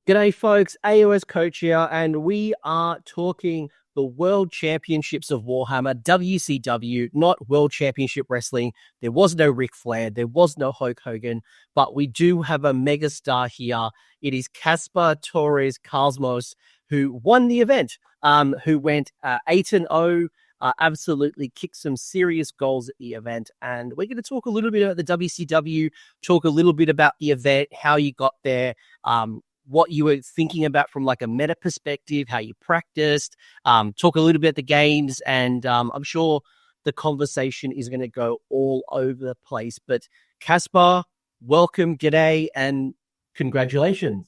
G'day, folks. AOS Coach here, and we are talking the World Championships of Warhammer, WCW, not World Championship Wrestling. There was no Ric Flair, there was no Hulk Hogan, but we do have a megastar here. It is Casper Torres Karlsmose, who won the event, who went 8-0, absolutely kicked some serious goals at the event. And we're going to talk a little bit about the WCW, talk a little bit about the event, how you got there, what you were thinking about from like a meta perspective, how you practiced, talk a little bit about the games, and I'm sure the conversation is going to go all over the place. But Casper, welcome, g'day, and congratulations.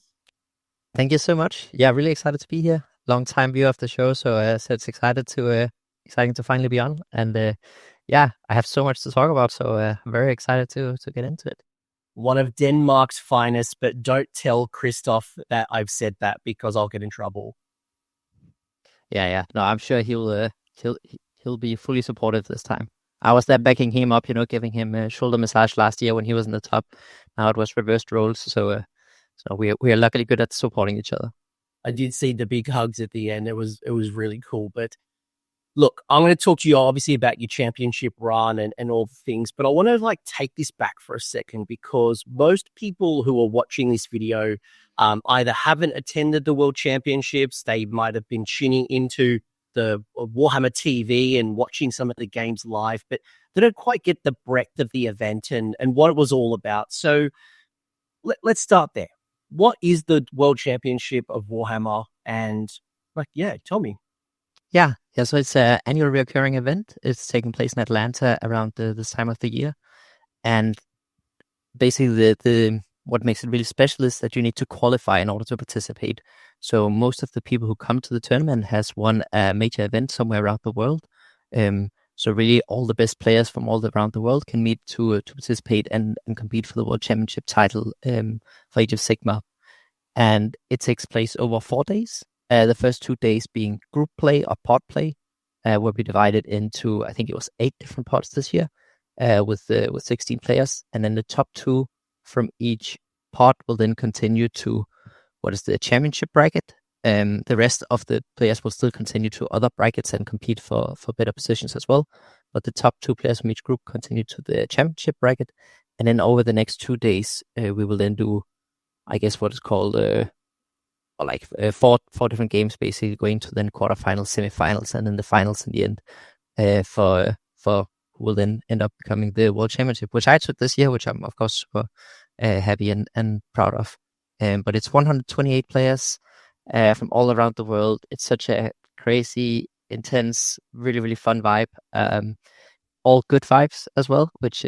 Thank you so much. Yeah, really excited to be here. Long time viewer of the show, so it's exciting to finally be on. And yeah, I have so much to talk about, so I'm very excited to get into it. One of Denmark's finest, but don't tell Christoph that I've said that because I'll get in trouble. Yeah. No, I'm sure he'll be fully supportive this time. I was there backing him up, giving him a shoulder massage last year when he was in the top. Now it was reversed roles, so we are luckily good at supporting each other. I did see the big hugs at the end. It was really cool. But look, I'm going to talk to you obviously about your championship run and all the things, but I want to take this back for a second because most people who are watching this video either haven't attended the World Championships, they might have been tuning into the Warhammer TV and watching some of the games live, but they don't quite get the breadth of the event and what it was all about. So let's start there. What is the World Championship of Warhammer? And tell me. Yeah. So it's an annual recurring event. It's taking place in Atlanta around this time of the year. And basically the what makes it really special is that you need to qualify in order to participate. So most of the people who come to the tournament has won a major event somewhere around the world. So really all the best players from all around the world can meet to participate and compete for the World Championship title for Age of Sigmar. And it takes place over 4 days. The first 2 days being group play or pod play, will be divided into, I think it was 8 different pods this year, with 16 players. And then the top 2 from each pod will then continue to what is the championship bracket. The rest of the players will still continue to other brackets and compete for better positions as well. But the top 2 players from each group continue to the championship bracket. And then over the next 2 days, we will then do, I guess, what is called four different games, basically going to then quarterfinals, semifinals, and then the finals in the end for who will then end up becoming the World Championship, which I took this year, which I'm of course super happy and proud of. But it's 128 players from all around the world. It's such a crazy, intense, really, really fun vibe. All good vibes as well, which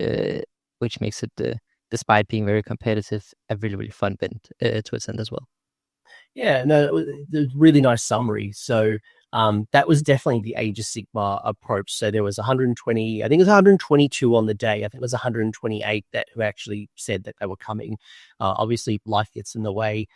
makes it, despite being very competitive, a really, really fun event to attend as well. Yeah, no, it was a really nice summary. So that was definitely the Age of Sigmar approach. So there was 120, I think it was 122 on the day. I think it was 128 who actually said that they were coming. Obviously, life gets in the way.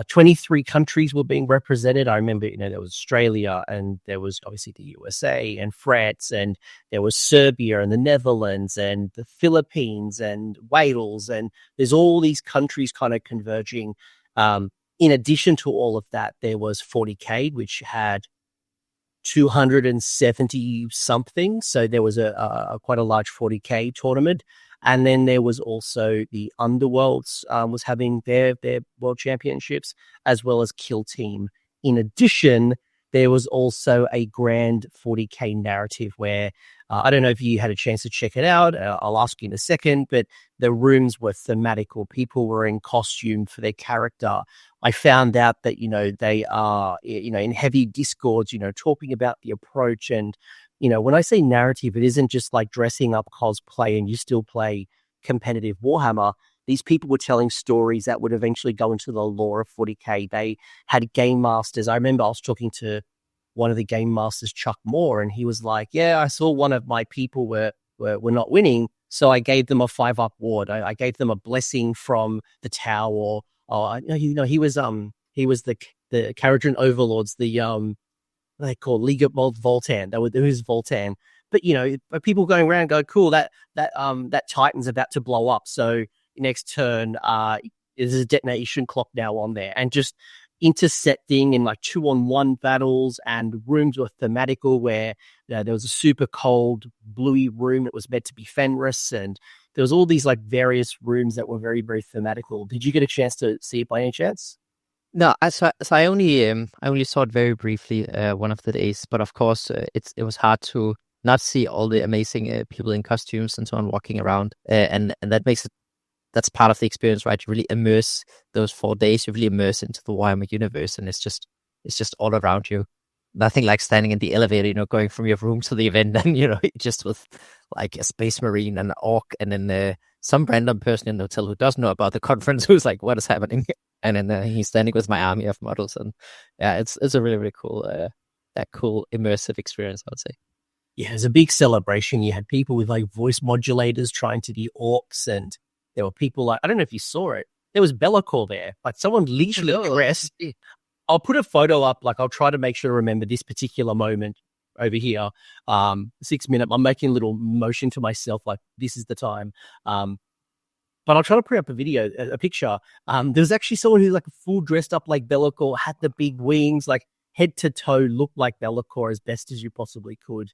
23 countries were being represented. I remember, there was Australia and there was obviously the USA and France and there was Serbia and the Netherlands and the Philippines and Wales. And there's all these countries kind of converging. In addition to all of that, there was 40K, which had 270 something. So there was a quite a large 40K tournament. And then there was also the Underworlds was having their World Championships, as well as Kill Team. In addition, there was also a grand 40K narrative where, I don't know if you had a chance to check it out. I'll ask you in a second, but the rooms were thematic or people were in costume for their character. I found out that, they are, in heavy discords, talking about the approach. And, when I say narrative, it isn't just like dressing up cosplay and you still play competitive Warhammer. These people were telling stories that would eventually go into the lore of 40K. They had game masters. I remember I was talking to one of the game masters, Chuck Moore, and he was like, yeah, I saw one of my people were not winning. So I gave them a 5-up ward. I gave them a blessing from the tower. He was the Caradron Overlords, they call League of Voltan. There was Voltan. But people going around go, cool, that Titan's about to blow up. So next turn, there's a detonation clock now on there. And just intersecting in like 2-on-1 battles, and rooms were thematical where there was a super cold bluey room that was meant to be Fenris, and there was all these like various rooms that were very, very thematical. Did you get a chance to see it by any chance? No, I only saw it very briefly one of the days, but of course it was hard to not see all the amazing people in costumes and so on walking around, and that makes it, that's part of the experience, right? You really immerse those 4 days. You really immerse into the Warhammer universe, and it's just all around you. Nothing like standing in the elevator, going from your room to the event, and just with like a Space Marine and an Orc, and then some random person in the hotel who doesn't know about the conference who's like, "What is happening?" And then he's standing with my army of models, and yeah, it's a really, really cool cool immersive experience, I would say. Yeah, it was a big celebration. You had people with like voice modulators trying to be orcs, and there were people like, I don't know if you saw it, there was Be'lakor there. Like someone literally dressed. I'll put a photo up, like I'll try to make sure to remember this particular moment over here. 6 minute, I'm making a little motion to myself like this is the time. But I'll try to put up a picture. There was actually someone who's like full dressed up like Be'lakor, had the big wings, like head to toe, looked like Be'lakor as best as you possibly could.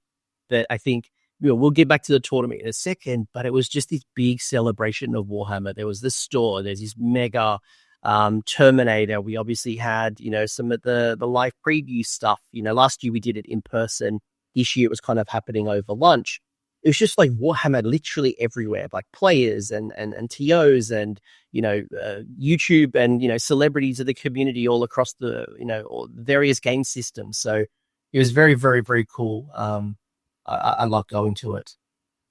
That I think, we'll get back to the tournament in a second, but it was just this big celebration of Warhammer. There was this store, there's this mega Terminator. We obviously had, some of the live preview stuff. Last year we did it in person. This year it was kind of happening over lunch. It was just like Warhammer literally everywhere, like players and TOs and, YouTube and, celebrities of the community all across the, various game systems. So it was very, very, very cool. I love going to it.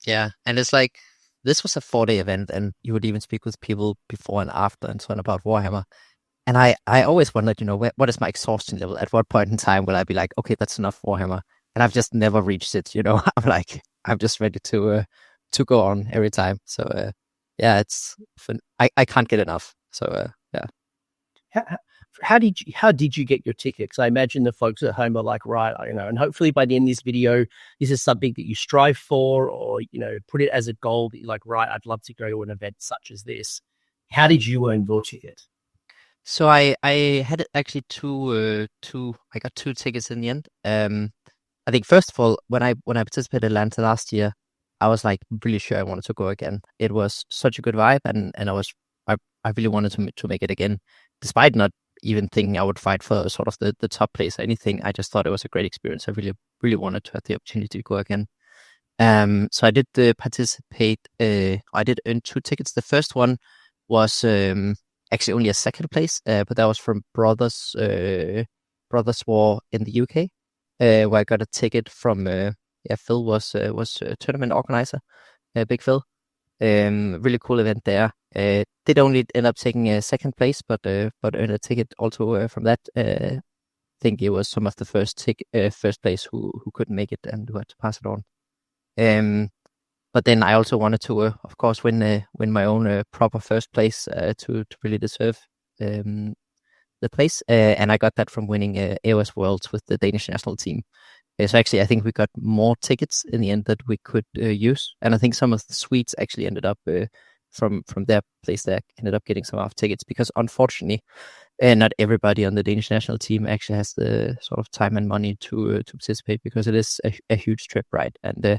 Yeah. And it's like, this was a 4-day event, and you would even speak with people before and after and so on about Warhammer. And I always wondered, what is my exhaustion level? At what point in time will I be like, okay, that's enough Warhammer? And I've just never reached it, I'm just ready to go on every time. So, yeah, it's fun. I can't get enough. So, yeah. How did you get your tickets? I imagine the folks at home are like, right, and hopefully by the end of this video, this is something that you strive for, or, put it as a goal that you're like, right, I'd love to go to an event such as this. How did you earn your ticket? So I had actually I got 2 tickets in the end. I think first of all, when I participated in Atlanta last year, I was like really sure I wanted to go again. It was such a good vibe, and I really wanted to make it again, despite not even thinking I would fight for sort of the top place or anything. I just thought it was a great experience. I really, really wanted to have the opportunity to go again. So I did participate. I did earn 2 tickets. The first one was actually only a second place, but that was from Brothers War in the UK, where I got a ticket from. Phil was a tournament organizer, Big Phil. Really cool event there. Did only end up taking a second place, but earned a ticket also from that. I think it was some of the first place who couldn't make it and who had to pass it on. But then I also wanted to, of course, win my own proper first place to really deserve the place, and I got that from winning AOS Worlds with the Danish national team. So actually, I think we got more tickets in the end that we could use, and I think some of the Swedes actually ended up from their place there ended up getting some off tickets, because unfortunately, not everybody on the Danish national team actually has the sort of time and money to participate, because it is a huge trip, right? And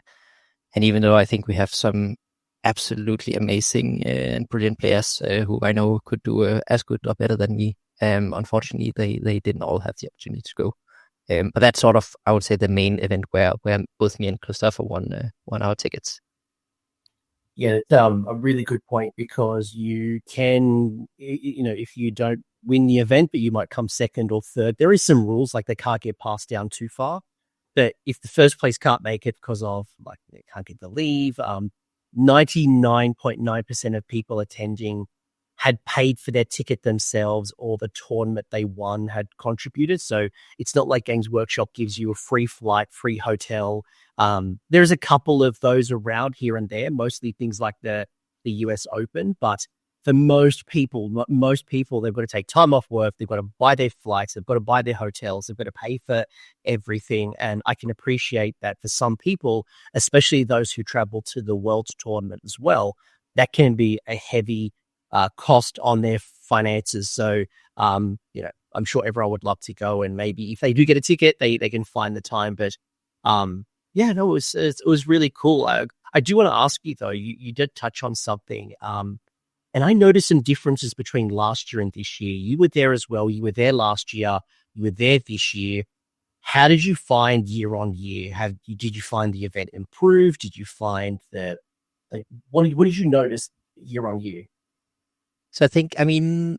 even though I think we have some absolutely amazing and brilliant players who I know could do as good or better than me, unfortunately they didn't all have the opportunity to go. But that's sort of, I would say, the main event where both me and Christopher won our tickets. Yeah, it's a really good point, because you can, if you don't win the event, but you might come second or third, there is some rules, like they can't get passed down too far. But if the first place can't make it because of, like, they can't get the leave, 99.9% of people attending had paid for their ticket themselves, or the tournament they won had contributed. So it's not like Games Workshop gives you a free flight, free hotel. There's a couple of those around here and there, mostly things like the US Open. But for most people, they've got to take time off work. They've got to buy their flights. They've got to buy their hotels. They've got to pay for everything. And I can appreciate that for some people, especially those who travel to the World Tournament as well, that can be a heavy cost on their finances. So, I'm sure everyone would love to go, and maybe if they do get a ticket, they can find the time. But yeah, no, it was really cool. I do want to ask you though. You did touch on something, and I noticed some differences between last year and this year. You were there as well. You were there last year. You were there this year. How did you find year on year? Did you find the event improve? Did you find that? What did you notice year on year? So I think, I mean,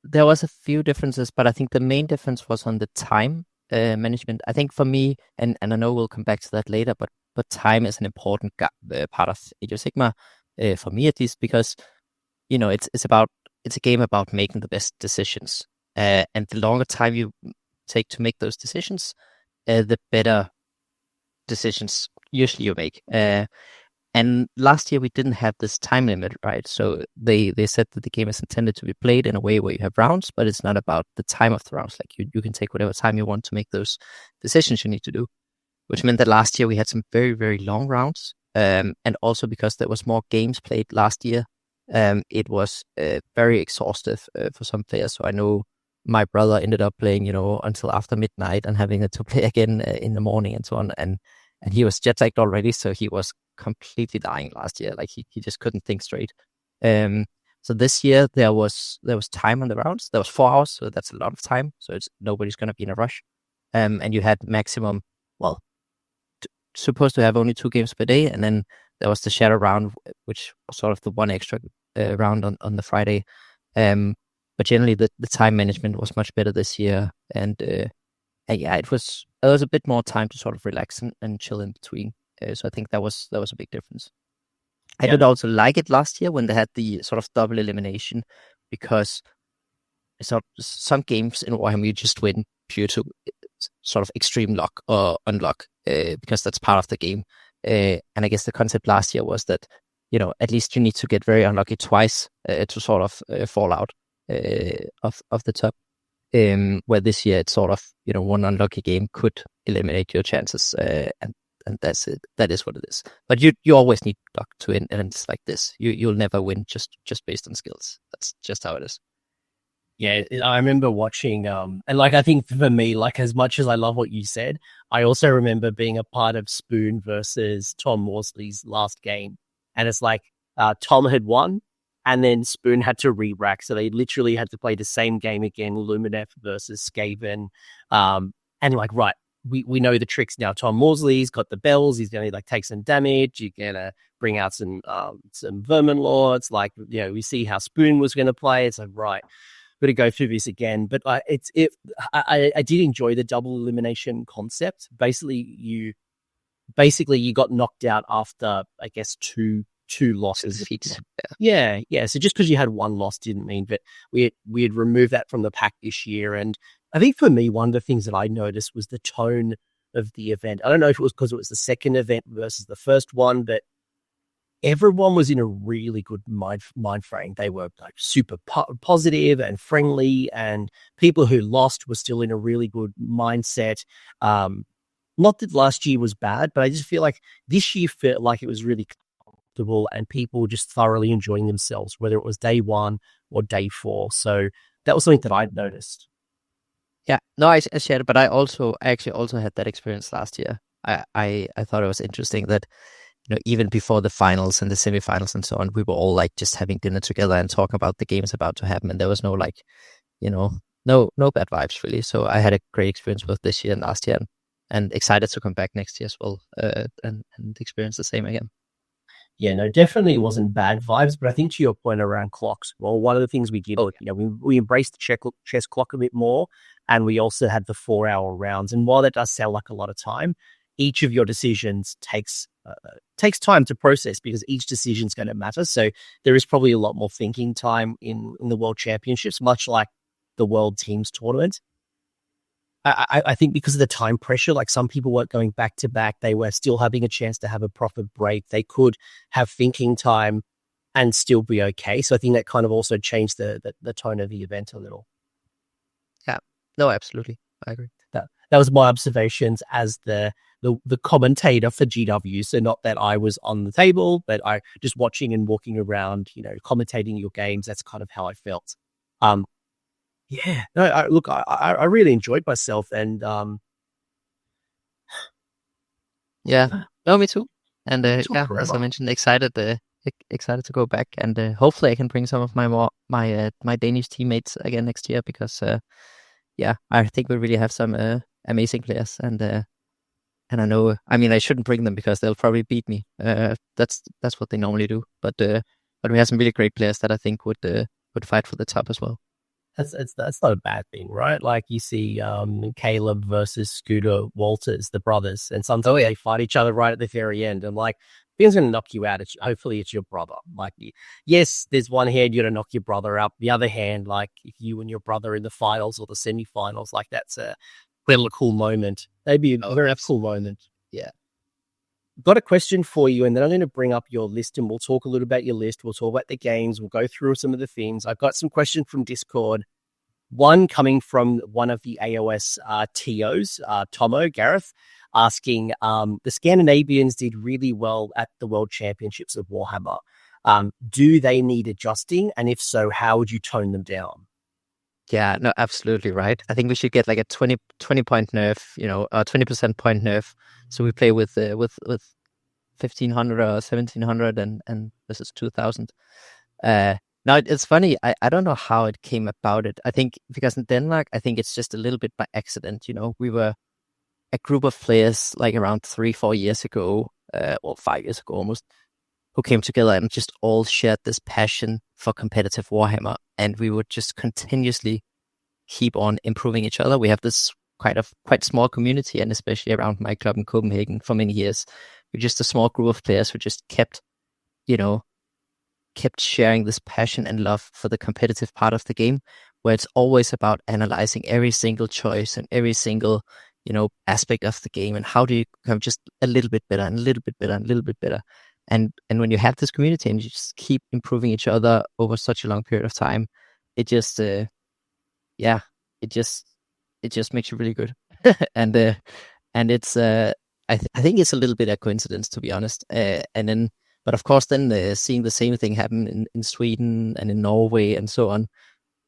there was a few differences, but I think the main difference was on the time management. I think for me, and I know we'll come back to that later, but time is an important part of Age of Sigmar, for me at least, because it's a game about making the best decisions, and the longer time you take to make those decisions, the better decisions usually you make. And last year we didn't have this time limit, right? So they said that the game is intended to be played in a way where you have rounds, but it's not about the time of the rounds. Like you can take whatever time you want to make those decisions you need to do, which meant that last year we had some very, very long rounds. And also because there was more games played last year, it was very exhaustive for some players. So I know my brother ended up playing, until after midnight and having to play again in the morning and so on. And he was jet lagged already, so he was completely dying last year. Like he just couldn't think straight. So this year there was time on the rounds. There was 4 hours, so that's a lot of time. So nobody's going to be in a rush. And you had maximum, supposed to have only 2 games per day, and then there was the shadow round, which was sort of the one extra round on the Friday. But generally the time management was much better this year, and yeah, there was a bit more time to sort of relax and chill in between. So I think that was a big difference. I did also like it last year when they had the sort of double elimination, because some games in Warhammer you just win due to sort of extreme luck or unluck, because that's part of the game. And I guess the concept last year was that, at least you need to get very unlucky twice to sort of fall out of the top. Where this year it's sort of, one unlucky game could eliminate your chances, and that's it. That is what it is. But you always need luck to win events like this. You'll never win just based on skills. That's just how it is. Yeah, I remember watching, and I think for me, as much as I love what you said, I also remember being a part of Spoon versus Tom Morsley's last game, and it's Tom had won, and then Spoon had to re-rack, so they literally had to play the same game again, Luminef versus Skaven, and right, we know the tricks now. Tom Morsley's got the bells, he's going to take some damage, you're going to bring out some Vermin Lords, we see how Spoon was going to play, it's right, got to go through this again. But I did enjoy the double elimination concept. Basically you got knocked out after, I guess, two losses. Yeah. So just because you had one loss didn't mean that we had removed that from the pack this year. And I think for me, one of the things that I noticed was the tone of the event. I don't know if it was because it was the second event versus the first one, but everyone was in a really good mind frame. They were super positive and friendly, and people who lost were still in a really good mindset. Not that last year was bad, but I just feel like this year felt like it was really comfortable and people were just thoroughly enjoying themselves, whether it was day 1 or day 4. So that was something that I'd noticed. Yeah, no, I shared it, but I actually also had that experience last year. I thought it was interesting that, even before the finals and the semifinals and so on, we were all just having dinner together and talking about the games about to happen. And there was no no bad vibes really. So I had a great experience both this year and last year, and excited to come back next year as well, and experience the same again. Yeah, no, definitely it wasn't bad vibes, but I think to your point around clocks, well, one of the things we did, we embraced the chess clock a bit more, and we also had the 4-hour rounds. And while that does sound like a lot of time, each of your decisions takes time to process, because each decision is going to matter. So there is probably a lot more thinking time in the World Championships, much like the World Teams Tournament. I think because of the time pressure, some people weren't going back to back, they were still having a chance to have a proper break. They could have thinking time and still be okay. So I think that kind of also changed the tone of the event a little. Yeah, no, absolutely. I agree. That was my observations as the commentator for GW. So not that I was on the table, but I just watching and walking around, commentating your games. That's kind of how I felt. Yeah, no, look, I really enjoyed myself, and Yeah, no, me too. And yeah, as I forever. mentioned, excited to go back, and hopefully I can bring some of my Danish teammates again next year because yeah, I think we really have some amazing players, and I know, I mean, I shouldn't bring them because they'll probably beat me. That's what they normally do, but we have some really great players that I think would fight for the top as well. That's not a bad thing, right? Like you see Caleb versus Scooter Walters, the brothers, and sometimes they fight each other right at the very end. And like, if anyone's going to knock you out, hopefully it's your brother. Like, yes, there's one hand you're going to knock your brother out. The other hand, like if you and your brother in the finals or the semi-finals, like that's a little cool moment. That'd be a very cool moment. Yeah. Got a question for you, and then I'm going to bring up your list, and we'll talk a little about your list. We'll talk about the games. We'll go through some of the themes. I've got some questions from Discord. One coming from one of the AOS TOs, Tomo, Gareth, asking, the Scandinavians did really well at the World Championships of Warhammer. Do they need adjusting? And if so, how would you tone them down? Yeah, no, absolutely right. I think we should get like a 20 point nerf, you know, a 20% point nerf. So we play with 1500 or 1700 and this is 2000. Now it's funny. I don't know how it came about it. I think because in Denmark, I think it's just a little bit by accident. You know, we were a group of players like around 3-4 years ago, or 5 years ago almost, who came together and just all shared this passion for competitive Warhammer. And we would just continuously keep on improving each other. We have this quite small community, and especially around my club in Copenhagen for many years. We're just a small group of players who just kept sharing this passion and love for the competitive part of the game, where it's always about analyzing every single choice and every single, aspect of the game, and how do you become just a little bit better and a little bit better and a little bit better. And when you have this community and you just keep improving each other over such a long period of time, it just it just makes you really good. and it's I think it's a little bit a coincidence, to be honest. But of course, then seeing the same thing happen in Sweden and in Norway and so on,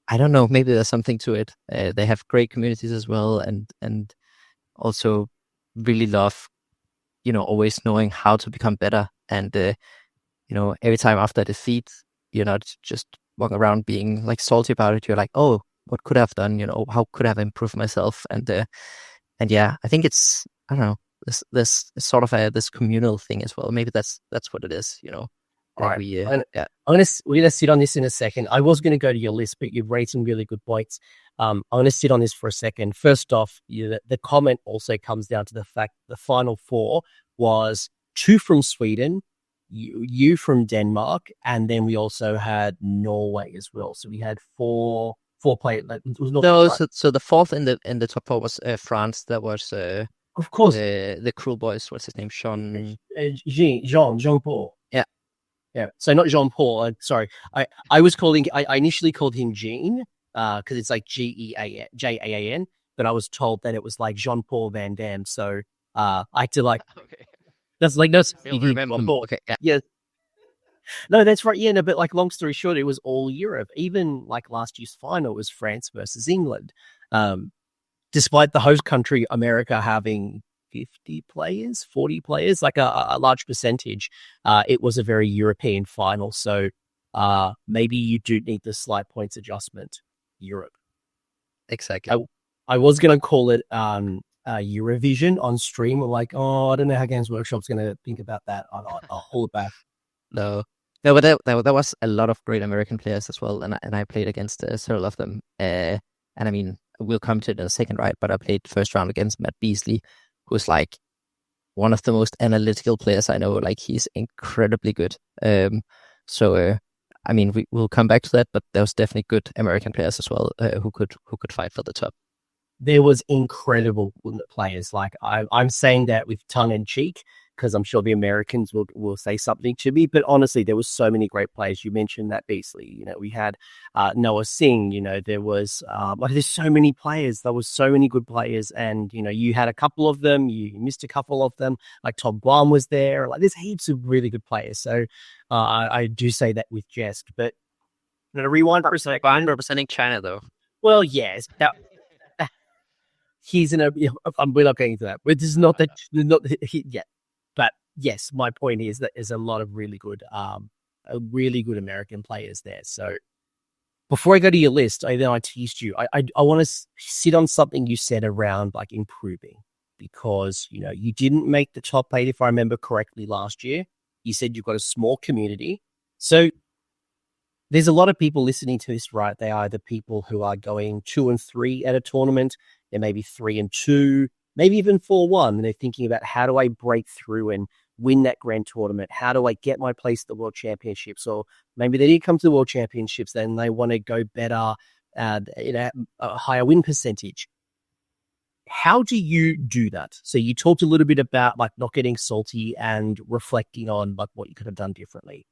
I don't know, maybe there's something to it. They have great communities as well, and also really love, always knowing how to become better. And every time after a defeat, you're not just walking around being like salty about it. You're like, oh, what could I have done? How could I have improved myself? And yeah, I think it's, I don't know, this sort of this communal thing as well. Maybe that's what it is. Right. We're gonna sit on this in a second. I was gonna go to your list, but you've raised some really good points. I'm gonna sit on this for a second. First off, the comment also comes down to the fact the final four was 2 from Sweden, you from Denmark, and then we also had Norway as well. So we had four players. So the fourth in the top 4 was France. That was of course the Cruel Boys. What's his name? Jean Paul. Yeah. So not Jean Paul. Sorry. I initially called him Jean because it's like Jean, but I was told that it was like Jean Paul Van Damme. So I had to like. Okay. That's like no. Remember. Okay. Yeah. No, that's right. Yeah, no, but like long story short, it was all Europe. Even like last year's final was France versus England. Despite the host country, America, having 50 players, 40 players, like a large percentage, it was a very European final. So maybe you do need the slight points adjustment, Europe. Exactly. I was going to call it Eurovision on stream. We're like, I don't know how Games Workshop's going to think about that. I'll hold it back. No, but there was a lot of great American players as well, and I played against several of them. And I mean, we'll come to it in a second, right? But I played first round against Matt Beasley, who's like one of the most analytical players I know. Like, he's incredibly good. So I mean, we'll come back to that, but there was definitely good American players as well who could fight for the top. There was incredible players. Like I'm saying that with tongue in cheek, because I'm sure the Americans will say something to me. But honestly, there was so many great players. You mentioned that Beasley. We had Noah Singh. there was there's so many players. There was so many good players, and you had a couple of them. You missed a couple of them. Like Tom Guam was there. Like there's heaps of really good players. So I do say that with jest. But to rewind for a second, representing China though. Well, yes. Now, we're not getting into that. But this is not that. Yeah. But yes, my point is that there's a lot of really good American players there. So before I go to your list, I teased you. I want to sit on something you said around like improving, because you didn't make the top 8 if I remember correctly last year. You said you've got a small community, so there's a lot of people listening to this, right? They are the people who are going 2-3 at a tournament. They may be 3-2, maybe even 4-1, and they're thinking about, how do I break through and win that grand tournament? How do I get my place at the World Championships? Or maybe they didn't come to the World Championships, then they want to go better, a higher win percentage. How do you do that? So you talked a little bit about like not getting salty and reflecting on like what you could have done differently.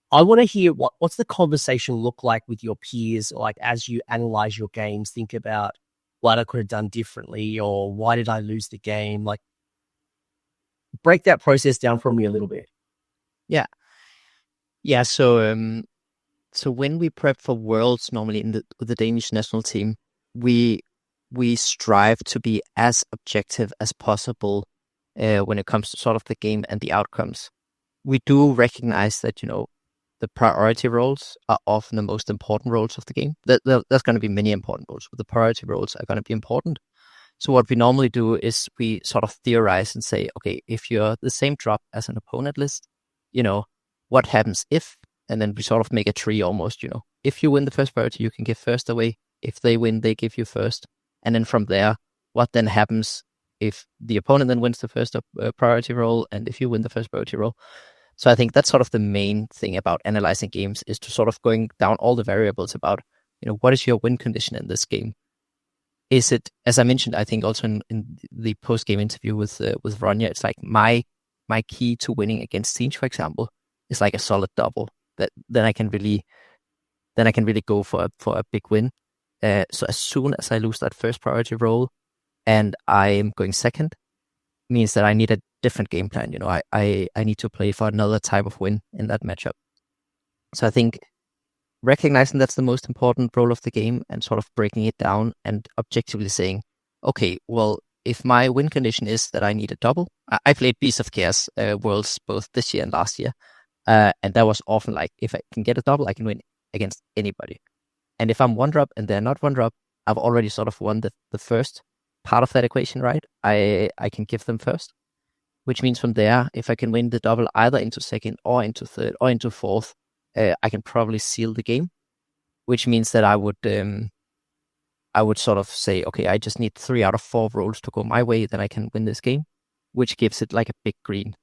I want to hear what's the conversation look like with your peers, like as you analyze your games, think about what I could have done differently, or why did I lose the game? Like, break that process down for me a little bit. Yeah. So when we prep for Worlds, normally with the Danish national team, we strive to be as objective as possible when it comes to sort of the game and the outcomes. We do recognize that the priority roles are often the most important roles of the game. There's going to be many important roles, but the priority roles are going to be important. So what we normally do is we sort of theorize and say, okay, if you're the same drop as an opponent list, what happens if? And then we sort of make a tree almost, if you win the first priority, you can give first away. If they win, they give you first. And then from there, what then happens if the opponent then wins the first priority role, and if you win the first priority role? So I think that's sort of the main thing about analyzing games, is to sort of going down all the variables about, what is your win condition in this game? Is it, as I mentioned, I think also in the post-game interview with Ronja, it's like my key to winning against Siege, for example, is like a solid double. Then I can really go for a big win. So as soon as I lose that first priority role and I am going second, means that I need a different game plan. I need to play for another type of win in that matchup. So I think recognizing that's the most important role of the game and sort of breaking it down and objectively saying, okay, well, if my win condition is that I need a double, I played Beasts of Chaos Worlds both this year and last year. And that was often like, if I can get a double, I can win against anybody. And if I'm one drop and they're not one drop, I've already sort of won the first part of that equation, right? I can give them first, which means from there, if I can win the double either into second or into third or into fourth, I can probably seal the game, which means that I would sort of say, okay, I just need 3 out of 4 rolls to go my way, then I can win this game, which gives it like a big green.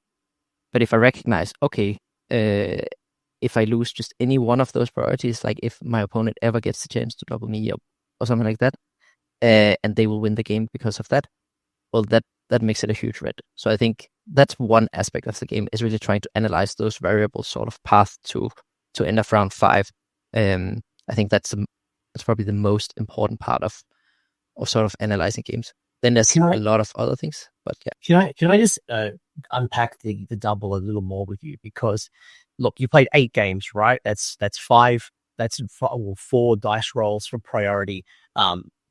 But if I recognize, okay, if I lose just any one of those priorities, like if my opponent ever gets the chance to double me up or something like that, and they will win the game because of that, well, that makes it a huge red. So I think that's one aspect of the game, is really trying to analyze those variables sort of path to end of round 5. I think that's probably the most important part of sort of analyzing games. Then there's a lot of other things, but yeah. Can I just unpack the double a little more with you? Because look, you played 8 games, right? That's 5. That's 4 dice rolls for priority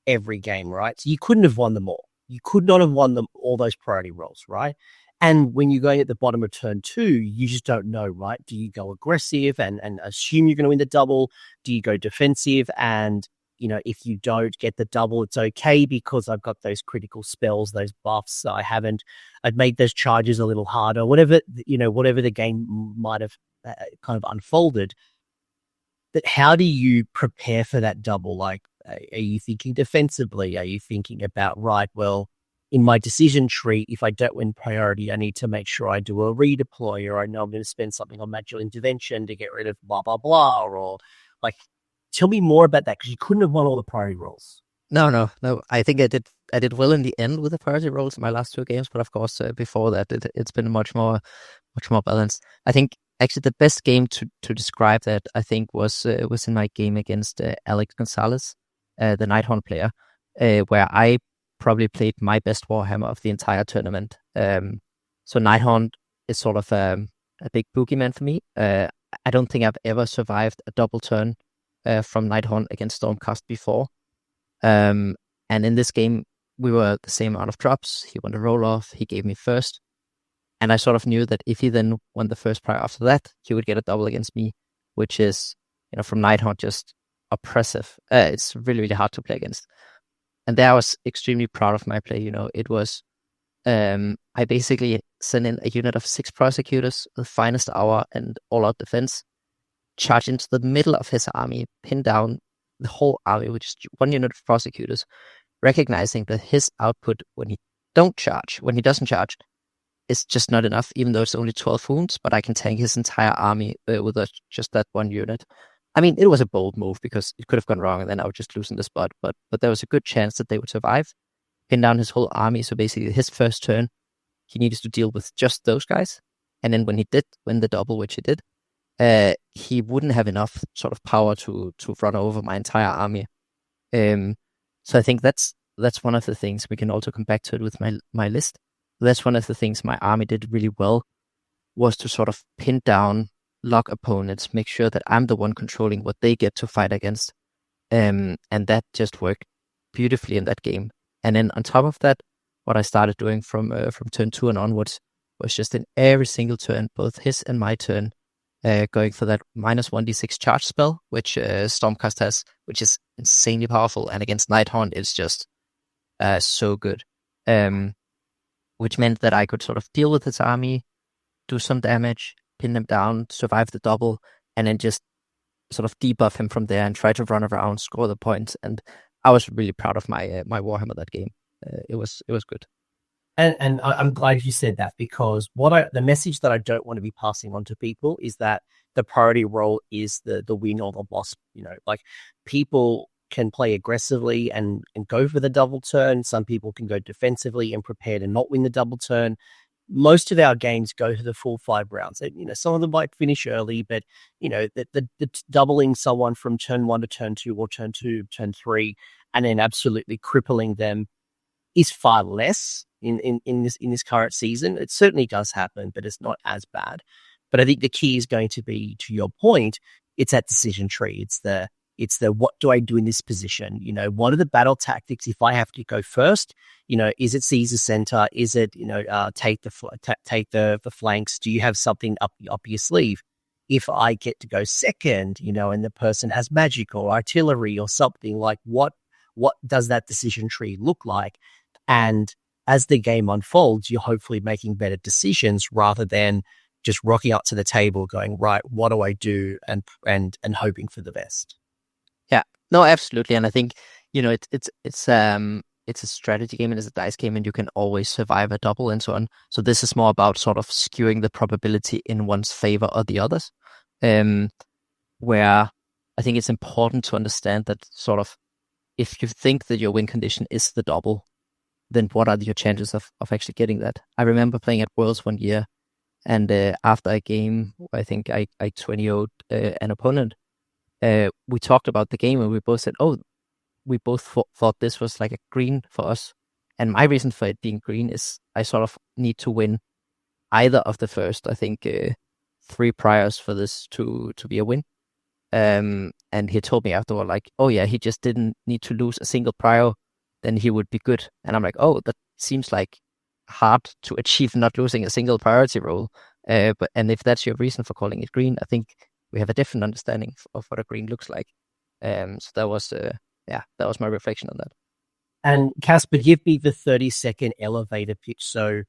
every game, right? So you couldn't have won them all. You could not have won them all those priority rolls, right? And when you're going at the bottom of turn 2, you just don't know, right? Do you go aggressive and assume you're going to win the double? Do you go defensive and, if you don't get the double, it's okay because I've got those critical spells, those buffs. I'd made those charges a little harder, whatever the game might have kind of unfolded. But how do you prepare for that double? Like, are you thinking defensively? Are you thinking about, right, well, in my decision tree, if I don't win priority, I need to make sure I do a redeploy, or I know I'm going to spend something on magical intervention to get rid of blah, blah, blah, or like, tell me more about that, because you couldn't have won all the priority rolls. No. I think I did well in the end with the priority rolls in my last 2 games, but of course before that it's been much more balanced. I think actually the best game to describe that, I think, was in my game against Alec Gonzalez, the Nighthorn player, where I probably played my best Warhammer of the entire tournament. So Nighthorn is sort of a big boogeyman for me. I don't think I've ever survived a double turn from Nighthaunt against Stormcast before. And in this game, we were the same amount of drops. He won the roll-off. He gave me first. And I sort of knew that if he then won the first prior after that, he would get a double against me, which is, from Nighthaunt, just oppressive. It's really, really hard to play against. And there I was extremely proud of my play. It was, I basically sent in a unit of 6 prosecutors, the finest hour and all-out defense, charge into the middle of his army, pin down the whole army with just 1 unit of prosecutors, recognizing that his output when he doesn't charge, is just not enough, even though it's only 12 wounds, but I can tank his entire army with just that 1 unit. I mean, it was a bold move because it could have gone wrong and then I would just lose in the spot, but there was a good chance that they would survive, pin down his whole army. So basically his first turn, he needed to deal with just those guys. And then when he did win the double, which he did, he wouldn't have enough sort of power to run over my entire army. So I think that's one of the things. We can also come back to it with my list. That's one of the things my army did really well, was to sort of pin down, lock opponents, make sure that I'm the one controlling what they get to fight against. And that just worked beautifully in that game. And then on top of that, what I started doing from turn 2 and onwards was just in every single turn, both his and my turn, going for that -1d6 charge spell, which Stormcast has, which is insanely powerful. And against Nighthaunt, it's just so good. Which meant that I could sort of deal with his army, do some damage, pin them down, survive the double, and then just sort of debuff him from there and try to run around, score the points. And I was really proud of my Warhammer that game. It was good. And I'm glad you said that, because the message that I don't want to be passing on to people is that the priority role is the win or the loss. Like, people can play aggressively and go for the double turn. Some people can go defensively and prepare to not win the double turn. Most of our games go to the full 5 rounds. Some of them might finish early, but the doubling someone from turn 1 to turn 2 or turn 2 to turn 3 and then absolutely crippling them is far less in this current season. It certainly does happen, but it's not as bad. But I think the key is going to be, to your point, it's that decision tree. It's the what do I do in this position? What are the battle tactics if I have to go first? Is it seize the center? Is it take the flanks? Do you have something up your sleeve? If I get to go second, and the person has magic or artillery or something, like what does that decision tree look like? And as the game unfolds, you're hopefully making better decisions rather than just rocking up to the table going, right, what do I do? And hoping for the best. Yeah, no, absolutely. And I think, it's a strategy game and it's a dice game, and you can always survive a double and so on. So this is more about sort of skewing the probability in one's favor or the others, where I think it's important to understand that sort of, if you think that your win condition is the double, then what are your chances of actually getting that? I remember playing at Worlds one year, and after a game, I think I 20-0'd an opponent. We talked about the game and we both said, we both thought this was like a green for us. And my reason for it being green is I sort of need to win either of the first, I think, 3 priors for this to be a win. And he told me afterward, like, oh yeah, he just didn't need to lose a single prior, then he would be good. And I'm like, oh, that seems like hard to achieve, not losing a single priority roll. And if that's your reason for calling it green, I think we have a different understanding of what a green looks like. So that was my reflection on that. And Casper, give me the 30-second elevator pitch. So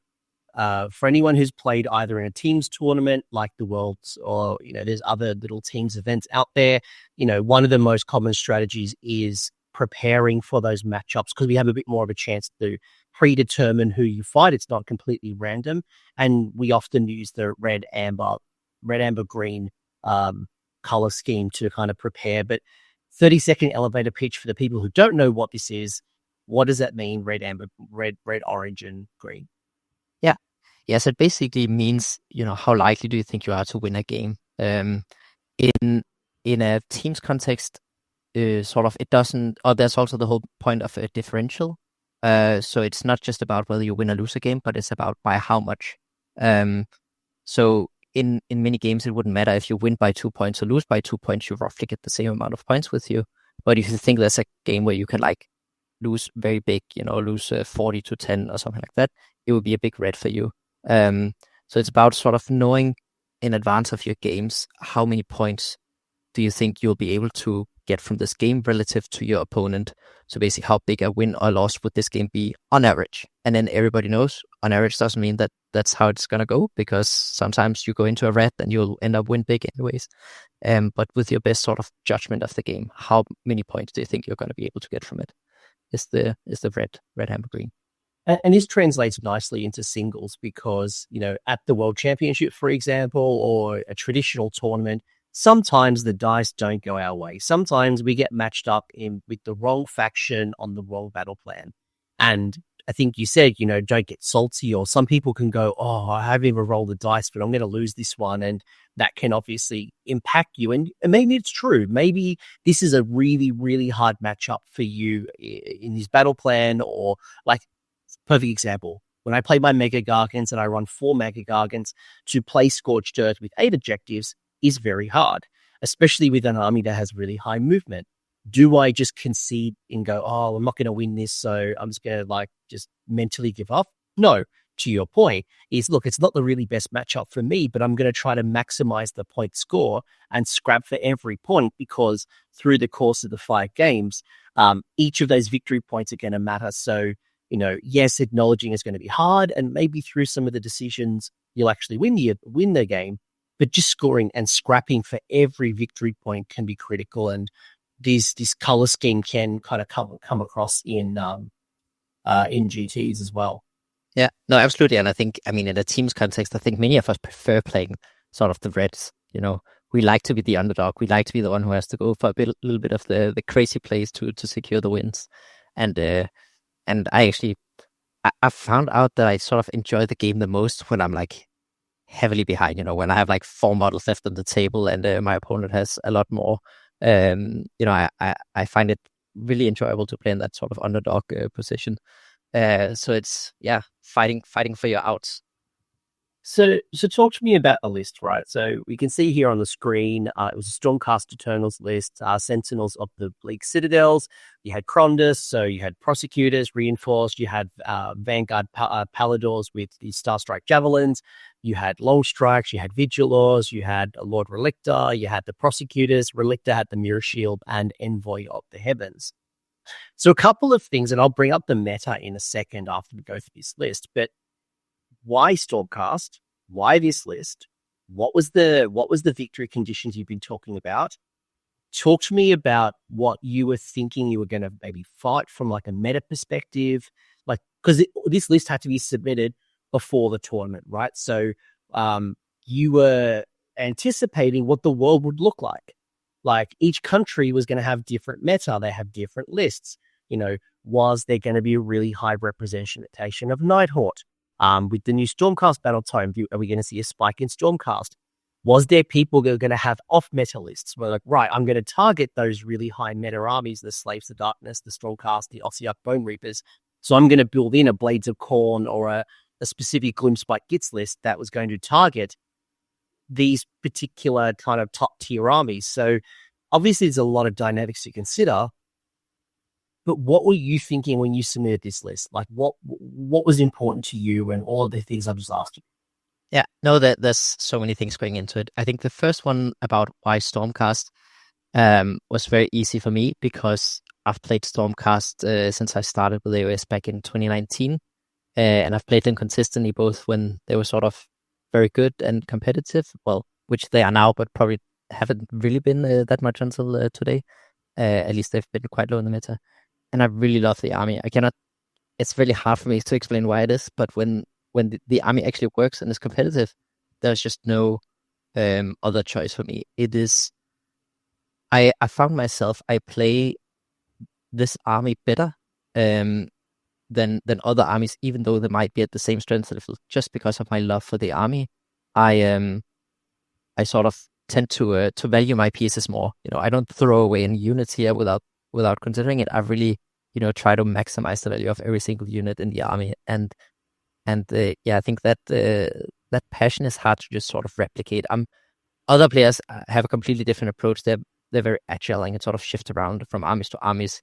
for anyone who's played either in a teams tournament like the Worlds, or there's other little teams events out there, one of the most common strategies is preparing for those matchups, because we have a bit more of a chance to predetermine who you fight. It's not completely random, and we often use the red, amber, green color scheme to kind of prepare. But 30-second elevator pitch for the people who don't know what this is. What does that mean? Red, amber, red, orange, and green. Yeah. Yes, it basically means, how likely do you think you are to win a game? In a team's context, sort of, it doesn't, or there's also the whole point of a differential. So it's not just about whether you win or lose a game, but it's about by how much. So in many games, it wouldn't matter if you win by 2 points or lose by 2 points. You roughly get the same amount of points with you. But if you think there's a game where you can like lose very big, lose 40-10 or something like that, it would be a big red for you. So it's about sort of knowing in advance of your games how many points do you think you'll be able to get from this game relative to your opponent. So basically, how big a win or loss would this game be on average? And then everybody knows on average doesn't mean that that's how it's going to go, because sometimes you go into a red and you'll end up win big anyways. But with your best sort of judgment of the game, how many points do you think you're going to be able to get from it? Is the red hammer green. And this translates nicely into singles because, at the World Championship, for example, or a traditional tournament, sometimes the dice don't go our way. Sometimes we get matched up with the wrong faction on the wrong battle plan. And I think you said, don't get salty, or some people can go, oh, I haven't even rolled the dice, but I'm going to lose this one. And that can obviously impact you. And maybe it's true. Maybe this is a really, really hard matchup for you in this battle plan, or like, perfect example. When I play my Mega Gargants and I run 4 Mega Gargants, to play Scorched Earth with 8 objectives is very hard, especially with an army that has really high movement. Do I just concede and go, oh, I'm not going to win this, so I'm just going to just mentally give up? No. To your point is, look, it's not the really best matchup for me, but I'm going to try to maximize the point score and scrap for every point, because through the course of the 5 games, each of those victory points are going to matter. So, yes, acknowledging is going to be hard, and maybe through some of the decisions, you'll actually win the game, but just scoring and scrapping for every victory point can be critical. And this color scheme can kind of come across in GTs as well. Yeah, no, absolutely. And I think, in a team's context, I think many of us prefer playing sort of the reds. We like to be the underdog. We like to be the one who has to go for a little bit of the crazy plays to secure the wins. And I found out that I sort of enjoy the game the most when I'm like heavily behind, when I have like 4 models left on the table and my opponent has a lot more. I find it really enjoyable to play in that sort of underdog position. So it's, fighting for your outs. So talk to me about a list, right? So we can see here on the screen, it was a Stormcast Eternals list, Sentinels of the Bleak Citadels. You had Krondus, so you had Prosecutors, Reinforced. You had Vanguard Paladors with the Starstrike Javelins. You had Long Strikes. You had Vigilors. You had Lord Relictor. You had the Prosecutors. Relictor had the Mirror Shield and Envoy of the Heavens. So a couple of things, and I'll bring up the meta in a second after we go through this list, but why Stormcast? Why this list? What was the victory conditions you've been talking about? Talk to me about what you were thinking you were going to maybe fight from like a meta perspective, because this list had to be submitted before the tournament, right? So you were anticipating what the world would look like. Like each country was going to have different meta. They have different lists. Was there going to be a really high representation of Nighthawk? With the new Stormcast battle tome, are we going to see a spike in Stormcast? Was there people that are going to have off-meta lists? Where right, I'm going to target those really high meta armies, the Slaves of Darkness, the Stormcast, the Ossiarch Bone Reapers. So I'm going to build in a Blades of Khorne or a specific Gloomspite Gits list that was going to target these particular kind of top-tier armies. So obviously there's a lot of dynamics to consider. But what were you thinking when you submitted this list? Like, what was important to you and all of the things I've just asked you? Yeah, no, there's so many things going into it. I think the first one about why Stormcast was very easy for me, because I've played Stormcast since I started with AOS back in 2019. And I've played them consistently, both when they were sort of very good and competitive, well, which they are now, but probably haven't really been that much until today. At least they've been quite low in the meta. And I really love the army. It's really hard for me to explain why it is, but when the army actually works and is competitive, there's just no other choice for me. It is, I found myself, I play this army better than other armies, even though they might be at the same strength level, just because of my love for the army. I sort of tend to value my pieces more. I don't throw away any units here without considering it. I really, try to maximize the value of every single unit in the army. And I think that that passion is hard to just sort of replicate. Other players have a completely different approach. They're very agile and can sort of shift around from armies to armies.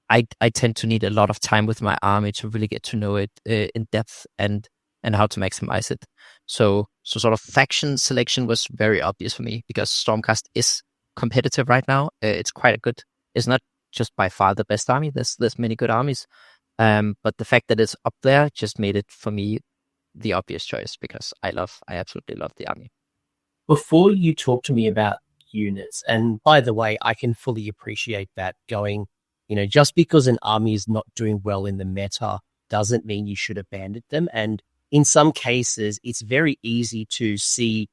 I tend to need a lot of time with my army to really get to know it in depth and how to maximize it. So sort of faction selection was very obvious for me because Stormcast is competitive right now. It's quite a good. It's not just by far the best army. There's many good armies, but the fact that it's up there just made it for me the obvious choice because I absolutely love the army. Before you talk to me about units, and by the way, I can fully appreciate that going, just because an army is not doing well in the meta doesn't mean you should abandon them. And in some cases, it's very easy to see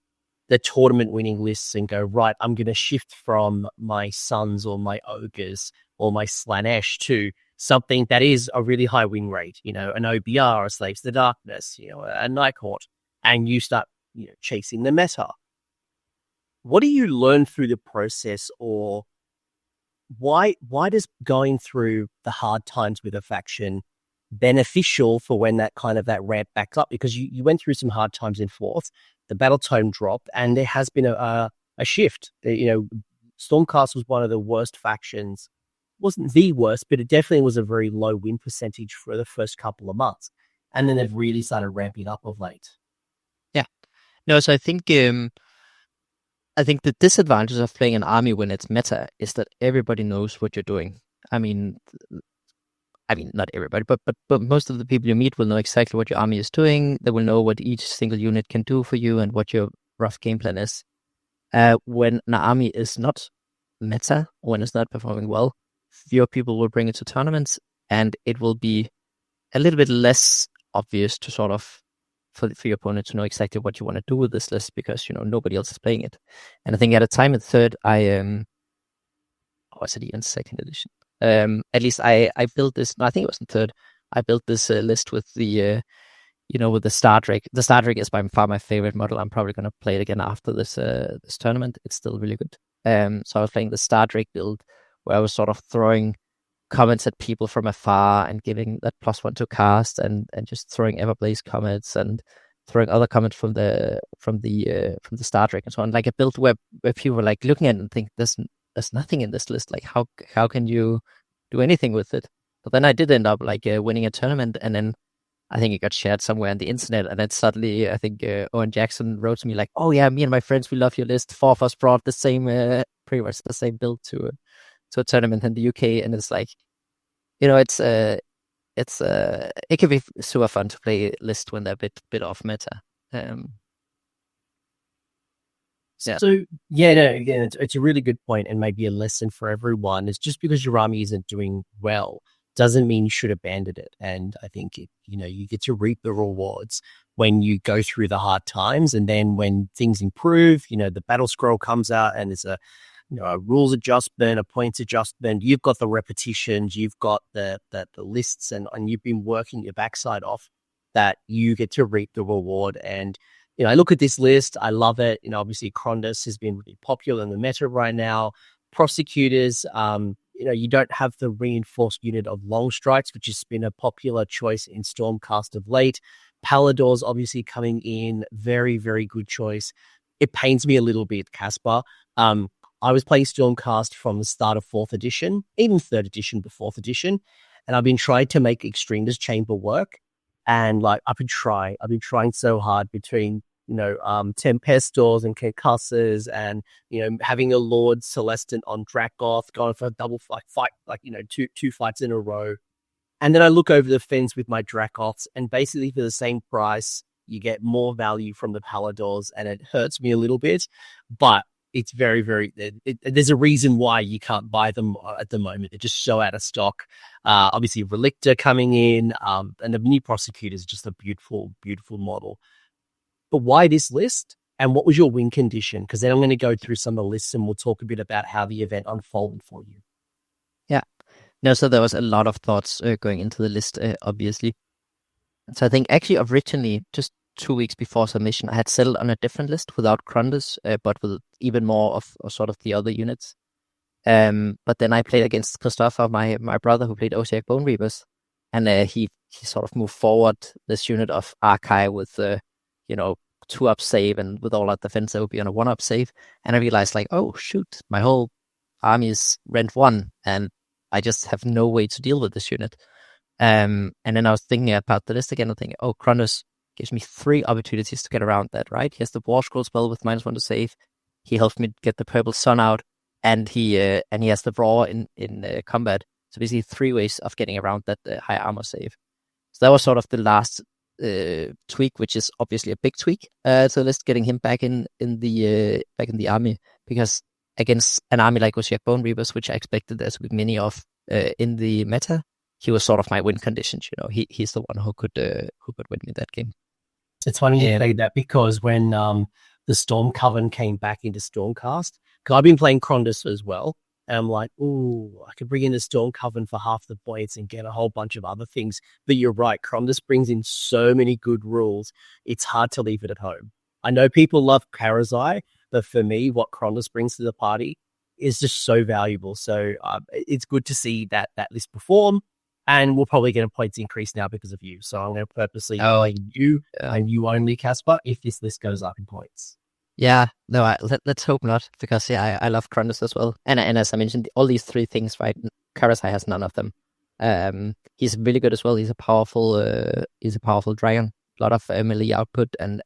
the tournament winning lists and go, right, I'm going to shift from my Suns or my Ogres or my Slanesh to something that is a really high win rate, an OBR, a Slaves to the Darkness, a Night Court, and you start, chasing the meta. What do you learn through the process, or why does going through the hard times with a faction beneficial for when that ramp backs up? Because you went through some hard times in fourth, the battle tone dropped, and there has been a shift. Stormcast was one of the worst factions. It wasn't the worst, but it definitely was a very low win percentage for the first couple of months, and then they've really started ramping up of late. Yeah, no. So I think the disadvantage of playing an army when it's meta is that everybody knows what you're doing. I mean, not everybody, but most of the people you meet will know exactly what your army is doing. They will know what each single unit can do for you and what your rough game plan is. When an army is not meta, when it's not performing well, fewer people will bring it to tournaments, and it will be a little bit less obvious to sort of for your opponent to know exactly what you want to do with this list because nobody else is playing it. And I think at a time in third, was it even second edition? At least I built this. No, I think it was in third. I built this list with the with the Star Drake. The Star Drake is by far my favorite model. I'm probably going to play it again after this tournament. It's still really good. So I was playing the Star Drake build where I was sort of throwing comments at people from afar and giving that +1 to cast and just throwing Everblaze comments and throwing other comments from the Star Drake and so on. Like a build where people were like looking at it and think there's nothing in this list. Like how can you do anything with it? But then I did end up winning a tournament, and then I think it got shared somewhere on the internet, and then suddenly I think Owen Jackson wrote to me like, "Oh yeah, me and my friends, we love your list. 4 of us brought the same pretty much the same build to a tournament in the UK," and it's like, it can be super fun to play a list when they're a bit off meta. Yeah. So it's a really good point, and maybe a lesson for everyone is just because your army isn't doing well doesn't mean you should abandon it. And I think you get to reap the rewards when you go through the hard times, and then when things improve, the battle scroll comes out and there's a rules adjustment, a points adjustment. You've got the repetitions, you've got the lists, and you've been working your backside off. That you get to reap the reward. And I look at this list, I love it. Obviously Krondas has been really popular in the meta right now. Prosecutors, you don't have the reinforced unit of long strikes, which has been a popular choice in Stormcast of late. Paladors obviously coming in, very, very good choice. It pains me a little bit, Casper. I was playing Stormcast from the start of 4th edition, even 3rd edition, but 4th edition, and I've been trying to make Extremis Chamber work. And I've been trying so hard between Tempestors and Concusses and having a Lord Celestin on Dracoth, going for a double fight, two fights in a row. And then I look over the fence with my Dracoths, and basically for the same price, you get more value from the Paladors, and it hurts me a little bit, but it's very, very. There's a reason why you can't buy them at the moment. They're just so out of stock. Obviously, Relictor coming in, and the new Prosecutor is just a beautiful, beautiful model. But why this list? And what was your win condition? Because then I'm going to go through some of the lists, and we'll talk a bit about how the event unfolded for you. Yeah. No, so there was a lot of thoughts going into the list, obviously. So I think actually originally, just 2 weeks before submission, I had settled on a different list without Krondas, but with even more of sort of the other units. But then I played against Christopher, my brother, who played Ossiarch Bone Reapers, and he sort of moved forward this unit of Archive with 2-up save, and with all our defense, I would be on a 1-up save. And I realized, like, oh, shoot, my whole army is rent 1, and I just have no way to deal with this unit. And then I was thinking about the list again and thinking, oh, Kronos gives me 3 opportunities to get around that, right? He has the War Scroll spell with -1 to save. He helped me get the Purple Sun out, and he has the Raw in combat. So basically 3 ways of getting around that high armor save. So that was sort of the last tweak, which is obviously a big tweak to the list, getting him back in the army, because against an army like Osiak Bone Reapers, which I expected there to be many of in the meta, he was sort of my win conditions. He's the one who could win me that game. It's funny you say that, because when the Storm Coven came back into Stormcast, because I've been playing Krondus as well, and I'm like, ooh, I could bring in the Storm Coven for half the points and get a whole bunch of other things. But you're right, Krondus brings in so many good rules, it's hard to leave it at home. I know people love Karazai, but for me, what Krondus brings to the party is just so valuable. So it's good to see that list perform, and we'll probably get a points increase now because of you. So I'm going to purposely play you and you only, Casper, if this list goes up in points. Yeah, no, let's hope not, because I love Krondus as well. And as I mentioned, all these 3 things, right? Karazai has none of them. He's really good as well. He's a powerful dragon. A lot of melee output, and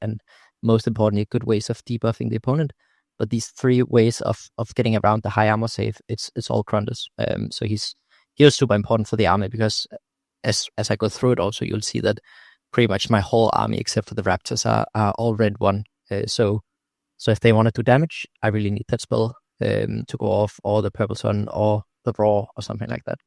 most importantly, good ways of debuffing the opponent. But these 3 ways of getting around the high armor save, it's all Krondus. So he was super important for the army, because as I go through it, also you'll see that pretty much my whole army, except for the Raptors, are all red 1. So if they want to do damage, I really need that spell to go off, or the Purple Sun, or the Raw, or something like that.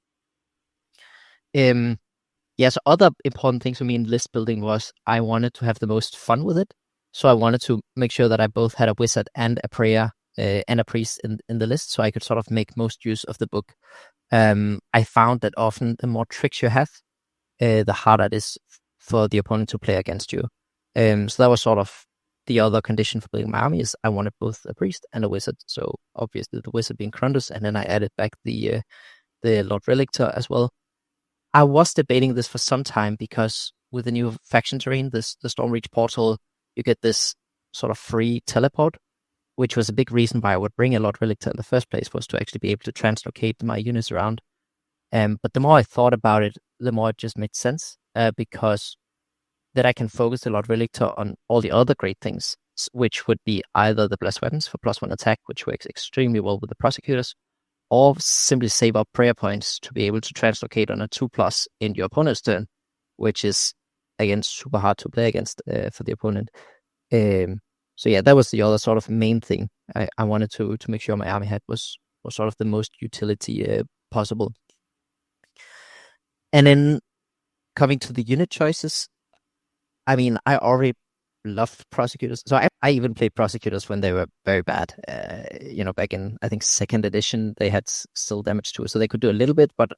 So other important things for me in list building was I wanted to have the most fun with it. So I wanted to make sure that I both had a wizard and a prayer and a priest in the list, so I could sort of make most use of the book. I found that often the more tricks you have, the harder it is for the opponent to play against you. So that was sort of the other condition for building my army, is I wanted both a priest and a wizard. So obviously the wizard being Krondus, and then I added back the Lord Relictor as well. I was debating this for some time, because with the new faction terrain, the Stormreach portal, you get this sort of free teleport, which was a big reason why I would bring a Lord Relictor in the first place, was to actually be able to translocate my units around. But the more I thought about it, the more it just made sense, because that I can focus the Lord Relictor on all the other great things, which would be either the blessed weapons for +1 attack, which works extremely well with the prosecutors, or simply save up prayer points to be able to translocate on a 2+ in your opponent's turn, which is, again, super hard to play against for the opponent. So yeah, that was the other sort of main thing I wanted to make sure my army had was sort of the most utility possible. And then coming to the unit choices, I mean, I already loved prosecutors. So I even played prosecutors when they were very bad. Back in, I think, 2nd edition, they had still damage to it, so they could do a little bit, but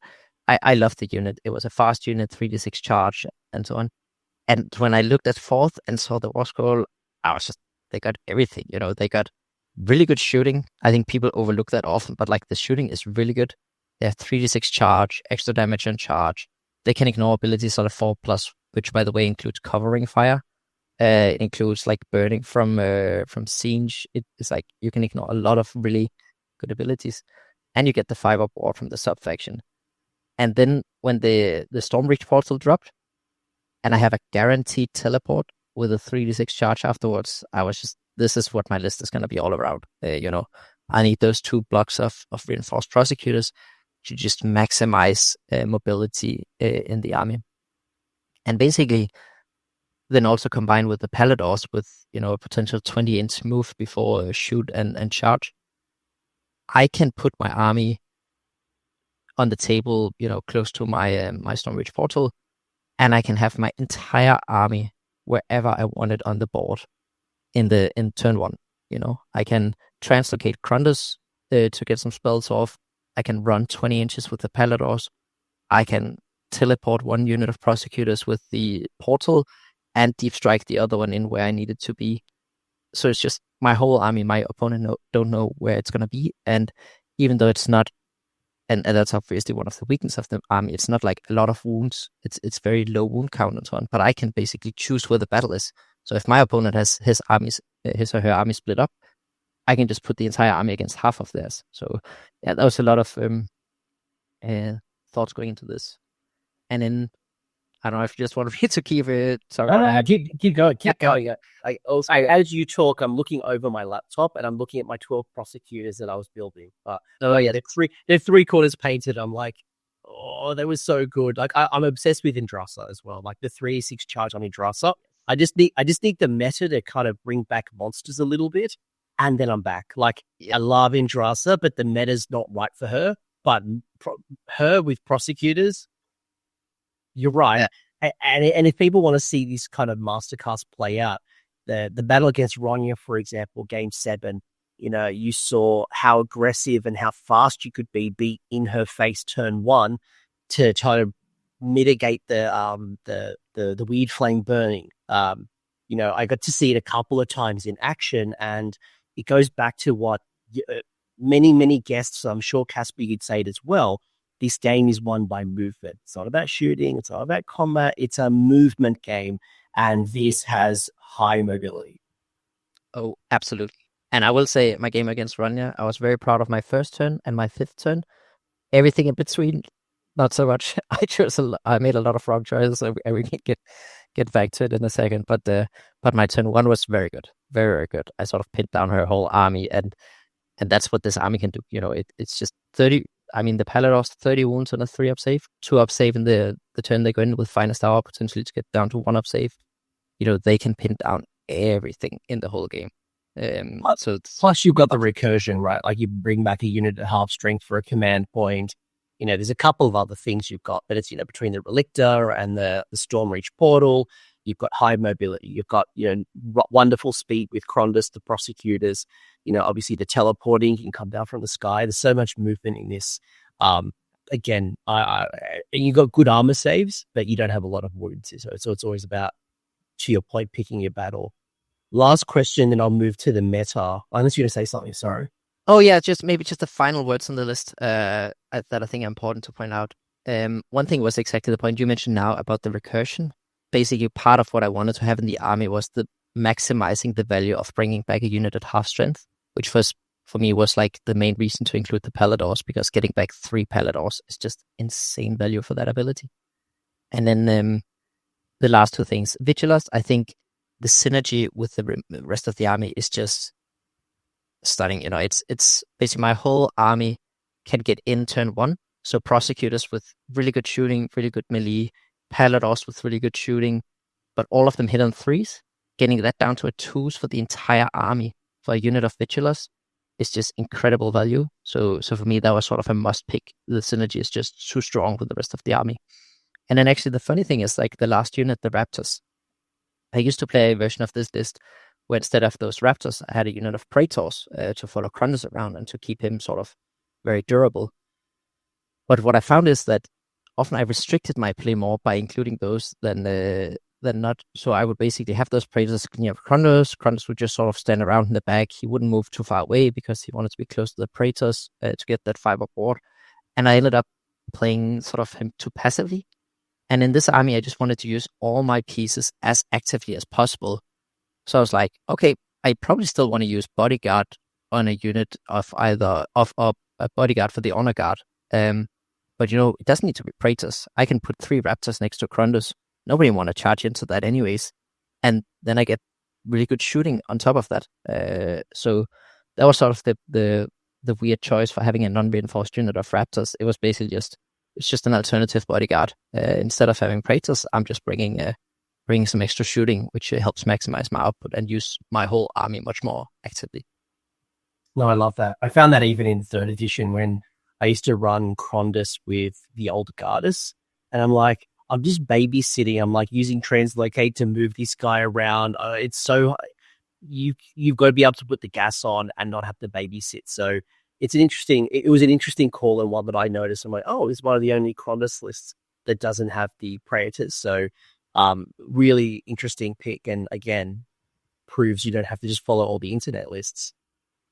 I loved the unit. It was a fast unit, 3d6 charge, and so on. And when I looked at 4th and saw the War Scroll, I was just, they got everything. They got really good shooting. I think people overlook that often, but like the shooting is really good. They have 3d6 charge, extra damage on charge. They can ignore abilities on a 4+, which, by the way, includes covering fire. It includes like burning from siege. It's like you can ignore a lot of really good abilities, and you get the 5-up war from the sub faction. And then when the Stormreach portal dropped, and I have a guaranteed teleport with a 3d6 charge afterwards, I was just, this is what my list is going to be all around. I need those 2 blocks of reinforced prosecutors to just maximize mobility in the army. And basically, then also combined with the Paladors with, a potential 20-inch move before shoot and charge, I can put my army on the table, close to my my Stormreach portal, and I can have my entire army wherever I want it on the board in turn 1. I can translocate Krondus to get some spells off. I can run 20 inches with the Paladors. I can teleport 1 unit of prosecutors with the portal and deep strike the other one in where I need it to be. So it's just my whole army. My opponent don't know where it's going to be. And even though it's not, and that's obviously one of the weaknesses of the army, it's not like a lot of wounds. It's very low wound count and so on. But I can basically choose where the battle is. So if my opponent has his or her army split up, I can just put the entire army against half of theirs. So yeah, that was a lot of thoughts going into this. And then I don't know if you just want me to keep it. Sorry. No, keep going. Keep going. As you talk, I'm looking over my laptop and I'm looking at my 12 prosecutors that I was building. Yeah, they're 3/4 painted. I'm like, oh, they were so good. Like I'm obsessed with Indrasa as well. Like the 3/6 charge on Indrasa. I just need the meta to kind of bring back monsters a little bit, and then I'm back. Like I love Indrasa, but the meta's not right for her. But her with prosecutors, you're right. Yeah. And if people want to see this kind of masterclass play out, the battle against Ronya, for example, game 7, you saw how aggressive and how fast you could be in her face turn 1 to try to mitigate the weird flame burning. I got to see it a couple of times in action, and it goes back to what many guests, I'm sure Casper you'd say it as well. This game is won by movement. It's not about shooting. It's not about combat. It's a movement game, and this has high mobility. Oh, absolutely. And I will say, my game against Ronya, I was very proud of my first turn and my 5th turn. Everything in between, not so much. I made a lot of wrong choices, and we can get back to it in a second. But my turn 1 was very good, very, very good. I sort of pinned down her whole army, and that's what this army can do. It's just 30. I mean, the Paladors, 30 wounds on a 3-up save, 2-up save in the turn they go in with Finest Hour, potentially to get down to 1-up save. They can pin down everything in the whole game. Plus, you've got the recursion, right? Like you bring back a unit at half strength for a command point. There's a couple of other things you've got, but it's, between the Relictor and the Stormreach portal, you've got high mobility. You've got, wonderful speed with Krondus, the prosecutors. Obviously the teleporting, you can come down from the sky. There's so much movement in this. Again, you got good armor saves, but you don't have a lot of wounds. So it's always about, to your point, picking your battle. Last question, then I'll move to the meta. Unless you're going to say something, sorry. Oh yeah, just the final words on the list that I think are important to point out. One thing was exactly the point you mentioned now about the recursion. Basically, part of what I wanted to have in the army was the maximizing the value of bringing back a unit at half strength, which for me was like the main reason to include the Paladors, because getting back 3 Paladors is just insane value for that ability. And then the last 2 things, Vigilus, I think the synergy with the rest of the army is just stunning. It's basically my whole army can get in turn 1. So prosecutors with really good shooting, really good melee, Paladors with really good shooting, but all of them hit on 3s. Getting that down to a 2s for the entire army for a unit of Vigilus is just incredible value. So for me, that was sort of a must pick. The synergy is just too strong with the rest of the army. And then actually the funny thing is, like the last unit, the Raptors, I used to play a version of this list where instead of those Raptors, I had a unit of Praetors to follow Krondus around and to keep him sort of very durable. But what I found is that often I restricted my play more by including those than not. So I would basically have those Praetors near Krondus. Krondus would just sort of stand around in the back. He wouldn't move too far away because he wanted to be close to the Praetors to get that 5-up board. And I ended up playing sort of him too passively. And in this army, I just wanted to use all my pieces as actively as possible. So I was like, okay, I probably still want to use Bodyguard on a unit of either of a Bodyguard for the Honor Guard. But it doesn't need to be Praetors. I can put 3 Raptors next to Krondus. Nobody want to charge into that anyways. And then I get really good shooting on top of that. So that was sort of the weird choice for having a non-reinforced unit of Raptors. It was basically just an alternative Bodyguard. Instead of having Praetors, I'm just bringing some extra shooting, which helps maximize my output and use my whole army much more actively. No, I love that. I found that even in 3rd edition when I used to run Krondus with the old Gardas, and I'm like, I'm just babysitting. I'm like using Translocate to move this guy around. It's so you've got to be able to put the gas on and not have to babysit. So it was an interesting call, and one that I noticed. I'm like, oh, it's one of the only Krondus lists that doesn't have the Praetors. So really interesting pick, and again, proves you don't have to just follow all the internet lists.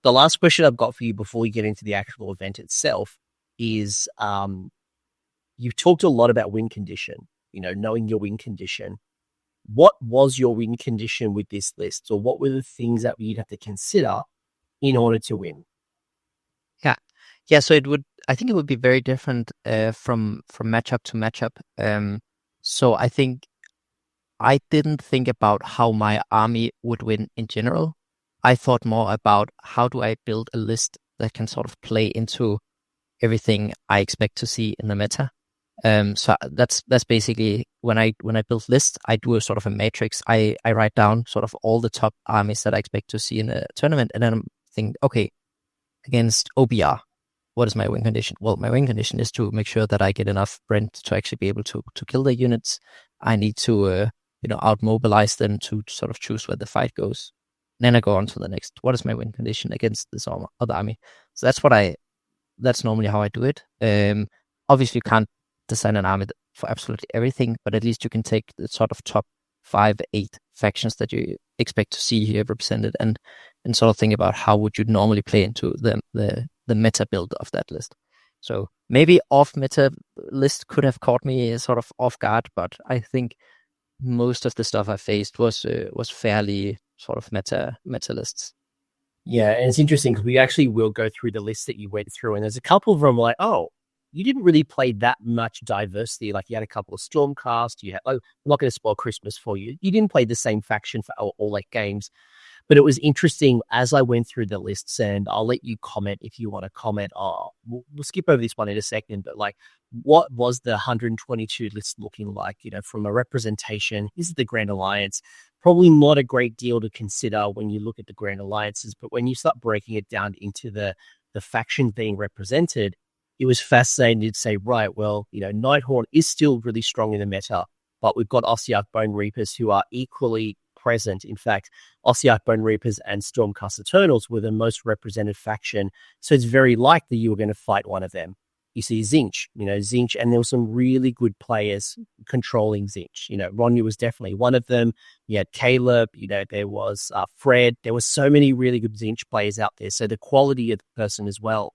The last question I've got for you before we get into the actual event itself is, you've talked a lot about win condition, knowing your win condition. what was your win condition with this list, or what were the things that you'd have to consider in order to win? Yeah. So I think it would be very different from matchup to matchup. So I think I didn't think about how my army would win in general. I thought more about how do I build a list that can sort of play into everything I expect to see in the meta. So that's basically when I build lists, I do a sort of a matrix. I write down sort of all the top armies that I expect to see in a tournament, and then I'm thinking, okay, against OBR, what is my win condition? Well, my win condition is to make sure that I get enough Brent to actually be able to kill the units. I need to outmobilize them to sort of choose where the fight goes. And then I go on to the next. What is my win condition against this other army? So that's normally how I do it. Obviously, you can't design an army for absolutely everything, but at least you can take the sort of top 5-8 factions that you expect to see here represented, and sort of think about how would you normally play into the meta build of that list. So maybe off meta list could have caught me sort of off guard, but I think most of the stuff I faced was fairly sort of meta lists. Yeah, and it's interesting because we actually will go through the list that you went through, and there's a couple of them like, oh, you didn't really play that much diversity. Like you had a couple of Stormcast, you had, I'm not going to spoil Christmas for you. You didn't play the same faction for all 8 games. But it was interesting as I went through the lists, and I'll let you comment if you want to comment. We'll skip over this one in a second, but like, what was the 122 list looking like, from a representation? This is the Grand Alliance. Probably not a great deal to consider when you look at the Grand Alliances, but when you start breaking it down into the factions being represented, it was fascinating to say, right, well, Nighthorn is still really strong in the meta, but we've got Ossiarch Bone Reapers who are equally present. In fact, Ossiarch Bone Reapers and Stormcast Eternals were the most represented faction, so it's very likely you were going to fight one of them. You see Tzeentch, and there were some really good players controlling Tzeentch. Ronya was definitely one of them. You had Caleb, there was Fred. There were so many really good Tzeentch players out there. So the quality of the person as well.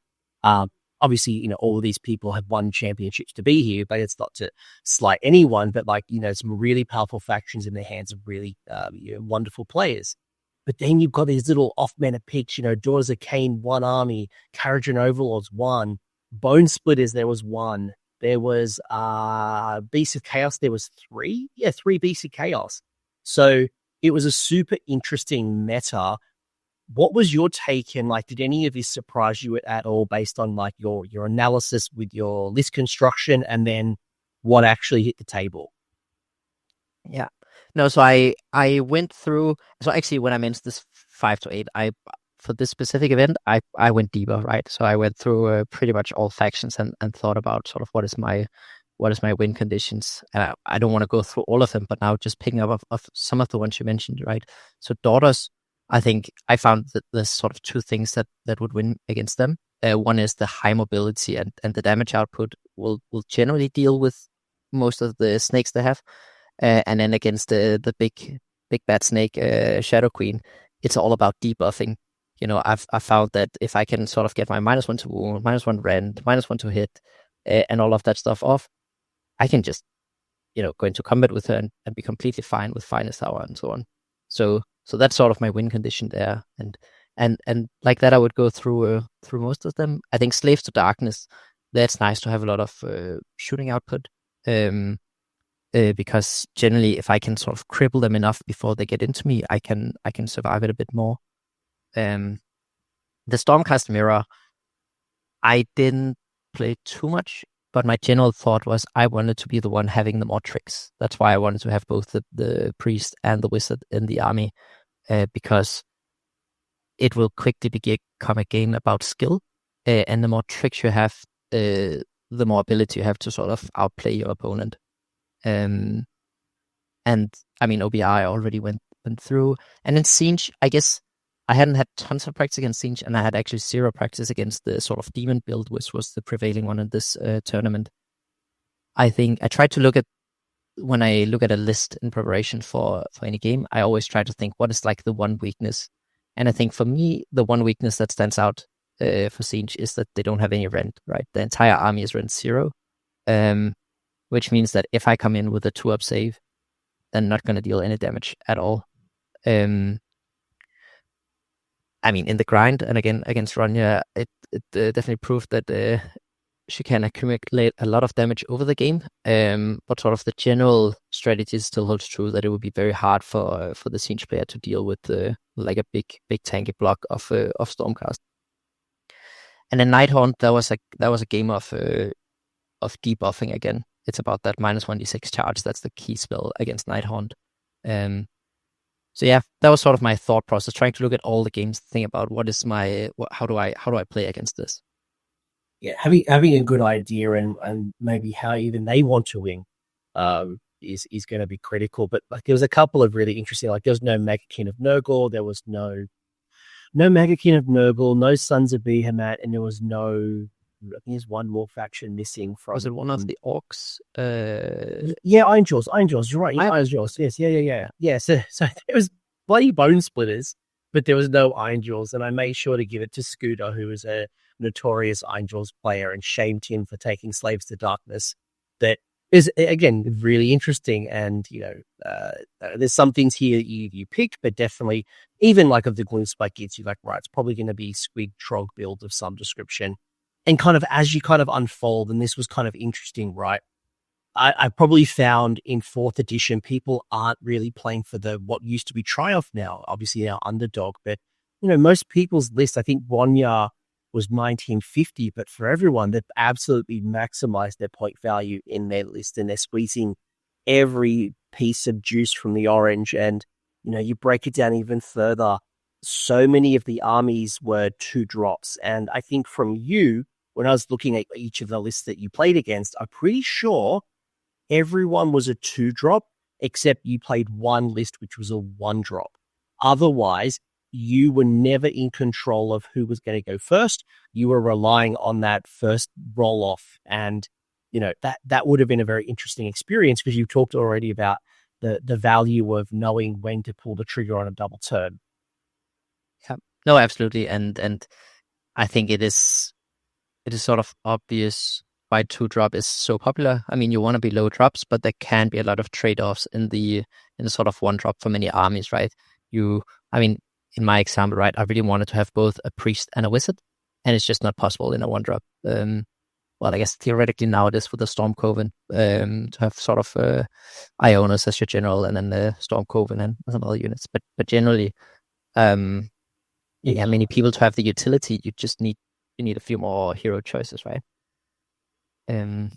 Obviously, all of these people have won championships to be here, but it's not to slight anyone, but some really powerful factions in the hands of really wonderful players. But then you've got these little off-meta picks, Daughters of Cain, 1 army, Kharadron Overlords, 1, Bone Splitters, there was 1, there was Beasts of Chaos, there was 3. Yeah, 3 Beasts of Chaos. So it was a super interesting meta. What was your take, and did any of this surprise you at all based on your analysis with your list construction and then what actually hit the table? Yeah. No, so I went through, so actually when I mentioned this 5 to 8, for this specific event, I went deeper, right? So I went through pretty much all factions and thought about sort of what is my win conditions. I don't want to go through all of them, but now just picking up of some of the ones you mentioned, right? So Daughters, I think I found that there's sort of 2 things that would win against them. One is the high mobility and the damage output will generally deal with most of the snakes they have. And then against the big bad snake, Shadow Queen, it's all about debuffing. I've found that if I can sort of get my -1 to wound, -1 rend, -1 to hit, and all of that stuff off, I can just, go into combat with her and be completely fine with Finest Hour and so on. So that's sort of my win condition there, and like that I would go through most of them. I think Slaves to Darkness, that's nice to have a lot of shooting output, because generally if I can sort of cripple them enough before they get into me, I can survive it a bit more. The Stormcast Mirror, I didn't play too much, but my general thought was I wanted to be the one having the more tricks. That's why I wanted to have both the priest and the wizard in the army, because it will quickly become a game about skill, and the more tricks you have, the more ability you have to sort of outplay your opponent. And I mean, OBI I already went through, and in Tzeentch, I guess I hadn't had tons of practice against Tzeentch, and I had actually 0 practice against the sort of demon build, which was the prevailing one in this tournament. I think I tried to look at, when I look at a list in preparation for any game, I always try to think what is the one weakness. And I think for me, the one weakness that stands out for Tzeentch is that they don't have any rend, right? The entire army is rend 0, which means that if I come in with a 2-up save, then not going to deal any damage at all. I mean, in the grind, and again against Ronja, it definitely proved that she can accumulate a lot of damage over the game. But sort of the general strategy still holds true, that it would be very hard for the Siege player to deal with like a big tanky block of Stormcast. And then Nighthaunt, that was a game of debuffing again. It's about that -1d6 charge. That's the key spell against Nighthaunt. So yeah, that was sort of my thought process, trying to look at all the games, think about how do I play against this. Yeah, having a good idea and maybe how even they want to win is going to be critical. But like, there was a couple of really interesting, like there was no Megakin of Nurgle, there was no Megakin of Nurgle, no Sons of Behemat, and there was no, I think there's one more faction missing from. Was it one of the orcs? Yeah, Ironjaws. You're right. Ironjaws. Yes. Yeah. So there was bloody Bone Splitters, but there was no Ironjaws, and I made sure to give it to Scooter, who was a notorious Ironjaws player, and shamed him for taking Slaves to Darkness. That is again really interesting, and there's some things here that you picked, but definitely even like of the Gloomspike Kids, you're like, right, it's probably going to be Squig Trog build of some description. And kind of as you kind of unfold, and this was kind of interesting, right? I probably found in 4th edition, people aren't really playing for what used to be Triumph now, obviously now Underdog. But, most people's list, I think Ronja was 1950, but for everyone, they've absolutely maximized their point value in their list, and they're squeezing every piece of juice from the orange. And, you break it down even further. So many of the armies were 2 drops. And I think from you, when I was looking at each of the lists that you played against, I'm pretty sure everyone was a 2 drop, except you played one list, which was a 1 drop. Otherwise, you were never in control of who was going to go first. You were relying on that first roll off. And, that would have been a very interesting experience, because you talked already about the value of knowing when to pull the trigger on a double turn. Yeah. No, absolutely. And I think it is sort of obvious why 2 drop is so popular. I mean, you want to be low drops, but there can be a lot of trade-offs in the sort of 1 drop for many armies, right? In my example, right, I really wanted to have both a priest and a wizard, and it's just not possible in a 1 drop. Well, I guess theoretically now it is with the Storm Coven, to have sort of Ionis as your general, and then the Storm Coven and some other units. But generally, many people to have the utility, you need a few more hero choices, right? And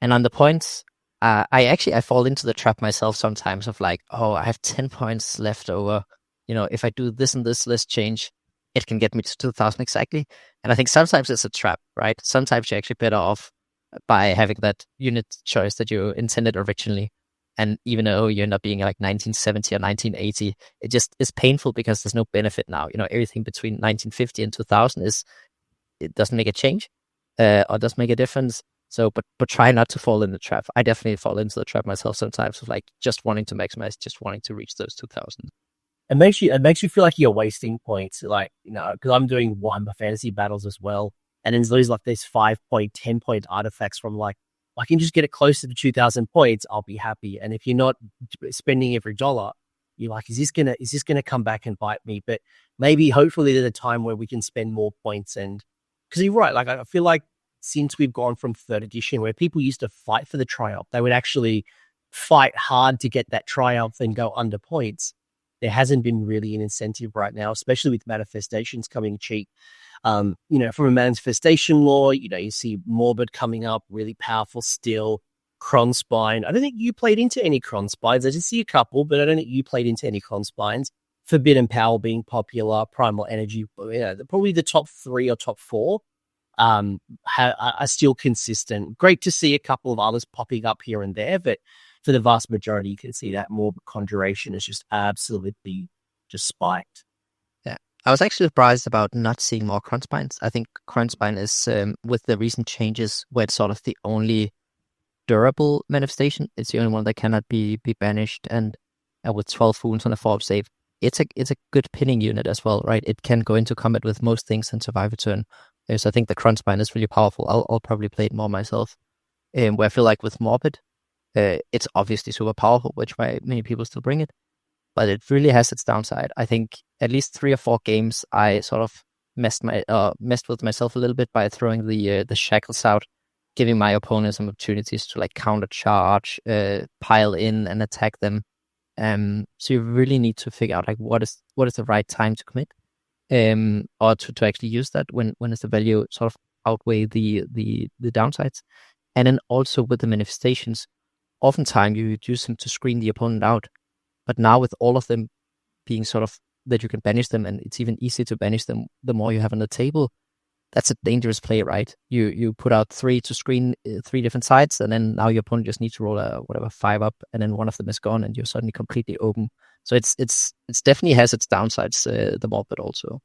on the points, I fall into the trap myself sometimes of like, oh, I have 10 points left over. If I do this and this list change, it can get me to 2,000 exactly. And I think sometimes it's a trap, right? Sometimes you're actually better off by having that unit choice that you intended originally. And even though you end up being like 1970 or 1980, it just is painful because there's no benefit now. Everything between 1950 and 2000 it doesn't make a change, or doesn't make a difference. So, but try not to fall in the trap. I definitely fall into the trap myself sometimes of like just wanting to maximize, just wanting to reach those 2000. It makes you feel like you're wasting points, like, because I'm doing Warhammer Fantasy Battles as well, and then there's like these 5-point, 10-point artifacts from like, I can just get it closer to 2,000 points, I'll be happy. And if you're not spending every dollar, you're like, is this gonna come back and bite me? But maybe, hopefully, there's a time where we can spend more points. And because you're right, like I feel like since we've gone from 3rd edition, where people used to fight for the triumph, they would actually fight hard to get that triumph and go under points. There hasn't been really an incentive right now, especially with manifestations coming cheap. From a manifestation lore, you see Morbid coming up, really powerful still. Kronspine. I don't think you played into any Kronspines. I did see a couple, but I don't think you played into any Kronspines. Forbidden Power being popular, Primal Energy, probably the top 3 or top 4 are still consistent. Great to see a couple of others popping up here and there, but for the vast majority, you can see that Morbid Conjuration is just absolutely just spiked. Yeah, I was actually surprised about not seeing more Kronspines. I think Kronspine is, with the recent changes, where it's sort of the only durable manifestation. It's the only one that cannot be banished, and with 12 wounds on a 4 save, it's a good pinning unit as well, right? It can go into combat with most things and survive a turn. So I think the Kronspine is really powerful. I'll probably play it more myself. Where I feel like with Morbid, It's obviously super powerful, which why many people still bring it, but it really has its downside. I think at least 3 or 4 games I sort of messed with myself a little bit by throwing the shackles out, giving my opponent some opportunities to like counter charge, pile in and attack them. So you really need to figure out like what is the right time to commit, or to actually use that when is the value sort of outweigh the downsides. And then also with the manifestations, oftentimes you would use them to screen the opponent out. But now with all of them being sort of that you can banish them, and it's even easier to banish them the more you have on the table, that's a dangerous play, right? You put out 3 to screen 3 different sides, and then now your opponent just needs to roll a 5 up, and then one of them is gone, and you're suddenly completely open. So it's definitely has its downsides, the mob, but also.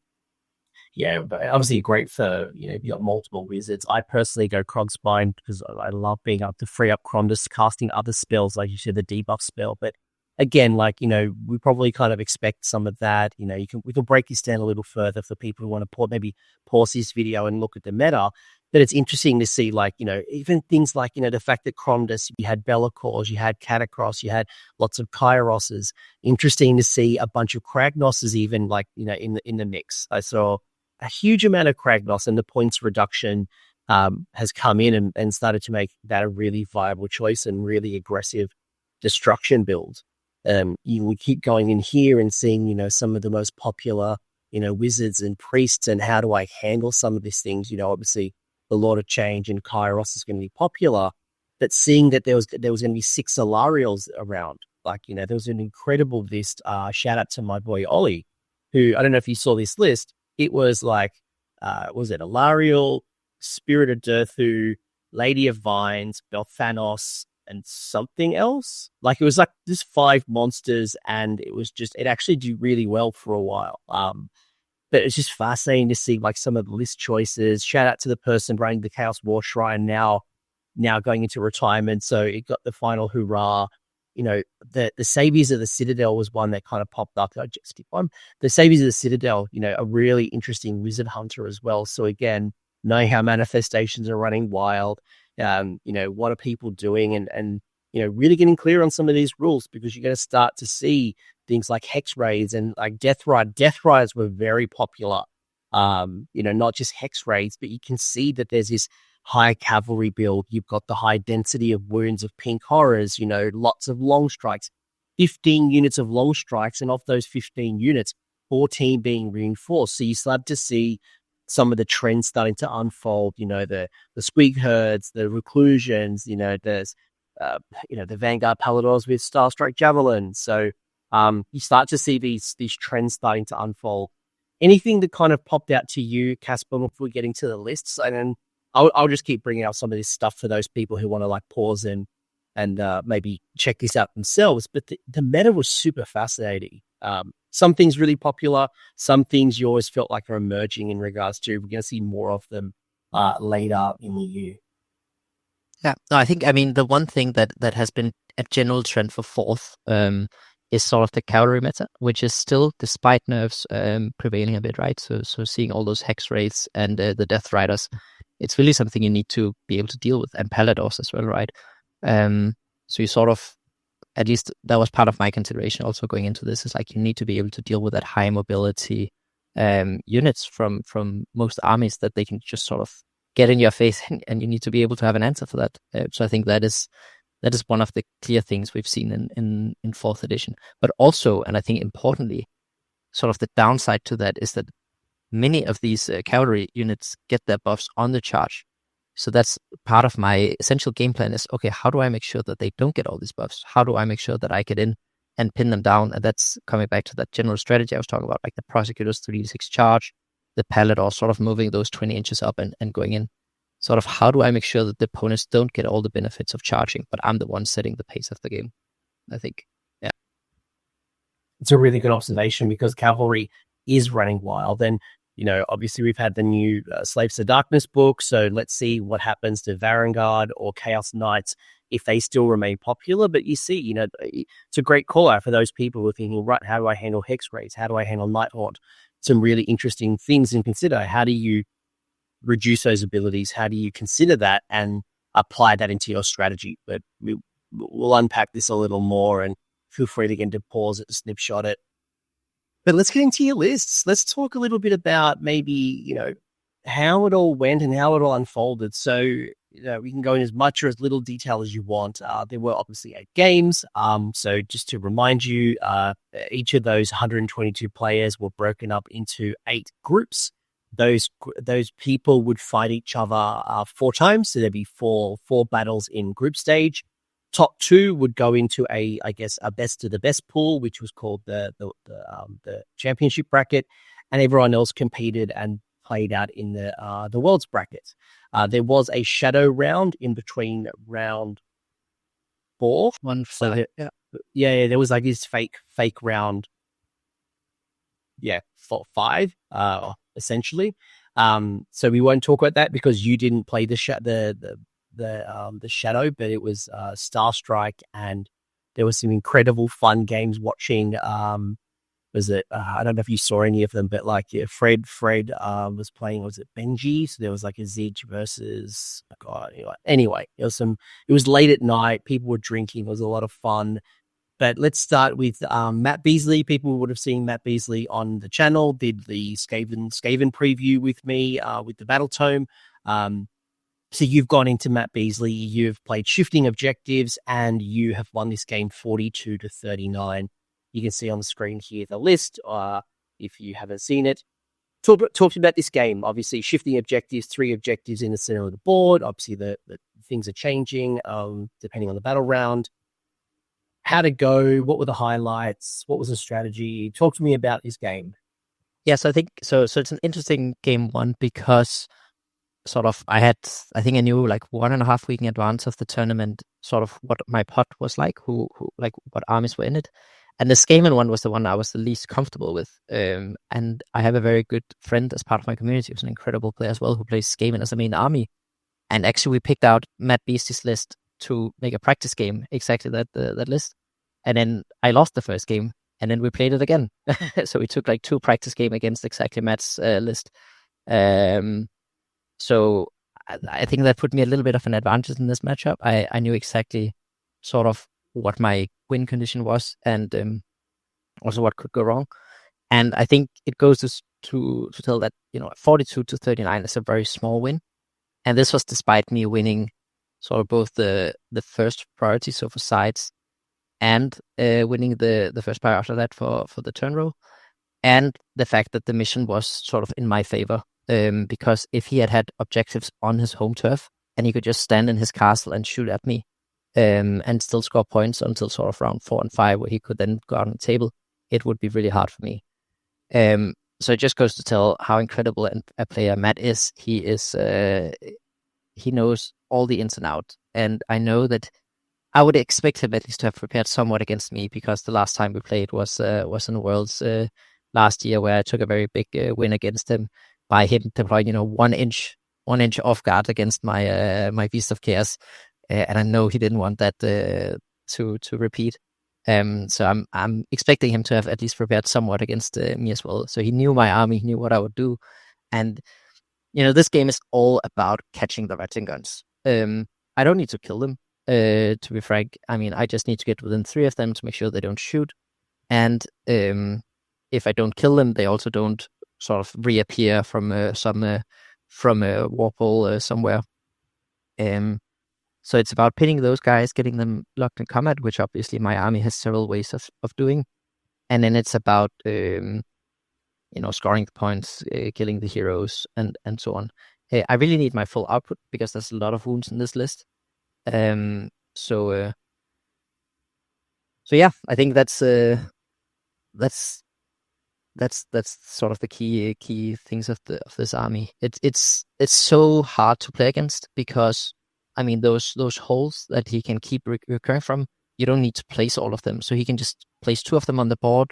Yeah, but obviously great for, if you got multiple wizards. I personally go Krogspine because I love being able to free up Krondus, casting other spells, like you said, the debuff spell. But again, we probably kind of expect some of that. We can break this down a little further for people who want to pause this video and look at the meta. But it's interesting to see, even things like, the fact that Krondus, you had Be'lakors, you had Catacross, you had lots of Kairoses. Interesting to see a bunch of Kragnoses even, in the mix. I saw a huge amount of Kragnos, and the points reduction has come in and started to make that a really viable choice and really aggressive destruction build. We keep going in here and seeing, some of the most popular, wizards and priests, and how do I handle some of these things? Obviously the Lord of Change and Kairos is going to be popular, but seeing that there was going to be 6 Alarials around, there was an incredible list. Shout out to my boy Ollie, who, I don't know if you saw this list. It was was it Alarial, Spirit of Durthu, Lady of Vines, Belthanos, and something else? It was just 5 monsters, and it actually did really well for a while. But it's just fascinating to see some of the list choices. Shout out to the person running the Chaos War Shrine now going into retirement. So it got the final hurrah. The Saviors of the Citadel was one that kind of popped up. I just skip one. The Saviors of the Citadel, a really interesting wizard hunter as well. So again, knowing how manifestations are running wild, what are people doing, and really getting clear on some of these rules, because you're going to start to see things like Hex Raids and Death Ride. Death Rides were very popular. Not just Hex Raids, but you can see that there's this high cavalry build. You've got the high density of wounds of Pink Horrors, lots of long strikes, 15 units of long strikes, and of those 15 units, 14 being reinforced. So you start to see some of the trends starting to unfold, the Squeak Herds, the Reclusions, there's the Vanguard Paladors with Starstrike Javelin. So you start to see these trends starting to unfold. Anything that kind of popped out to you, Casper, before we get into the lists? And then I'll just keep bringing out some of this stuff for those people who want to pause and maybe check this out themselves. But the meta was super fascinating. Some things really popular, some things you always felt like are emerging in regards to. We're going to see more of them later in the year. Yeah, no, I think, the one thing that has been a general trend for fourth is sort of the cavalry meta, which is still, despite nerfs, prevailing a bit, right? So seeing all those Hex Raids and the Death Riders, it's really something you need to be able to deal with, and Paladors as well, right? So you sort of, at least that was part of my consideration also going into this, is you need to be able to deal with that high mobility units from most armies that they can just sort of get in your face, and you need to be able to have an answer for that. So I think that is one of the clear things we've seen in 4th edition. But also, and I think importantly, sort of the downside to that is that many of these cavalry units get their buffs on the charge. So that's part of my essential game plan is, okay, how do I make sure that they don't get all these buffs? How do I make sure that I get in and pin them down? And that's coming back to that general strategy I was talking about, the Prosecutors 3d6 charge, the Palador sort of moving those 20 inches up and going in. Sort of, how do I make sure that the opponents don't get all the benefits of charging, but I'm the one setting the pace of the game, I think. Yeah. It's a really good observation, because cavalry is running wild. And, obviously we've had the new Slaves to Darkness book. So let's see what happens to Vanguard or Chaos Knights if they still remain popular. But you see, it's a great call out for those people who are thinking, right, how do I handle Hex Raids? How do I handle Nighthaunt? Some really interesting things and consider. How do you reduce those abilities? How do you consider that and apply that into your strategy? But we'll unpack this a little more, and feel free to get to pause it, snipshot it. But let's get into your lists. Let's talk a little bit about maybe, how it all went and how it all unfolded. So, we can go in as much or as little detail as you want. There were obviously 8 games. So just to remind you, each of those 122 players were broken up into 8 groups. Those people would fight each other 4 times. So there'd be four battles in group stage. Top 2 would go into a best of the best pool, which was called the championship bracket, and everyone else competed and played out in the world's bracket. There was a shadow round in between round 4. So there was like this fake round. 5, essentially. So we won't talk about that because you didn't play the shadow, but it was Starstrike, and there was some incredible fun games watching. I don't know if you saw any of them, but Fred was playing, was it Benji? So there was like a Zidge versus, anyway, it was late at night, people were drinking, it was a lot of fun. But let's start with Matt Beasley. People would have seen Matt Beasley on the channel, did the Skaven preview with me with the Battle Tome. So you've gone into Matt Beasley, you've played shifting objectives, and you have won this game 42-39. You can see on the screen here the list, if you haven't seen it. Talked about this game, obviously shifting objectives, 3 objectives in the center of the board. Obviously the things are changing depending on the battle round. How to go, what were the highlights, what was the strategy? Talk to me about this game. Yes, I think so. So it's an interesting game one because sort of I knew like 1.5 week in advance of the tournament sort of what my pot was like, who like what armies were in it. And the Skaven one was the one I was the least comfortable with. And I have a very good friend as part of my community who's an incredible player as well, who plays Skaven as a main army. And actually we picked out Matt Beasley's list to make a practice game, exactly that list. And then I lost the first game, and then we played it again. So we took like 2 practice game against exactly Matt's list. So I think that put me a little bit of an advantage in this matchup. I knew exactly sort of what my win condition was, and also what could go wrong. And I think it goes to tell that 42-39 is a very small win, and this was despite me winning sort of both the first priority, so for sides, and winning the first priority after that for the turn row, and the fact that the mission was sort of in my favor. Because if he had objectives on his home turf and he could just stand in his castle and shoot at me and still score points until sort of round 4 and 5, where he could then go on the table, it would be really hard for me. So it just goes to tell how incredible a player Matt is. He knows all the ins and outs, and I know that I would expect him at least to have prepared somewhat against me, because the last time we played was in Worlds last year, where I took a very big win against him by him deploying 1 inch off guard against my Beast of Chaos, and I know he didn't want that to repeat. So I'm expecting him to have at least prepared somewhat against me as well. So he knew my army, he knew what I would do, and this game is all about catching the Ratling guns. I don't need to kill them, to be frank. I mean, I just need to get within 3 of them to make sure they don't shoot, and if I don't kill them, they also don't sort of reappear from a warp hole somewhere. So it's about pinning those guys, getting them locked in combat, which obviously my army has several ways of doing. And then it's about scoring the points, killing the heroes, and so on. I really need my full output because there's a lot of wounds in this list. So yeah, I think that's sort of the key things of this army. It's so hard to play against because, I mean, those holes that he can keep recurring from, you don't need to place all of them. So he can just place 2 of them on the board.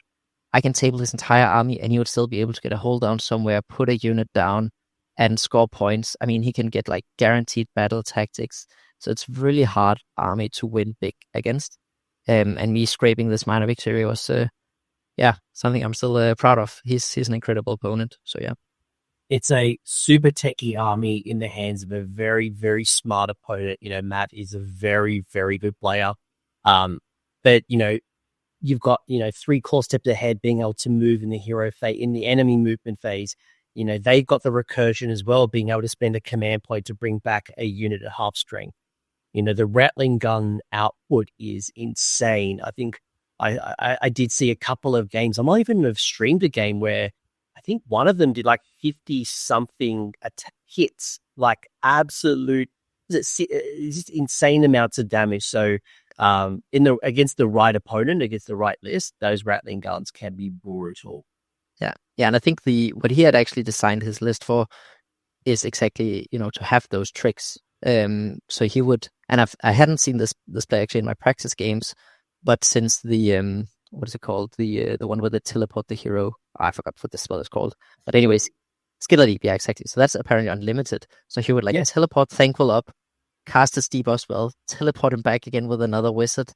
I can table his entire army and he would still be able to get a hole down somewhere, put a unit down, and score points. I mean, he can get like guaranteed battle tactics. So it's really hard army to win big against. And me scraping this minor victory was something I'm still proud of. He's an incredible opponent. So yeah. It's a super techie army in the hands of a very, very smart opponent. Matt is a very, very good player. But, you've got, 3 core steps ahead, being able to move in the hero phase, in the enemy movement phase. They've got the recursion as well, being able to spend a command point to bring back a unit at half strength. The Rattling gun output is insane. I think I did see a couple of games. I might even have streamed a game where I think one of them did like 50-something hits, like absolute, just insane amounts of damage. So against the right opponent, against the right list, those Rattling guns can be brutal. Yeah, and I think what he had actually designed his list for is exactly to have those tricks. So he would, and I hadn't seen this play actually in my practice games, but since the what is it called, the one where they teleport the hero, I forgot what this spell is called. But anyways, Skill Leap, yeah, exactly. So that's apparently unlimited. So he would teleport Thankful up, cast his debuff spell, teleport him back again with another wizard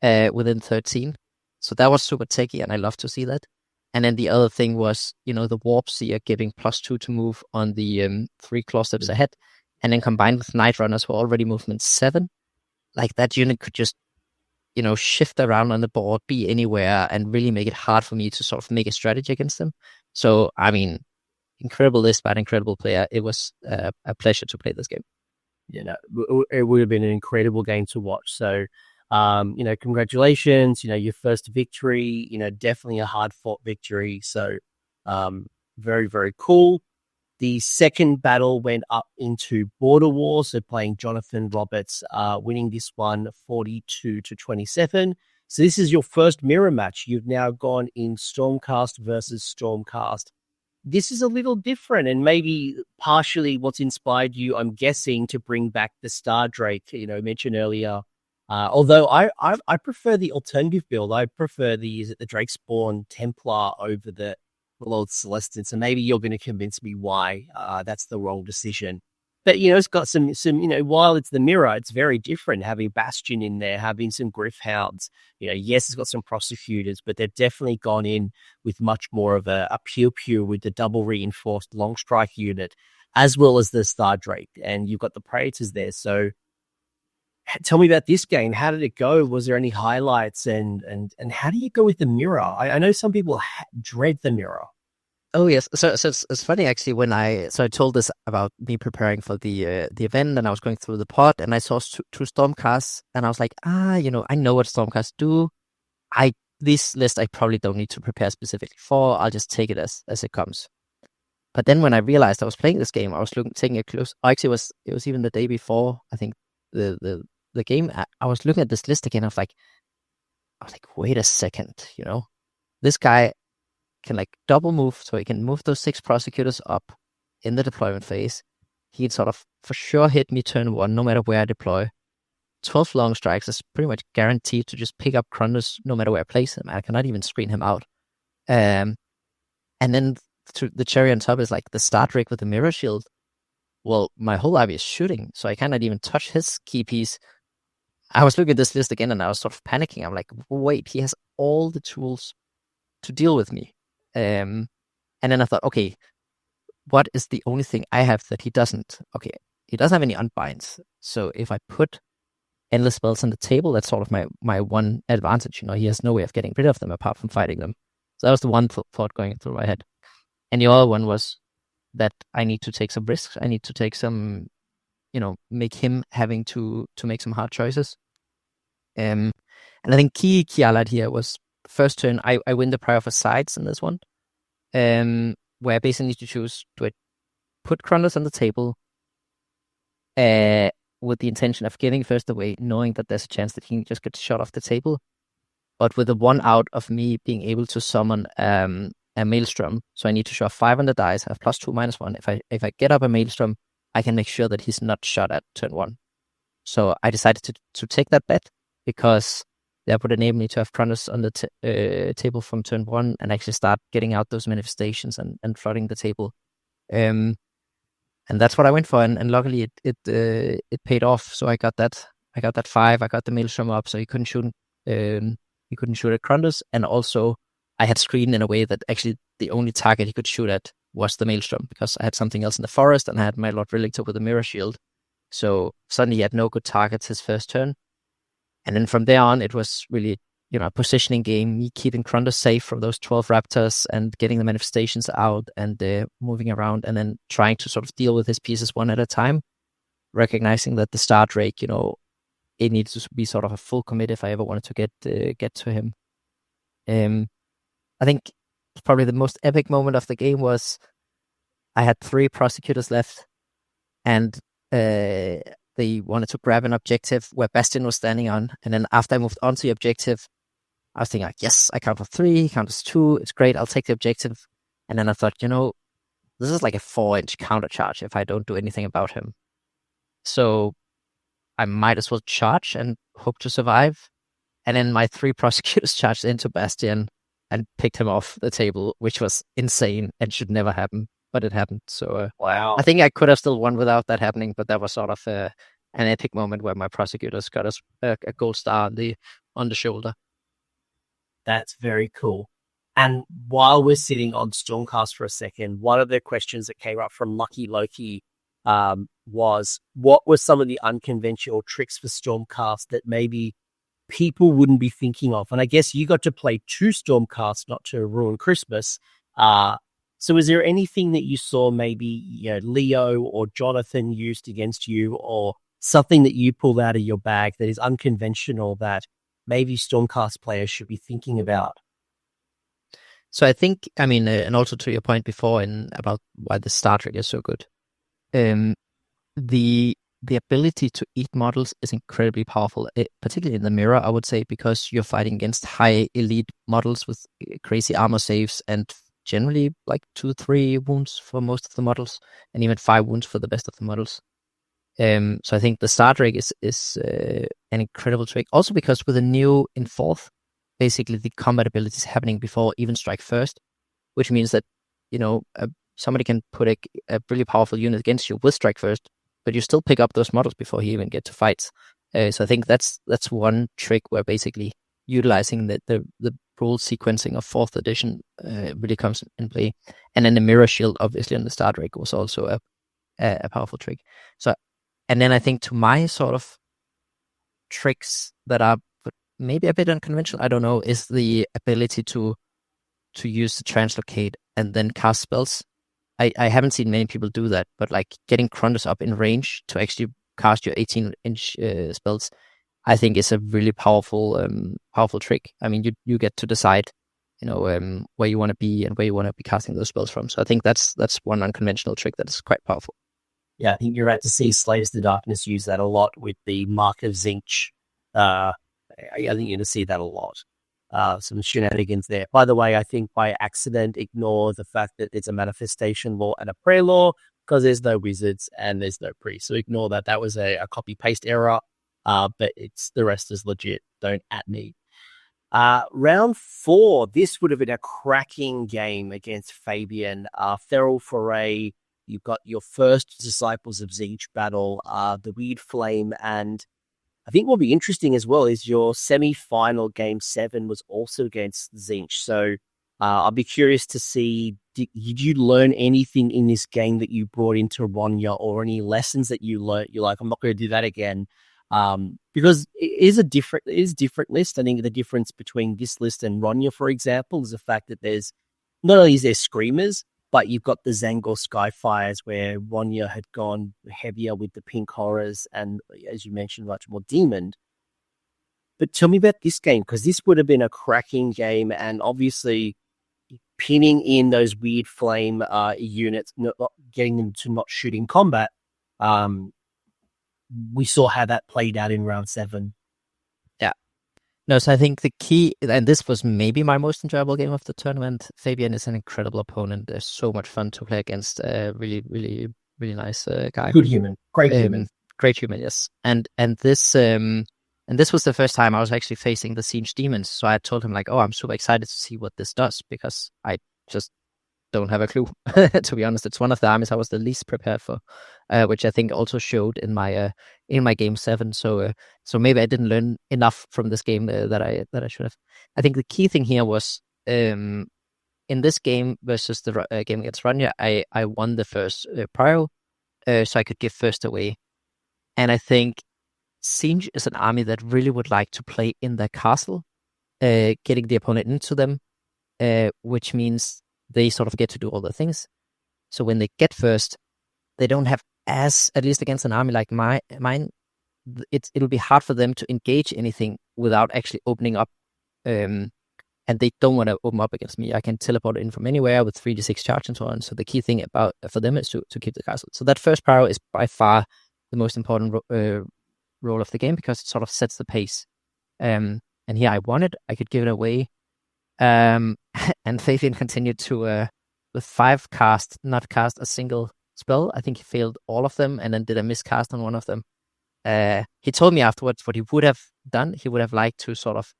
within 13. So that was super techy, and I love to see that. And then the other thing was, the Warp Seer giving +2 to move on the 3 claw steps ahead. And then combined with Night Runners who are already movement 7, like that unit could just, shift around on the board, be anywhere, and really make it hard for me to sort of make a strategy against them. So, I mean, incredible list by an incredible player. It was a pleasure to play this game. It would have been an incredible game to watch. So, congratulations, your first victory, definitely a hard fought victory. So, very, very cool. The second battle went up into Border Wars, so playing Jonathan Roberts, winning this one 42-27. So this is your first mirror match. You've now gone in Stormcast versus Stormcast. This is a little different, and maybe partially what's inspired you, I'm guessing, to bring back the Star Drake, mentioned earlier. Although I prefer the alternative build. I prefer the Drake Spawn Templar over the Lord Celestin. So maybe you're going to convince me why that's the wrong decision. But, it's got some, while it's the mirror, it's very different having Bastion in there, having some Griffhounds. Yes, it's got some prosecutors, but they've definitely gone in with much more of a pew with the double reinforced long strike unit, as well as the Star Drake. And you've got the Praetors there. So tell me about this game. How did it go? Was there any highlights? And how do you go with the mirror? I know some people dread the mirror. Oh yes, so it's funny actually when I told this about me preparing for the event, and I was going through the pod and I saw two Stormcasts, and I was like, I know what Stormcasts do. This list I probably don't need to prepare specifically for. I'll just take it as it comes. But then when I realized I was playing this game, I was taking a close. Actually, it was even the day before, I think, the game. I was looking at this list again. I was like, wait a second, this guy can double move, so he can move those 6 prosecutors up in the deployment phase. He'd sort of for sure hit me turn 1, no matter where I deploy. 12 long strikes is pretty much guaranteed to just pick up Krundus no matter where I place him. I cannot even screen him out. And then the cherry on top is the Star Drake with the mirror shield. Well, my whole army is shooting, so I cannot even touch his key piece. I was looking at this list again and I was sort of panicking. I'm like, wait, he has all the tools to deal with me. And then I thought, okay, what is the only thing I have that he doesn't? Okay, he doesn't have any unbinds. So if I put endless spells on the table, that's sort of my one advantage. He has no way of getting rid of them apart from fighting them. So that was the one thought going through my head. And the other one was that I need to take some risks. I need to take some, make him having to make some hard choices. And I think key highlight here was first turn, I win the Prior for Sides in this one, where I basically need to choose, do I put Krundus on the table with the intention of giving first away, knowing that there's a chance that he can just get shot off the table, but with the one out of me being able to summon a Maelstrom. So I need to show 5 on the dice, have +2/-1. If I get up a Maelstrom, I can make sure that he's not shot at turn 1. So I decided to take that bet because that would enable me to have Krundus on the table from turn 1 and actually start getting out those manifestations and flooding the table. And that's what I went for, and luckily it paid off. So I got that 5. I got the Maelstrom up, so he couldn't shoot. He couldn't shoot at Krundus, and also I had screened in a way that actually the only target he could shoot at was the Maelstrom, because I had something else in the forest and I had my Lord Relictor with a mirror shield. So suddenly he had no good targets his first turn. And then from there on, it was really, a positioning game, me keeping Krundos safe from those 12 Raptors and getting the manifestations out and moving around and then trying to sort of deal with his pieces one at a time, recognizing that the Star Drake, it needs to be sort of a full commit if I ever wanted to get to him. I think probably the most epic moment of the game was I had 3 prosecutors left, and they wanted to grab an objective where Bastion was standing on. And then after I moved on to the objective, I was thinking like, yes, I counted 3, counted 2. It's great. I'll take the objective. And then I thought, this is like a 4-inch counter charge if I don't do anything about him. So I might as well charge and hope to survive. And then my 3 prosecutors charged into Bastion and picked him off the table, which was insane and should never happen. But it happened. So wow. I think I could have still won without that happening, but that was sort of an epic moment where my prosecutors got us a gold star on the shoulder. That's very cool. And while we're sitting on Stormcast for a second, one of the questions that came up from Luckyloki was, what were some of the unconventional tricks for Stormcast that maybe people wouldn't be thinking of? And I guess you got to play 2 Stormcasts, not to ruin Christmas. So is there anything that you saw maybe Leo or Jonathan used against you, or something that you pulled out of your bag that is unconventional that maybe Stormcast players should be thinking about? So I think, and also to your point before about why the Star Trek is so good, the ability to eat models is incredibly powerful, particularly in the mirror, I would say, because you're fighting against high elite models with crazy armor saves and generally like 2-3 wounds for most of the models, and even 5 wounds for the best of the models. So I think the Star Drake is an incredible trick. Also because with a new in 4th, basically the combat ability is happening before even strike first, which means that somebody can put a really powerful unit against you with strike first, but you still pick up those models before he even get to fights. So I think that's one trick where basically utilizing the rule sequencing of 4th edition really comes in play. And then the mirror shield, obviously, on the Star Drake was also a powerful trick. So, and then I think to my sort of tricks that are maybe a bit unconventional, I don't know, is the ability to use the translocate and then cast spells. I haven't seen many people do that, but like getting Krundos up in range to actually cast your 18-inch spells, I think is a really powerful trick. I mean, you get to decide, where you want to be and where you want to be casting those spells from. So I think that's one unconventional trick that is quite powerful. Yeah, I think you're about to see Slayers of the Darkness use that a lot with the Mark of Zinch. I think you're going to see that a lot. Some shenanigans there. By the way, I think by accident, ignore the fact that it's a manifestation law and a prayer law, because there's no wizards and there's no priests. So ignore that. That was a copy-paste error, but the rest is legit. Don't at me. Round 4, this would have been a cracking game against Fabian. Feral Foray, you've got your first Disciples of Zinch battle, the Weird Flame, and I think what will be interesting as well is your semi-final game 7 was also against Zinch. So I'll be curious to see, did you learn anything in this game that you brought into Ronya, or any lessons that you learned? You're like, I'm not going to do that again. Because it is a different list. I think the difference between this list and Ronya, for example, is the fact that there's not only is there Screamers, but you've got the Zangor Skyfires, where Ronya had gone heavier with the Pink Horrors and, as you mentioned, much more Demon. But tell me about this game, because this would have been a cracking game, and obviously pinning in those Weird Flame units, not getting them to not shoot in combat. We saw how that played out in round 7. Yeah. No, so I think the key, and this was maybe my most enjoyable game of the tournament, Fabian is an incredible opponent. There's so much fun to play against. Really, really, really nice guy. Good human. Great human. Great human, yes. And this was the first time I was actually facing the Siege Demons. So I told him, like, oh, I'm super excited to see what this does, because I just don't have a clue. To be honest, it's one of the armies I was the least prepared for, which I think also showed in my game 7. So maybe I didn't learn enough from this game that I should have. I think the key thing here was in this game versus the game against Ronya, I won the first prio, so I could give first away, and I think Siege is an army that really would like to play in their castle, getting the opponent into them, which means they sort of get to do all the things. So when they get first, they don't have at least against an army like mine, it'll be hard for them to engage anything without actually opening up. And they don't want to open up against me. I can teleport in from anywhere with 3d6 charge and so on. So the key thing for them is to keep the castle. So that first power is by far the most important role of the game, because it sort of sets the pace. And here I won it. I could give it away. And Fabian continued to, with 5 cast, not cast a single spell. I think he failed all of them and then did a miscast on one of them. He told me afterwards what he would have done. He would have liked to sort of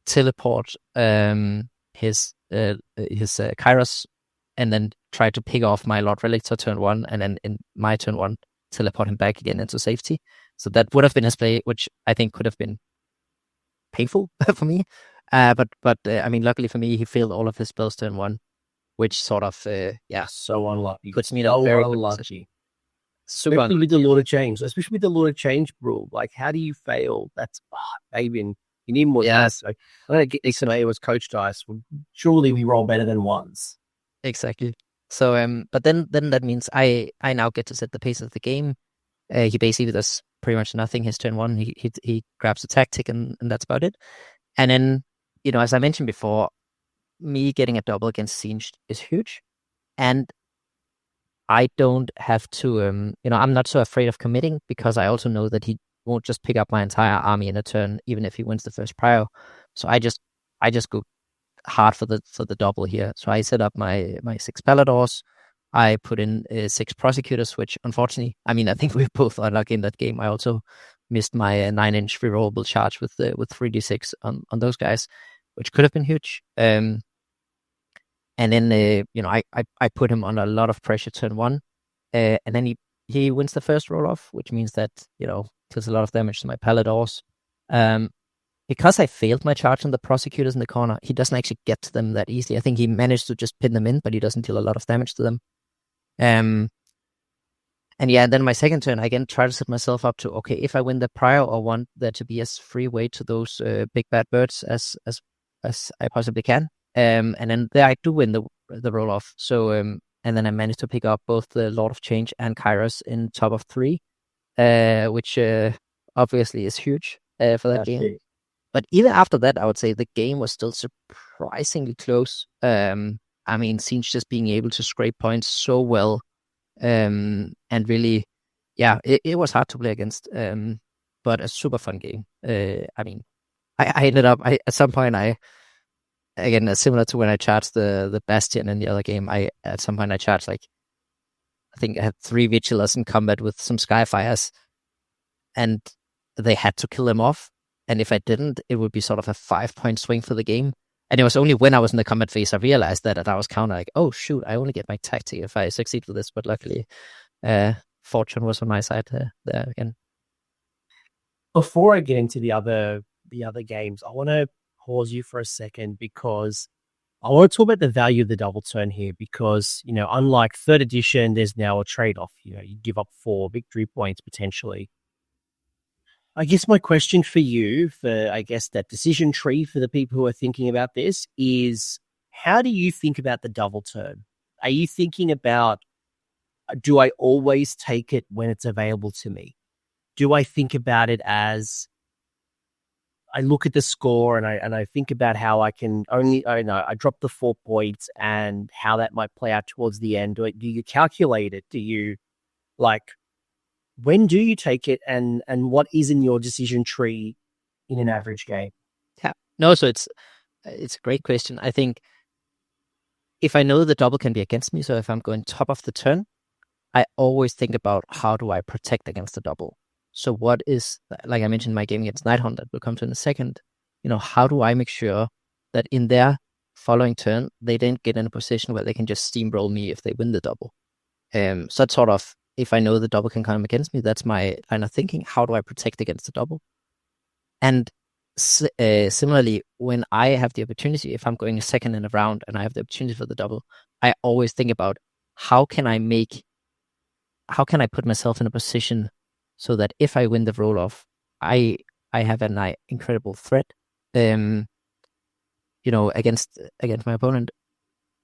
teleport his Kairos and then try to pick off my Lord Relictor turn 1, and then in my turn 1 teleport him back again into safety. So that would have been his play, which I think could have been painful for me. But I mean, luckily for me, he failed all of his spells turn 1, which sort of so unlucky. Puts me in a very unlucky. Especially with the Lord of Change, especially with the Lord of Change rule. Like, how do you fail? That's Fabian. You need more dice. So I don't get XMA was coach dice. Well, surely we roll better than ones. Exactly. So but then that means I now get to set the pace of the game. He basically does pretty much nothing his turn 1. He grabs a tactic and that's about it. And then, as I mentioned before, me getting a double against Siege is huge. And I don't have to, I'm not so afraid of committing, because I also know that he won't just pick up my entire army in a turn, even if he wins the first prior. So I just go hard for the double here. So I set up my 6 Paladors. I put in 6 Prosecutors, which unfortunately, I mean, I think we both are lucky in that game. I also missed my 9-inch rerollable charge with 3d6 on those guys, which could have been huge. And then I put him under a lot of pressure turn 1, and then he wins the first roll off, which means that deals a lot of damage to my Paladors. Because I failed my charge on the Prosecutors in the corner, he doesn't actually get to them that easily. I think he managed to just pin them in, but he doesn't deal a lot of damage to them. And then my second turn, I again try to set myself up to, okay, if I win the prior, or want there to be as free way to those big bad birds as I possibly can. And then there I do win the roll off. So and then I managed to pick up both the Lord of Change and Kairos in top of 3, which obviously is huge for that game. Huge. But even after that, I would say the game was still surprisingly close. I mean, Siege just being able to scrape points so well, and really, it was hard to play against, but a super fun game. I mean, I ended up, at some point, again, similar to when I charged the Bastion in the other game, at some point I charged, I think I had 3 Vigilers in combat with some Skyfires, and they had to kill them off. And if I didn't, it would be sort of a 5-point swing for the game. And it was only when I was in the combat phase I realized that, and I was counter oh shoot, I only get my tactic if I succeed with this. But luckily, fortune was on my side there again. Before I get into the other games, I want to pause you for a second, because I want to talk about the value of the double turn here, because, unlike 3rd edition, there's now a trade-off. You give up 4 victory points potentially. I guess my question for you, for that decision tree for the people who are thinking about this, is how do you think about the double turn? Are you thinking about, do I always take it when it's available to me? Do I think about it as, I look at the score and I think about how I can I drop the 4 points and how that might play out towards the end? Do you calculate it? Do you, when do you take it, and what is in your decision tree in an average game? Yeah, no, so it's a great question. I think if I know the double can be against me, so if I'm going top of the turn, I always think about how do I protect against the double. So what is, like I mentioned, my game against Nighthaunt that we'll come to in a second, how do I make sure that in their following turn, they don't get in a position where they can just steamroll me if they win the double? So that's sort of, if I know the double can come against me, that's my line of thinking. How do I protect against the double? And similarly, when I have the opportunity, if I'm going a second in a round and I have the opportunity for the double, I always think about how can I put myself in a position so that if I win the roll-off, I have an incredible threat, against my opponent.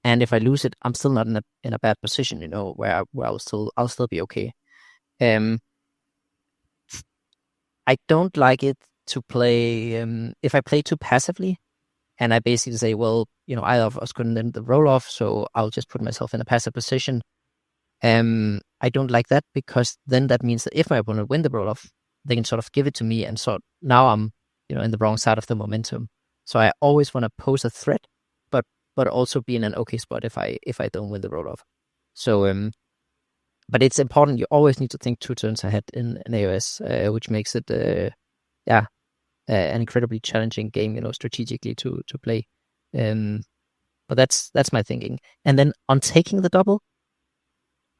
And if I lose it, I'm still not in a bad position, where I'll still be okay. I don't like it to play if I play too passively, and I basically say, well, either of us couldn't end the roll off, so I'll just put myself in a passive position. I don't like that, because then that means that if my opponent win the roll off, they can sort of give it to me, and so now I'm in the wrong side of the momentum. So I always want to pose a threat, but also be in an okay spot if I don't win the roll off. So but it's important. You always need to think 2 turns ahead in AOS, which makes it an incredibly challenging game, strategically to play. But that's my thinking. And then on taking the double,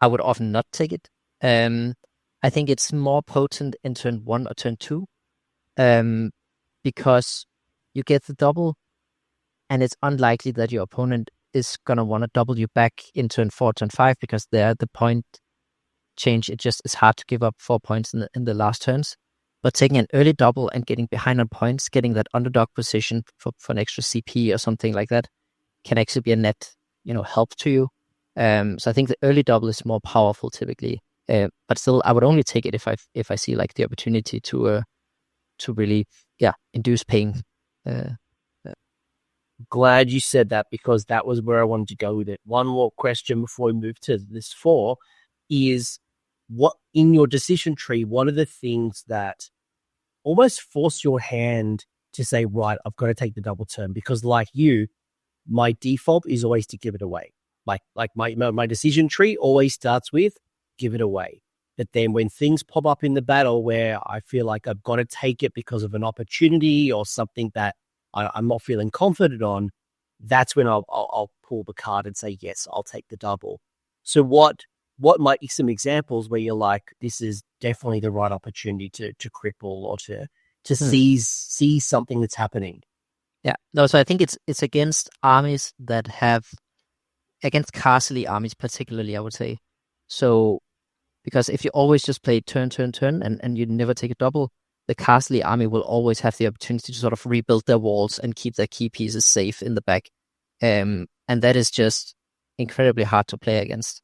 I would often not take it. I think it's more potent in turn 1 or turn 2, because you get the double, and it's unlikely that your opponent is gonna want to double you back in turn 4, turn 5, because there the point change, it just is hard to give up 4 points in the last turns. But taking an early double and getting behind on points, getting that underdog position for an extra CP or something like that, can actually be a net, help to you. So I think the early double is more powerful typically. But still, I would only take it if I see like the opportunity to really, induce pain. Glad you said that, because that was where I wanted to go with it. One more question before we move to this 4 is, what in your decision tree, what are the things that almost force your hand to say, right, I've got to take the double turn? Because like you, my default is always to give it away. Like my decision tree always starts with give it away. But then when things pop up in the battle where I feel like I've got to take it because of an opportunity or something that I'm not feeling confident on, that's when I'll pull the card and say, yes, I'll take the double. So what might be some examples where you're like, this is definitely the right opportunity to cripple or to seize something that's happening? Yeah, no, so I think it's against armies that have, against castle armies particularly, I would say. So, because if you always just play turn, and you never take a double, the castle army will always have the opportunity to sort of rebuild their walls and keep their key pieces safe in the back. And that is just incredibly hard to play against.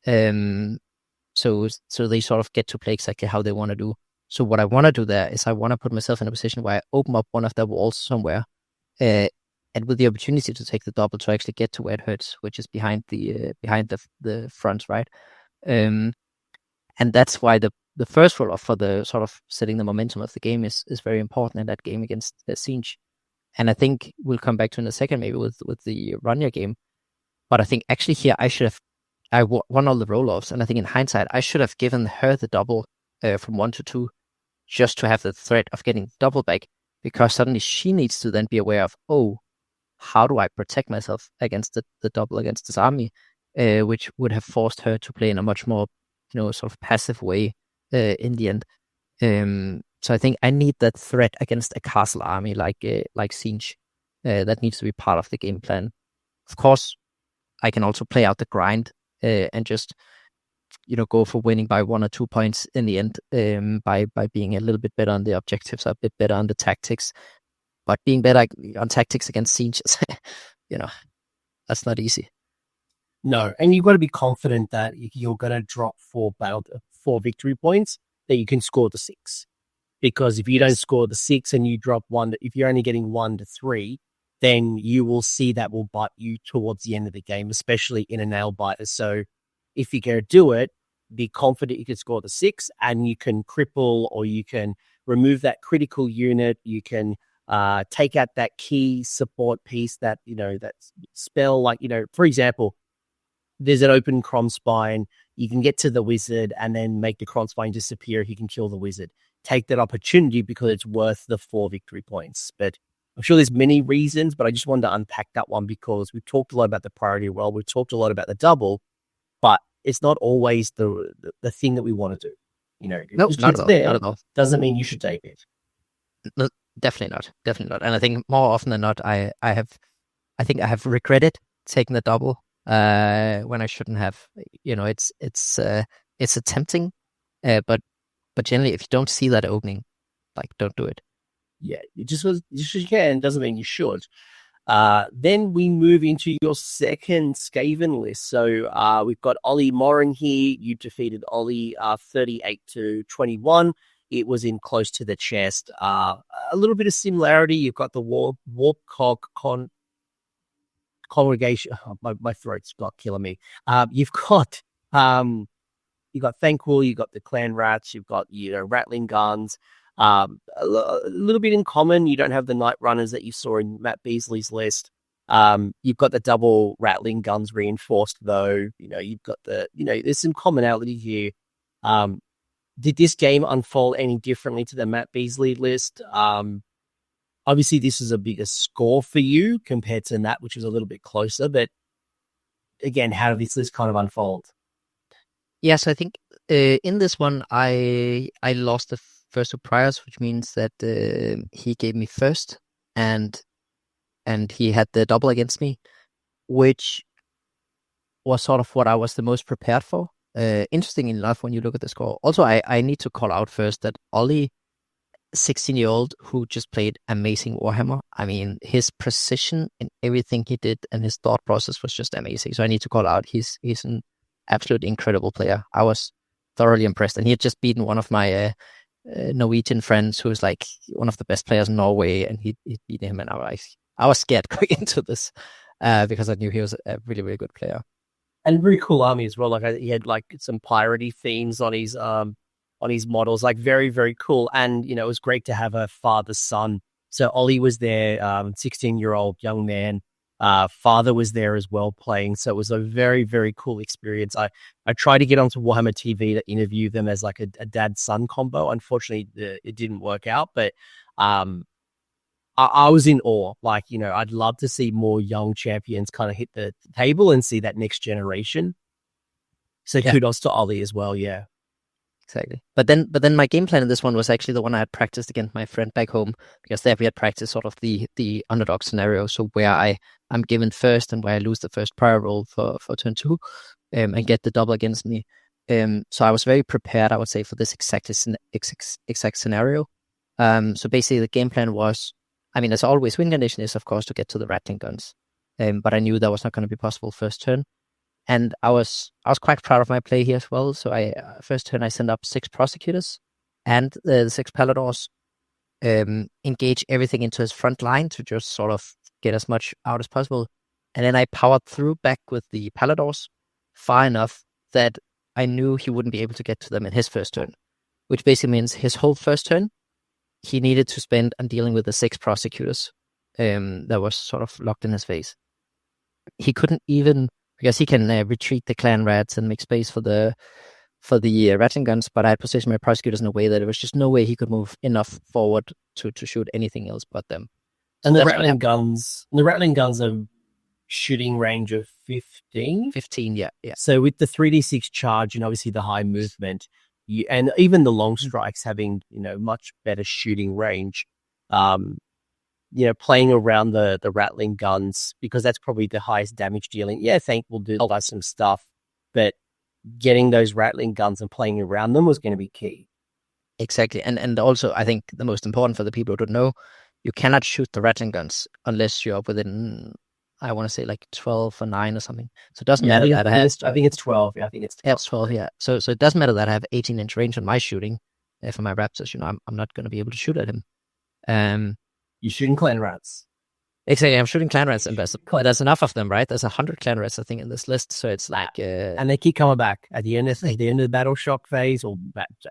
So they sort of get to play exactly how they want to do. So what I want to do there is I want to put myself in a position where I open up one of their walls somewhere, and with the opportunity to take the double to actually get to where it hurts, which is behind the front, right? And that's why the first roll off for the sort of setting the momentum of the game is very important in that game against Siege. And I think we'll come back to in a second, maybe with the Rania game. But I think actually here I won all the roll offs, and I think in hindsight I should have given her the double from 1 to 2, just to have the threat of getting double back, because suddenly she needs to then be aware of, oh, how do I protect myself against the double against this army, which would have forced her to play in a much more sort of passive way in the end. So I think I need that threat against a castle army like Siege. That needs to be part of the game plan. Of course, I can also play out the grind and just go for winning by 1 or 2 points in the end, by being a little bit better on the objectives, a bit better on the tactics. But being better on tactics against Siege, that's not easy. No, and you've got to be confident that you're going to drop 4 victory points, that you can score the 6. Because if you don't score the 6 and you drop 1, if you're only getting 1 to 3, then you will see that will bite you towards the end of the game, especially in a nail biter. So if you're going to do it, be confident you can score the 6, and you can cripple, or you can remove that critical unit. You can take out that key support piece, that that spell. Like for example, there's an open Crom Spine. You can get to the wizard and then make the Crom Spine disappear. You can kill the wizard. Take that opportunity because it's worth the 4 victory points. But I'm sure there's many reasons, but I just wanted to unpack that one, because we've talked a lot about the priority roll. We've talked a lot about the double, but it's not always the thing that we want to do. No, not at all. Doesn't mean you should take it. No, definitely not. And I think more often than not, I think I have regretted taking the double when I shouldn't have. It's tempting, but generally, if you don't see that opening, like, don't do it. Yeah, just you can, doesn't mean you should. Then we move into your second Skaven list. So we've got Ollie Morin here. You defeated Ollie 38-21. It was in close to the chest. A little bit of similarity. You've got the Warpcog congregation. Oh, my throat's got killing me. You've got Thankful. You've got the Clan Rats. You've got Rattling Guns. A little bit in common. You don't have the Night Runners that you saw in Matt Beasley's list. You've got the double Rattling Guns reinforced, though. You've got there's some commonality here. Did this game unfold any differently to the Matt Beasley list? Obviously, this is a bigger score for you compared to that, which was a little bit closer. But again, how did this list kind of unfold? Yeah, so I think in this one, I lost the first two priors, which means that he gave me first, and he had the double against me, which was sort of what I was the most prepared for. Interesting enough, when you look at the score. Also, I need to call out first that Ollie, 16-year-old who just played amazing Warhammer. I mean, his precision in everything he did and his thought process was just amazing. So I need to call out he's an absolute incredible player. I was thoroughly impressed, and he had just beaten one of my Norwegian friends who was like one of the best players in Norway, and he beat him, and I was scared going into this because I knew he was a really, really good player. And very cool army as well. Like he had like some piratey themes on his models, like very, very cool. And it was great to have a father-son. So Ollie was there, 16-year-old young man. Father was there as well playing. So it was a very, very cool experience. I tried to get onto Warhammer TV to interview them as like a dad-son combo. Unfortunately, it didn't work out, but I was in awe. Like, I'd love to see more young champions kind of hit the table and see that next generation. So kudos to Ollie as well. Yeah. Exactly. But then my game plan in this one was actually the one I had practiced against my friend back home, because there we had practiced sort of the underdog scenario. So where I'm given first and where I lose the first prior roll for turn 2 and get the double against me. So I was very prepared, I would say, for this exact scenario. So basically the game plan was, I mean, as always, win condition is, of course, to get to the Rattling Guns. But I knew that was not going to be possible first turn. And I was quite proud of my play here as well. So first turn I sent up 6 prosecutors and the 6 Paladors, engage everything into his front line to just sort of get as much out as possible. And then I powered through back with the Paladors far enough that I knew he wouldn't be able to get to them in his first turn, which basically means his whole first turn he needed to spend on dealing with the 6 prosecutors that was sort of locked in his face. He couldn't even, because he can retreat the clan rats and make space for the Rattling Guns, but I had positioned my prosecutors in a way that there was just no way he could move enough forward to shoot anything else but them. So and the Rattling Guns are shooting range of 15? 15, yeah. So with the 3d6 charge and obviously the high movement, and even the long strikes having, much better shooting range, playing around the Rattling Guns, because that's probably the highest damage dealing. Yeah, Thank will do some stuff, but getting those Rattling Guns and playing around them was going to be key. Exactly. And also, I think the most important for the people who don't know, you cannot shoot the Rattling Guns unless you're within, I want to say like 12 or 9 or something. So it doesn't matter that I think it's 12. Yeah, I think it's 12. Yeah, it's 12, yeah. So it doesn't matter that I have 18-inch range on my shooting for my Raptors. I'm not going to be able to shoot at him. You're shooting clan rats. Exactly, I'm shooting clan rats, and there's enough of them, right? There's 100 clan rats, I think, in this list. So it's like, and they keep coming back at the end of the battle shock phase, or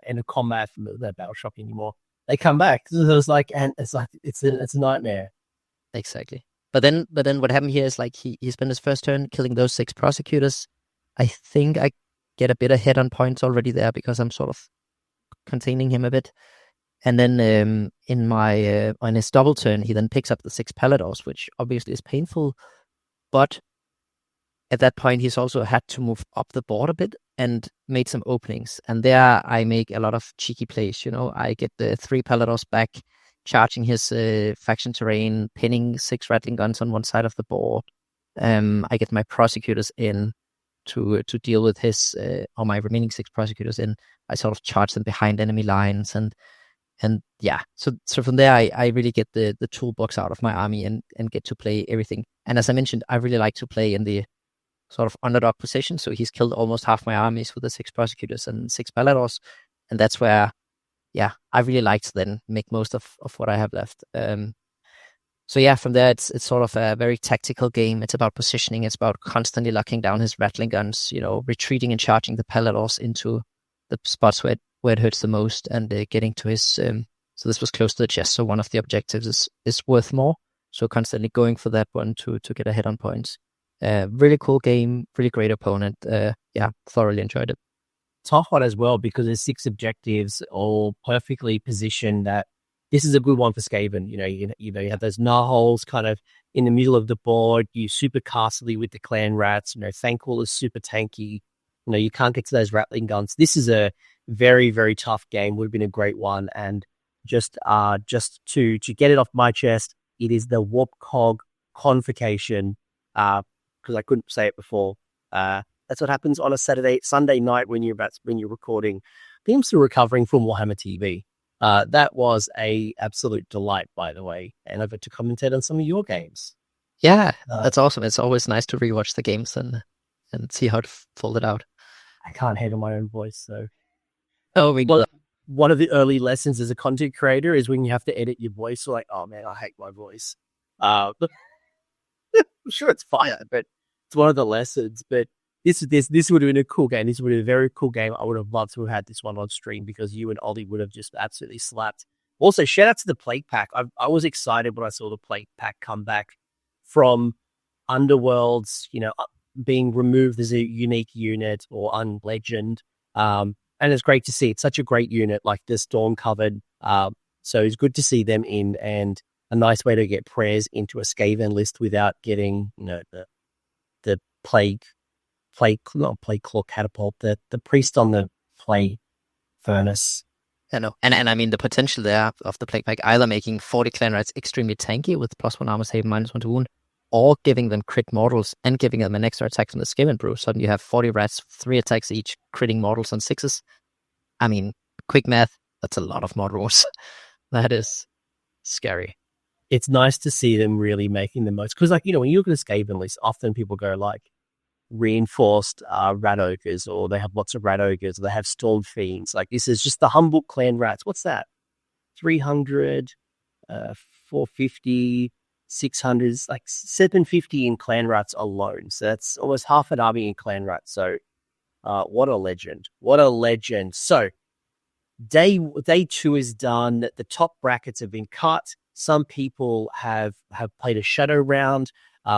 end of combat. The battle shock anymore. They come back. So it's a nightmare. Exactly. But then what happened here is like he spent his first turn killing those 6 prosecutors. I think I get a bit ahead on points already there because I'm sort of containing him a bit. And then on his double turn, he then picks up the 6 Paladors, which obviously is painful. But at that point, he's also had to move up the board a bit and made some openings. And there I make a lot of cheeky plays. I get the 3 Paladors back, charging his faction terrain, pinning 6 Rattling Guns on one side of the board. I get my prosecutors in to deal with his, or my remaining 6 prosecutors in. I sort of charge them behind enemy lines, and And yeah, so from there, I really get the toolbox out of my army and get to play everything. And as I mentioned, I really like to play in the sort of underdog position. So he's killed almost half my armies with the 6 prosecutors and 6 paladors. And that's where, yeah, I really like to then make most of what I have left. So yeah, from there, it's sort of a very tactical game. It's about positioning. It's about constantly locking down his rattling guns, retreating and charging the paladors into the spots where it hurts the most, and getting to his. So this was close to the chest. So one of the objectives is worth more. So constantly going for that one to get ahead on points. Really cool game, really great opponent. Yeah, thoroughly enjoyed it. Tough one as well, because there's 6 objectives all perfectly positioned that this is a good one for Skaven. You have those Narholes kind of in the middle of the board. You super castly with the clan rats. Thankful is super tanky. You can't get to those rattling guns. This is a very, very tough game. Would have been a great one. And just to get it off my chest, it is the Warp Cog Convocation, because I couldn't say it before. That's what happens on a Sunday night when you're recording. I'm still recovering from Warhammer TV. That was a absolute delight, by the way, and I've had to commentate on some of your games. Yeah, that's awesome. It's always nice to rewatch the games and see how it folded out. I can't handle my own voice, so. One of the early lessons as a content creator is when you have to edit your voice. So like, oh man, I hate my voice. I'm sure it's fire, but it's one of the lessons. But this would have been a cool game. This would have been a very cool game. I would have loved to have had this one on stream, because you and Ollie would have just absolutely slapped. Also, shout out to the Plague Pack. I was excited when I saw the Plague Pack come back from Underworlds, being removed as a unique unit or unlegend. And it's great to see. It's such a great unit, like the Storm Covered. So it's good to see them in, and a nice way to get prayers into a Skaven list without getting, the not plague claw catapult, the priest on the plague furnace. I know. And I mean, the potential there of the Plague Pack, either making 40 clan rats extremely tanky with +1 armor save, -1 to wound, or giving them crit mortals and giving them an extra attack from the Skaven brew. Suddenly you have 40 rats, 3 attacks each, critting mortals on 6s. I mean, quick math, that's a lot of mod rules. That is scary. It's nice to see them really making the most. Because, when you look at a Skaven list, often people go like reinforced rat ogres, or they have lots of rat ogres, or they have storm fiends. Like, this is just the humble clan rats. What's that? 300, 450, 600, like 750 in clan rats alone. So that's almost half an army in clan rats. So what a legend. What a legend. So day 2 is done. The top brackets have been cut. Some people have played a shadow round,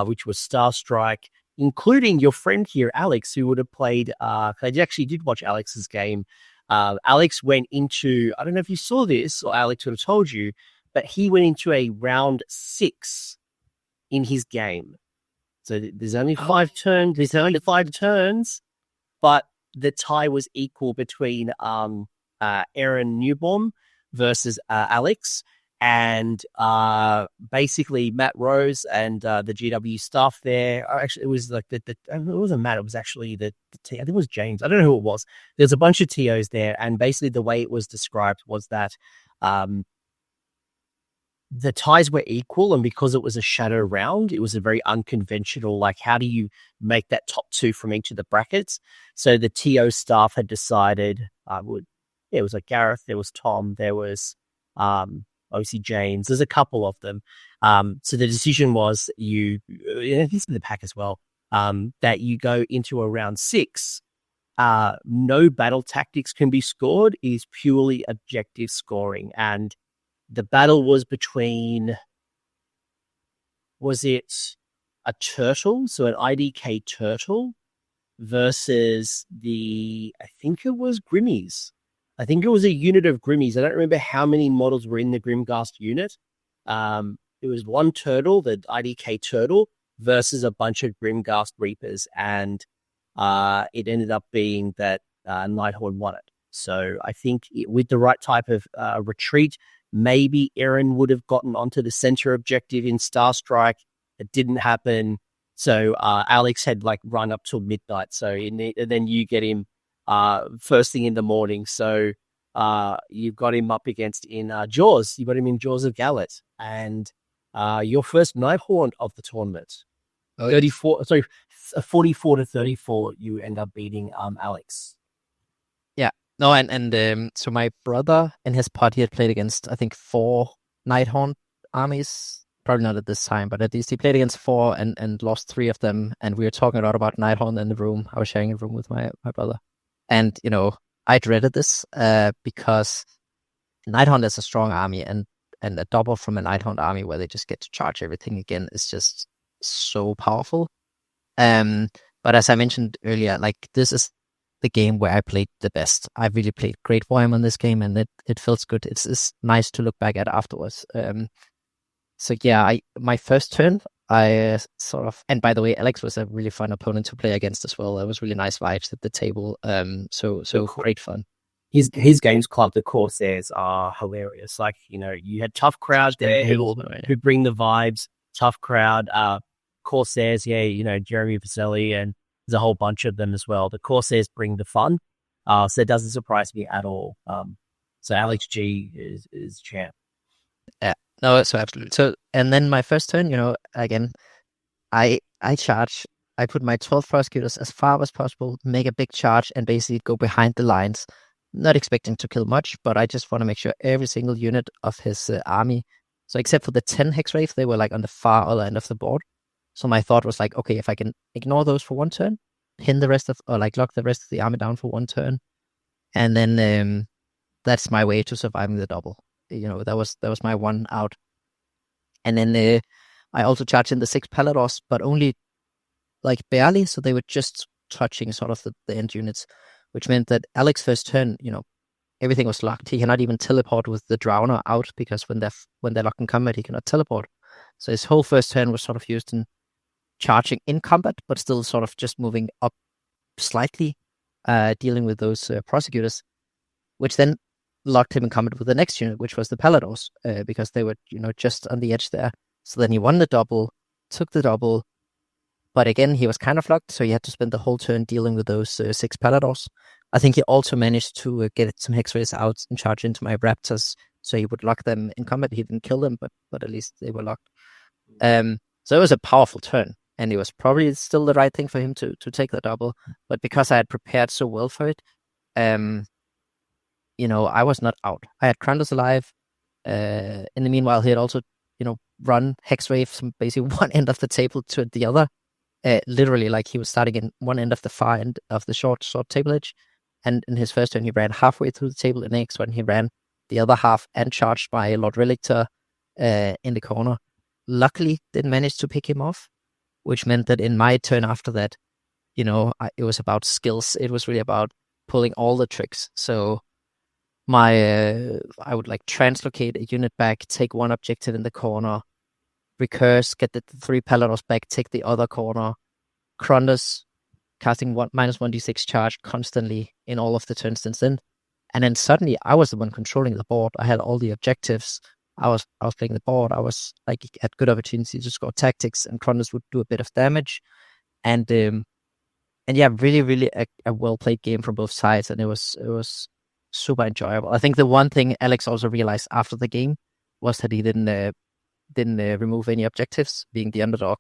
which was Star Strike, including your friend here, Alex, who would have played, I actually did watch Alex's game. Alex went into, I don't know if you saw this, or Alex would have told you, but he went into a round 6 in his game. So there's only 5 turns. There's only 5 turns, but the tie was equal between Aaron Newbaum versus Alex. And basically Matt Rose and the GW staff there. Actually, it was like it wasn't Matt. It was actually the T. I think it was James. I don't know who it was. There's a bunch of TOs there, and basically the way it was described was that the ties were equal, and because it was a shadow round, it was a very unconventional. Like, how do you make that top 2 from each of the brackets? So the TO staff had decided. It was like Gareth. There was Tom. There was obviously James. There's a couple of them. So the decision was this is the pack as well, that you go into a round 6. No battle tactics can be scored. It is purely objective scoring. And the battle was between, was it a turtle? So an IDK turtle versus I think it was Grimmies. I think it was a unit of Grimmies. I don't remember how many models were in the Grimghast unit. It was one turtle, the IDK turtle, versus a bunch of Grimghast Reapers. And it ended up being that Nighthorn won it. So I think with the right type of retreat, maybe Aaron would have gotten onto the center objective in Star Strike. It didn't happen. So Alex had run up till midnight. So and then you get him first thing in the morning. So you've got him up against in Jaws. You got him in Jaws of Gallet, and your first Nighthorn of the tournament. 44-34. You end up beating Alex. Yeah, no, and so my brother in his pod, he had played against I think 4 Nighthorn armies. Probably not at this time, but at least he played against 4 and lost 3 of them. And we were talking a lot about Nighthorn in the room. I was sharing a room with my brother. And, I dreaded this because Nighthorn is a strong army, and a double from a Nighthorn army where they just get to charge everything again is just so powerful. But as I mentioned earlier, like this is the game where I played the best. I really played great Warhammer on this game, and it feels good. It's nice to look back at afterwards. So yeah, my first turn, I sort of, and by the way, Alex was a really fun opponent to play against as well. There was really nice vibes at the table. So great fun. His games club, the Corsairs, are hilarious. Like, you had Tough Crowd there who bring the vibes. Tough Crowd, Corsairs, Jeremy Vaselli, and there's a whole bunch of them as well. The Corsairs bring the fun. So it doesn't surprise me at all. So Alex G is champ. Yeah. No, so absolutely. So, and then my first turn, again, I charge. I put my 12 prosecutors as far as possible, make a big charge, and basically go behind the lines. Not expecting to kill much, but I just want to make sure every single unit of his army. So except for the 10 Hexwraith, they were like on the far other end of the board. So my thought was like, okay, if I can ignore those for 1 turn, pin the rest of, or like lock the rest of the army down for 1 turn, and then that's my way to surviving the double. That was my one out. And then I also charged in the 6 Paladors, but only like barely, so they were just touching sort of the end units, which meant that Alex's first turn, everything was locked. He cannot even teleport with the Drowner out, because when they're locked in combat, he cannot teleport. So his whole first turn was sort of used in charging in combat, but still sort of just moving up slightly, dealing with those prosecutors, which then locked him in combat with the next unit, which was the Paladors, because they were, just on the edge there. So then he won the double, took the double, but again, he was kind of locked, so he had to spend the whole turn dealing with those 6 Paladors. I think he also managed to get some Hexwraiths out and charge into my Raptors, so he would lock them in combat. He didn't kill them, but at least they were locked. So it was a powerful turn, and it was probably still the right thing for him to take the double. But because I had prepared so well for it, I was not out. I had Krandus alive. In the meanwhile, he had also, run Hexwraith from basically one end of the table to the other. Literally, like he was starting in one end of the far end of the short table edge. And in his first turn, he ran halfway through the table. And next one, he ran the other half and charged by Lord Relictor in the corner. Luckily, didn't manage to pick him off, which meant that in my turn after that, it was about skills. It was really about pulling all the tricks. So I would like translocate a unit back, take one objective in the corner, recurse, get the 3 Paladors back, take the other corner, Krandus, casting -1d6 charge constantly in all of the turns since then. And then suddenly I was the one controlling the board. I had all the objectives. I was playing the board. I was like had good opportunity to score tactics, and Krandus would do a bit of damage. And yeah, really, really a well played game from both sides, and it was super enjoyable. I think the one thing Alex also realized after the game was that he didn't remove any objectives, being the underdog.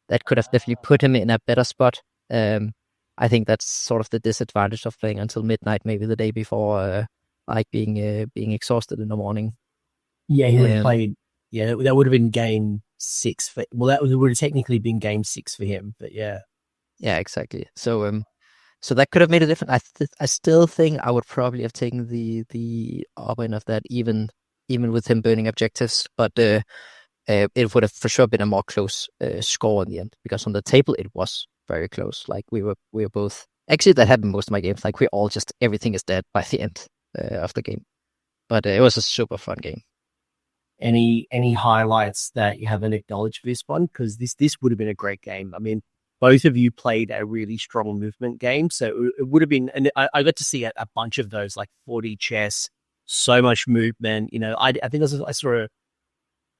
That could have definitely put him in a better spot. I think that's sort of the disadvantage of playing until midnight, maybe the day before, being exhausted in the morning. Yeah, he would have played. Yeah, that would have been game 6 for. Well, that would have technically been game 6 for him. But yeah, exactly. So that could have made a difference. I still think I would probably have taken the upper end of that, even with him burning objectives. But it would have for sure been a more close score in the end, because on the table it was very close. Like we were both, actually that happened most of my games. Like we all just, everything is dead by the end of the game. But it was a super fun game. Any highlights that you haven't acknowledged for this one? Because this would have been a great game. I mean, both of you played a really strong movement game, so it would have been. And I got to see a bunch of those, like 40 chess, so much movement. I think I saw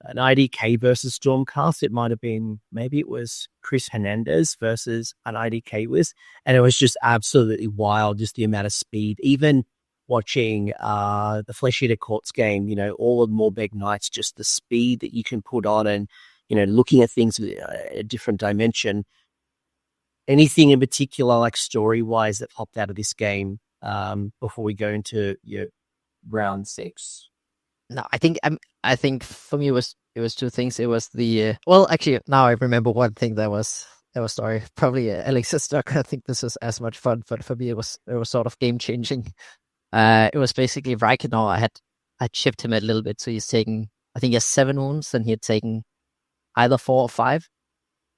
an IDK versus Stormcast. It might have been, maybe it was Chris Hernandez versus an IDK list, and it was just absolutely wild. Just the amount of speed, even watching the Flesh Eater Courts game, all of Morbeg Knights, just the speed that you can put on and, looking at things with a different dimension. Anything in particular, like story-wise, that popped out of this game before we go into round 6? No, I think for me it was two things. It was the actually now I remember one thing that was story. Probably Alex's stuck. I think this was as much fun, but for me it was sort of game changing. It was basically Reikenor. I chipped him a little bit, so he's taken, I think he has 7 wounds, and he had taken either 4 or 5.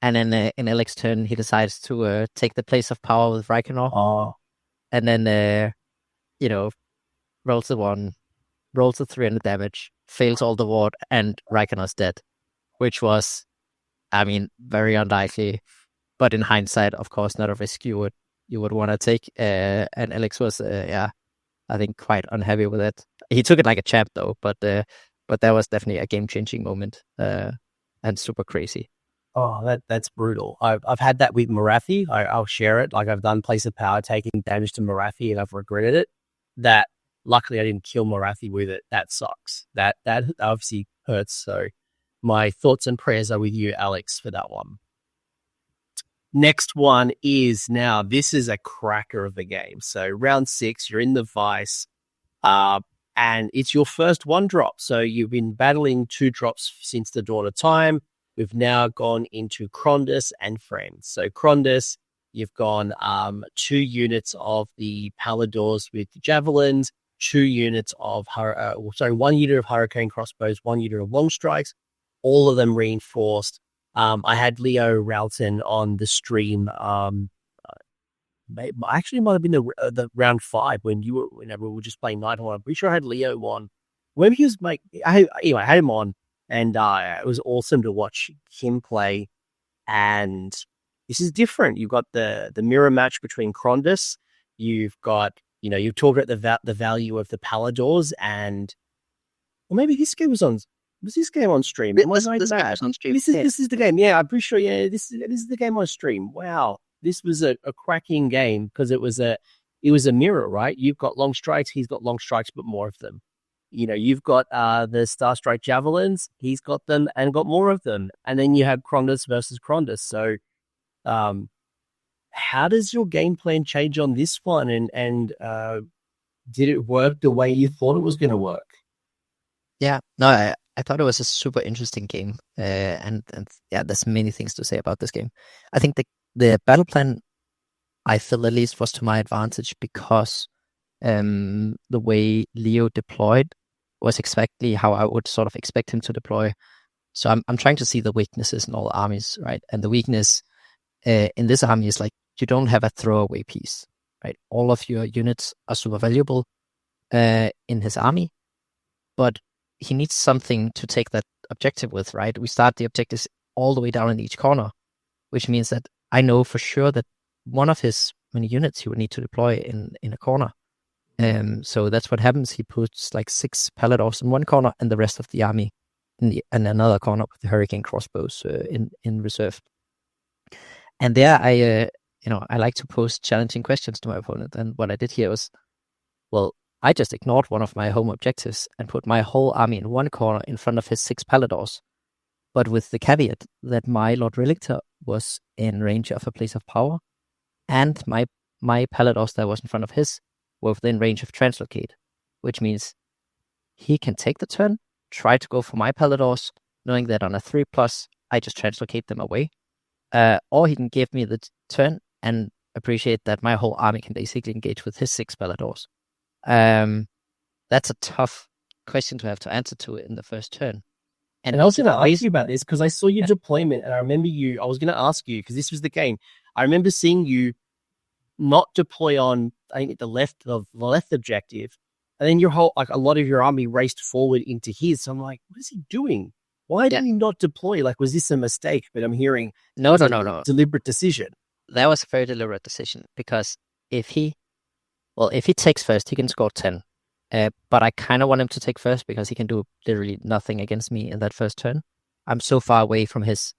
And then in Alex's turn, he decides to take the place of power with Reikenor. Oh. And then rolls the 1, rolls the 300 damage, fails all the ward, and Reikenor's dead, which was, very unlikely. But in hindsight, of course, not a risk you would want to take. And Alex was, I think, quite unhappy with it. He took it like a champ, though. But that was definitely a game-changing moment and super crazy. Oh, that's brutal. I've had that with Morathi. I'll share it. Like, I've done Place of Power taking damage to Morathi, and I've regretted it. That luckily I didn't kill Morathi with it. That sucks. That obviously hurts. So my thoughts and prayers are with you, Alex, for that one. Next one is, now this is a cracker of the game. So round 6, you're in the Vice, and it's your first 1-drop. So you've been battling 2 drops since the dawn of time. We've now gone into Krondus and Friends. So Krondus, you've gone 2 units of the Paladors with javelins, 2 units of 1 unit of Hurricane crossbows, 1 unit of long strikes, all of them reinforced. I had Leo Ralton on the stream. Actually, it might have been the round 5 when we were just playing Nighthawk. I'm pretty sure I had Leo on. Maybe he was I had him on. And it was awesome to watch him play. And this is different. You've got the mirror match between Krondus. You've got, you've talked about the value of the Paladors. And, or maybe this game was on. Was this game on stream? This game was on stream. This is the game. Yeah, I'm pretty sure. Yeah, this is the game on stream. Wow, this was a cracking game because it was a mirror, right? You've got long strikes. He's got long strikes, but more of them. You've got the Starstrike Javelins. He's got them and got more of them. And then you have Krondus versus Krondus. So how does your game plan change on this one? And did it work the way you thought it was going to work? Yeah, no, I thought it was a super interesting game. And there's many things to say about this game. I think the battle plan, I feel at least, was to my advantage because the way Leo deployed was exactly how I would sort of expect him to deploy. So I'm trying to see the weaknesses in all armies, right? And the weakness in this army is like you don't have a throwaway piece, right? All of your units are super valuable in his army, but he needs something to take that objective with, right? We start the objectives all the way down in each corner, which means that I know for sure that one of his many units he would need to deploy in a corner. So that's what happens. He puts like 6 Paladors in one corner and the rest of the army in another corner with the Hurricane crossbows in reserve. And there I like to pose challenging questions to my opponent. And what I did here was, I just ignored one of my home objectives and put my whole army in one corner in front of his 6 Paladors. But with the caveat that my Lord Relictor was in range of a place of power and my Paladors that was in front of his were within range of Translocate, which means he can take the turn, try to go for my Paladors, knowing that on a 3+, I just Translocate them away. Or he can give me the turn and appreciate that my whole army can basically engage with his 6 Paladors. That's a tough question to have to answer to in the first turn. And I was going to ask you about this because I saw your deployment and I remember I was going to ask you because this was the game. I remember seeing you not deploy on, I think, the left objective, and then your whole, like, a lot of your army raced forward into his. So I'm like, what is he doing? Why did he not deploy? Like, was this a mistake? But I'm hearing no, deliberate decision. That was a very deliberate decision because if he takes first, he can score 10. But I kind of want him to take first because he can do literally nothing against me in that first turn. I'm so far away from his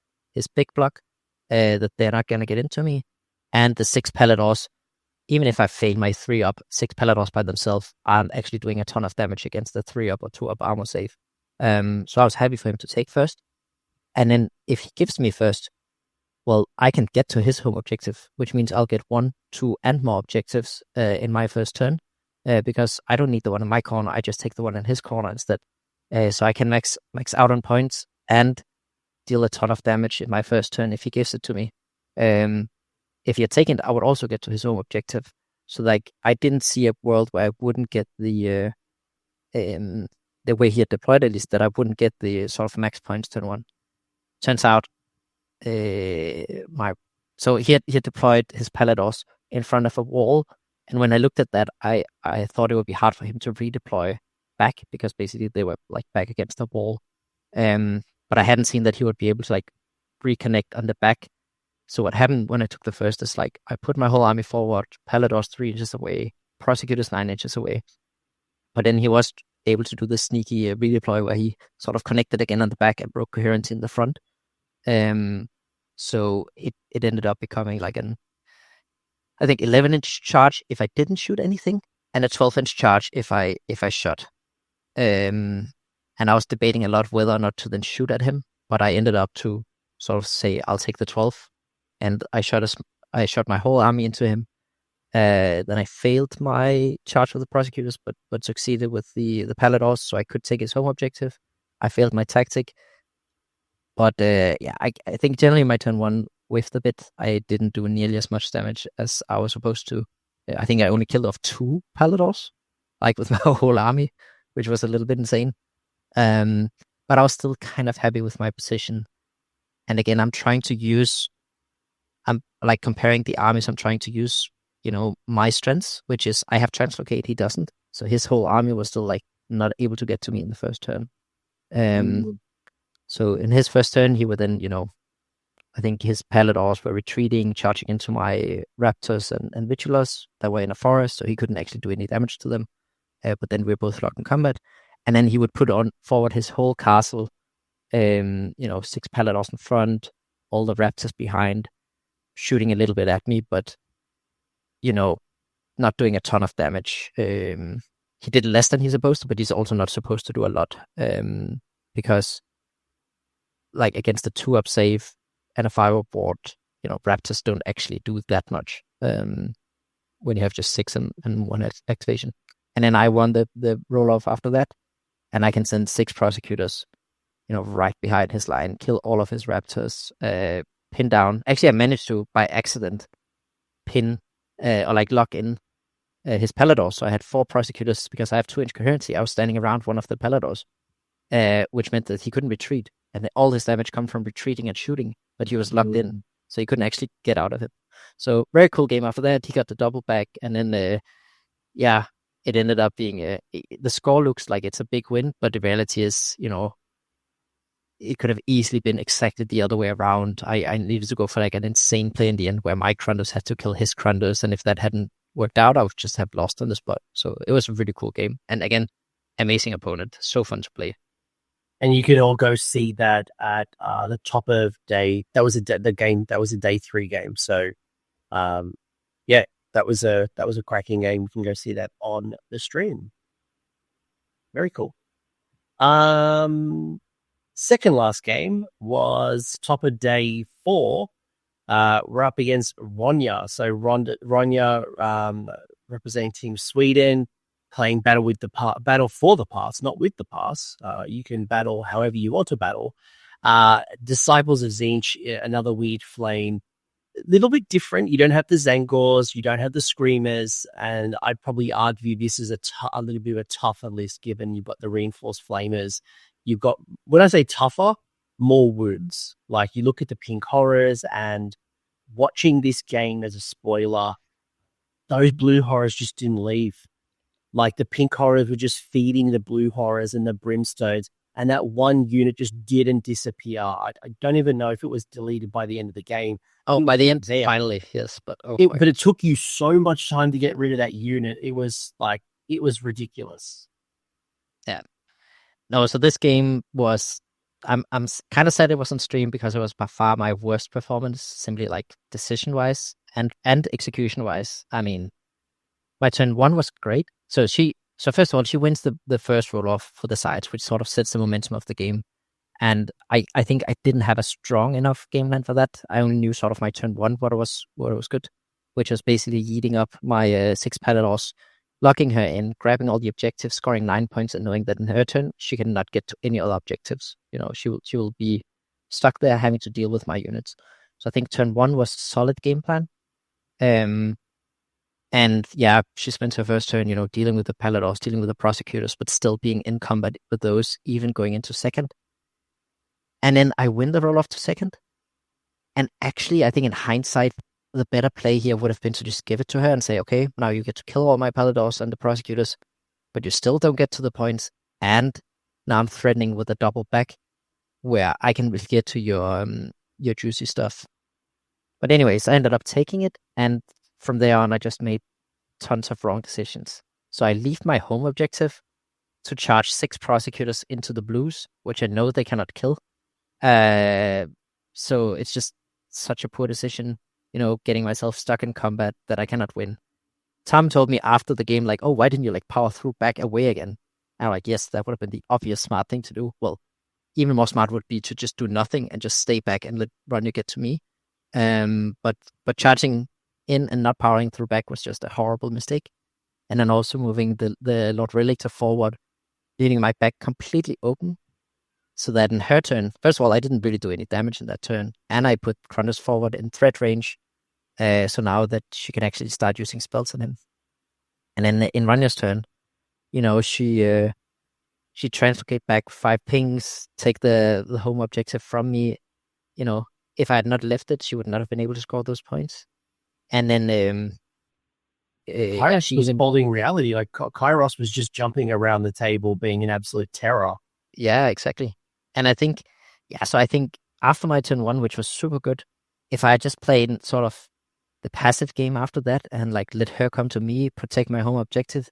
big block that they're not going to get into me. And the 6 Paladors, even if I fail my 3-up, 6 Paladins by themselves aren't actually doing a ton of damage against the 3-up or 2-up armor save. So I was happy for him to take first. And then if he gives me first, well, I can get to his home objective, which means I'll get 1, 2, and more objectives in my first turn, because I don't need the one in my corner. I just take the one in his corner instead. So I can max out on points and deal a ton of damage in my first turn if he gives it to me. If he had taken it, I would also get to his home objective. So like, I didn't see a world where I wouldn't get the way he had deployed, at least, that I wouldn't get the sort of max points turn 1. Turns out, so he had deployed his Paladins in front of a wall, and when I looked at that, I thought it would be hard for him to redeploy back, because basically they were like back against the wall. But I hadn't seen that he would be able to like reconnect on the back. So what happened when I took the first is like, I put my whole army forward, Paladins 3 inches away, Prosecutors 9 inches away. But then he was able to do the sneaky redeploy where he sort of connected again on the back and broke coherence in the front. So it ended up becoming like I think 11-inch charge if I didn't shoot anything, and a 12-inch charge if I shot. And I was debating a lot whether or not to then shoot at him, but I ended up to sort of say I'll take the 12, and I shot my whole army into him. Then I failed my charge with the Prosecutors, but succeeded with the Paladins, so I could take his home objective. I failed my tactic. But I think generally my turn 1 whiffed a bit. I didn't do nearly as much damage as I was supposed to. I think I only killed off 2 Paladins, like with my whole army, which was a little bit insane. But I was still kind of happy with my position. And again, I'm like comparing the armies. I'm trying to use, my strengths, which is I have translocate, he doesn't. So his whole army was still like not able to get to me in the first turn. So in his first turn, he would then, I think his Paladins were retreating, charging into my Raptors and Vitulers that were in a forest, so he couldn't actually do any damage to them. But then we were both locked in combat. And then he would put forward his whole castle, 6 Paladins in front, all the Raptors behind, shooting a little bit at me, but, not doing a ton of damage. He did less than he's supposed to, but he's also not supposed to do a lot, because like against the 2-up save and a 5-up board, Raptors don't actually do that much when you have just 6 and 1 activation. And then I won the roll-off after that, and I can send 6 Prosecutors, right behind his line, kill all of his Raptors, pin down. Actually, I managed to, by accident, pin or like lock in his Paladins. So I had 4 Prosecutors because I have 2-inch coherency. I was standing around one of the Paladins, which meant that he couldn't retreat. And all his damage come from retreating and shooting, but he was locked in, so he couldn't actually get out of it. So very cool game after that. He got the double back, and then it ended up being the score looks like it's a big win, but the reality is, it could have easily been exactly the other way around. I needed to go for like an insane play in the end where my Krunders had to kill his Krunders, and if that hadn't worked out, I would just have lost on the spot. So it was a really cool game, and again, amazing opponent, so fun to play. And you can all go see that at the top of day. That was the game. That was a day 3 game. So, that was a cracking game. You can go see that on the stream. Very cool. Second last game was top of day 4. We're up against Ronja. So Ronja, representing Team Sweden, playing battle for the pass, not with the pass. You can battle however you want to battle. Disciples of Tzeentch, another weird flame. A little bit different. You don't have the Zangors, you don't have the Screamers, and I'd probably argue this is a little bit of a tougher list, given you've got the Reinforced Flamers. You've got, when I say tougher, more wounds. Like, you look at the Pink Horrors, and watching this game as a spoiler, those Blue Horrors just didn't leave. Like, the Pink Horrors were just feeding the Blue Horrors and the Brimstones, and that one unit just didn't disappear. I don't even know if it was deleted by the end of the game. Oh, by the end, finally, yes. But it took you so much time to get rid of that unit. It was ridiculous. Yeah. No, so this game was, I'm kind of sad it was on stream because it was by far my worst performance, simply like decision-wise and execution-wise. I mean, my turn 1 was great. So first of all, she wins the first roll off for the sides, which sort of sets the momentum of the game. And I think I didn't have a strong enough game plan for that. I only knew sort of my turn 1 what it was good, which was basically yeeting up my 6 Paladors, locking her in, grabbing all the objectives, scoring 9 points, and knowing that in her turn she cannot get to any other objectives. She will be stuck there having to deal with my units. So I think turn 1 was a solid game plan. And yeah, she spent her first turn, dealing with the Paladors, dealing with the prosecutors, but still being in combat with those, even going into second. And then I win the roll off to second. And actually, I think in hindsight, the better play here would have been to just give it to her and say, okay, now you get to kill all my Paladors and the prosecutors, but you still don't get to the points. And now I'm threatening with a double back where I can really get to your juicy stuff. But anyways, I ended up taking it. And from there on, I just made tons of wrong decisions. So I leave my home objective to charge 6 prosecutors into the blues, which I know they cannot kill. So it's just such a poor decision, getting myself stuck in combat that I cannot win. Tom told me after the game, like, oh, why didn't you power through back away again? And I'm like, yes, that would have been the obvious smart thing to do. Well, even more smart would be to just do nothing and just stay back and let Ronja get to me. But charging in and not powering through back was just a horrible mistake. And then also moving the Lord Relictor forward, leaving my back completely open. So that in her turn, first of all, I didn't really do any damage in that turn. And I put Krondus forward in threat range. So now that she can actually start using spells on him. And then in Ronja's turn, she translocate back 5 pings, take the home objective from me. If I had not left it, she would not have been able to score those points. And then Kairos was embodying reality. Like Kairos was just jumping around the table, being an absolute terror. Yeah, exactly. And I think after my turn 1, which was super good, if I had just played sort of the passive game after that and let her come to me, protect my home objective,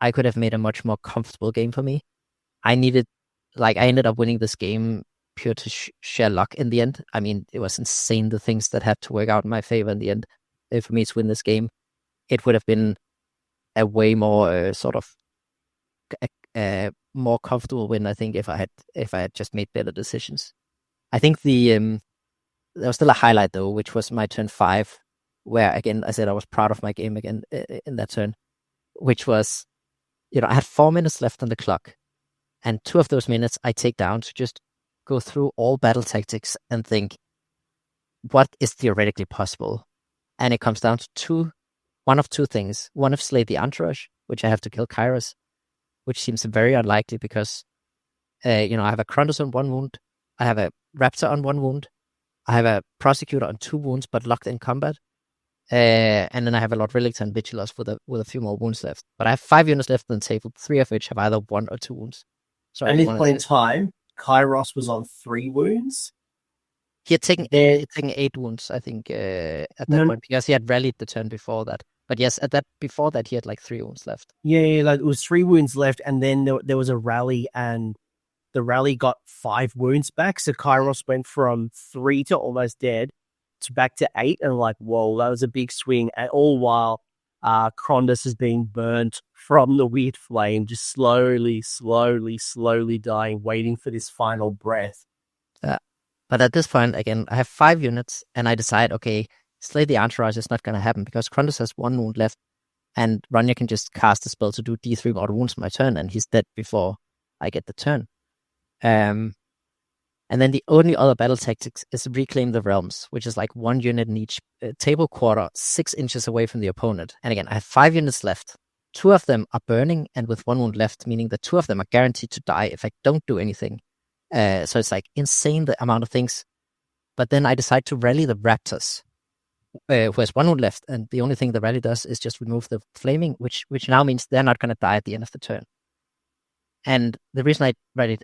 I could have made a much more comfortable game for me. I ended up winning this game pure to share luck in the end. I mean, it was insane the things that had to work out in my favor in the end for me to win this game. It would have been a way more more comfortable win, I think, if I had just made better decisions. I think there was still a highlight though, which was my turn 5, where again I said I was proud of my game again in that turn, which was, I had 4 minutes left on the clock, and 2 of those minutes I take down to just go through all battle tactics and think, what is theoretically possible? And it comes down to one of two things. One of slay the entourage, which I have to kill Kairos, which seems very unlikely because, I have a Krondus on 1 wound, I have a Raptor on 1 wound, I have a Prosecutor on 2 wounds but locked in combat, and then I have a Lord Relictor and Vigilus with a few more wounds left. But I have 5 units left on the table, 3 of which have either 1 or 2 wounds. So at this point in time, Kairos was on 3 wounds. He had taken 8 wounds, I think, at that point, because he had rallied the turn before that. But yes, before that, he had 3 wounds left. Yeah, it was 3 wounds left, and then there was a rally, and the rally got 5 wounds back. So Kairos went from 3 to almost dead to back to 8, and whoa, that was a big swing. And all while Krondus is being burnt from the weird flame, just slowly dying, waiting for this final breath. But at this point, again, I have 5 units, and I decide, okay, slay the entourage is not going to happen because Krondus has 1 wound left, and Ronja can just cast a spell to do D3 more wounds on my turn, and he's dead before I get the turn. And then the only other battle tactics is reclaim the realms, which is 1 unit in each table quarter, 6 inches away from the opponent. And again, I have 5 units left. 2 of them are burning, and with 1 wound left, meaning that 2 of them are guaranteed to die if I don't do anything. So it's insane the amount of things. But then I decide to rally the Raptors, who has 1 wound left, and the only thing the rally does is just remove the flaming, which now means they're not going to die at the end of the turn. And the reason I rallied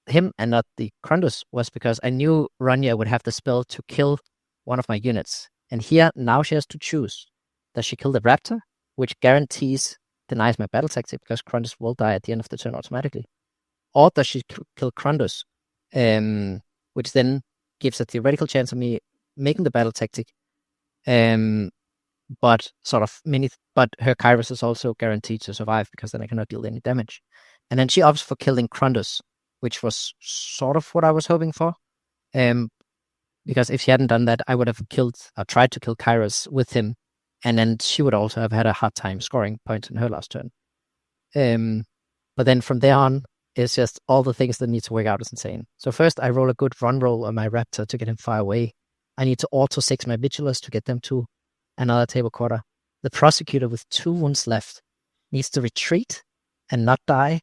him and not the Krondus was because I knew Ronja would have the spell to kill one of my units. And here, now she has to choose. Does she kill the Raptor, which denies my battle tactic because Krondus will die at the end of the turn automatically? Or does she kill Krondus, which then gives a theoretical chance of me making the battle tactic, but but her Kairos is also guaranteed to survive because then I cannot deal any damage. And then she opts for killing Krundus, which was sort of what I was hoping for. Because if she hadn't done that, I would have tried to kill Kairos with him, and then she would also have had a hard time scoring points in her last turn. But then from there on, it's just all the things that need to work out is insane. So first, I roll a good run roll on my Raptor to get him far away. I need to auto 6 my Vigilus to get them to another table quarter. The Prosecutor with 2 wounds left needs to retreat and not die.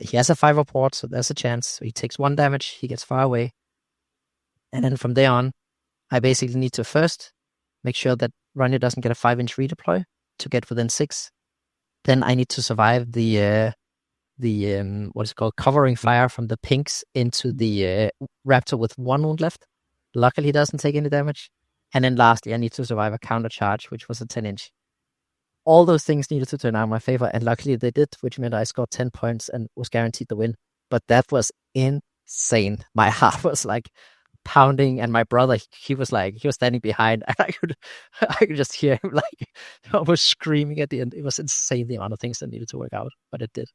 He has a 5 port, so there's a chance. So he takes 1 damage, he gets far away. And then from there on, I basically need to first make sure that Ronja doesn't get a 5-inch redeploy to get within 6. Then I need to survive the what is it called, covering fire from the pinks into the Raptor with 1 wound left. Luckily, he doesn't take any damage. And then lastly, I need to survive a counter charge, which was a 10-inch. All those things needed to turn out in my favor, and luckily they did, which meant I scored 10 points and was guaranteed the win. But that was insane. My heart was like pounding, and my brother, he was standing behind, and I could just hear him like almost screaming at the end. It was insane the amount of things that needed to work out, but it did.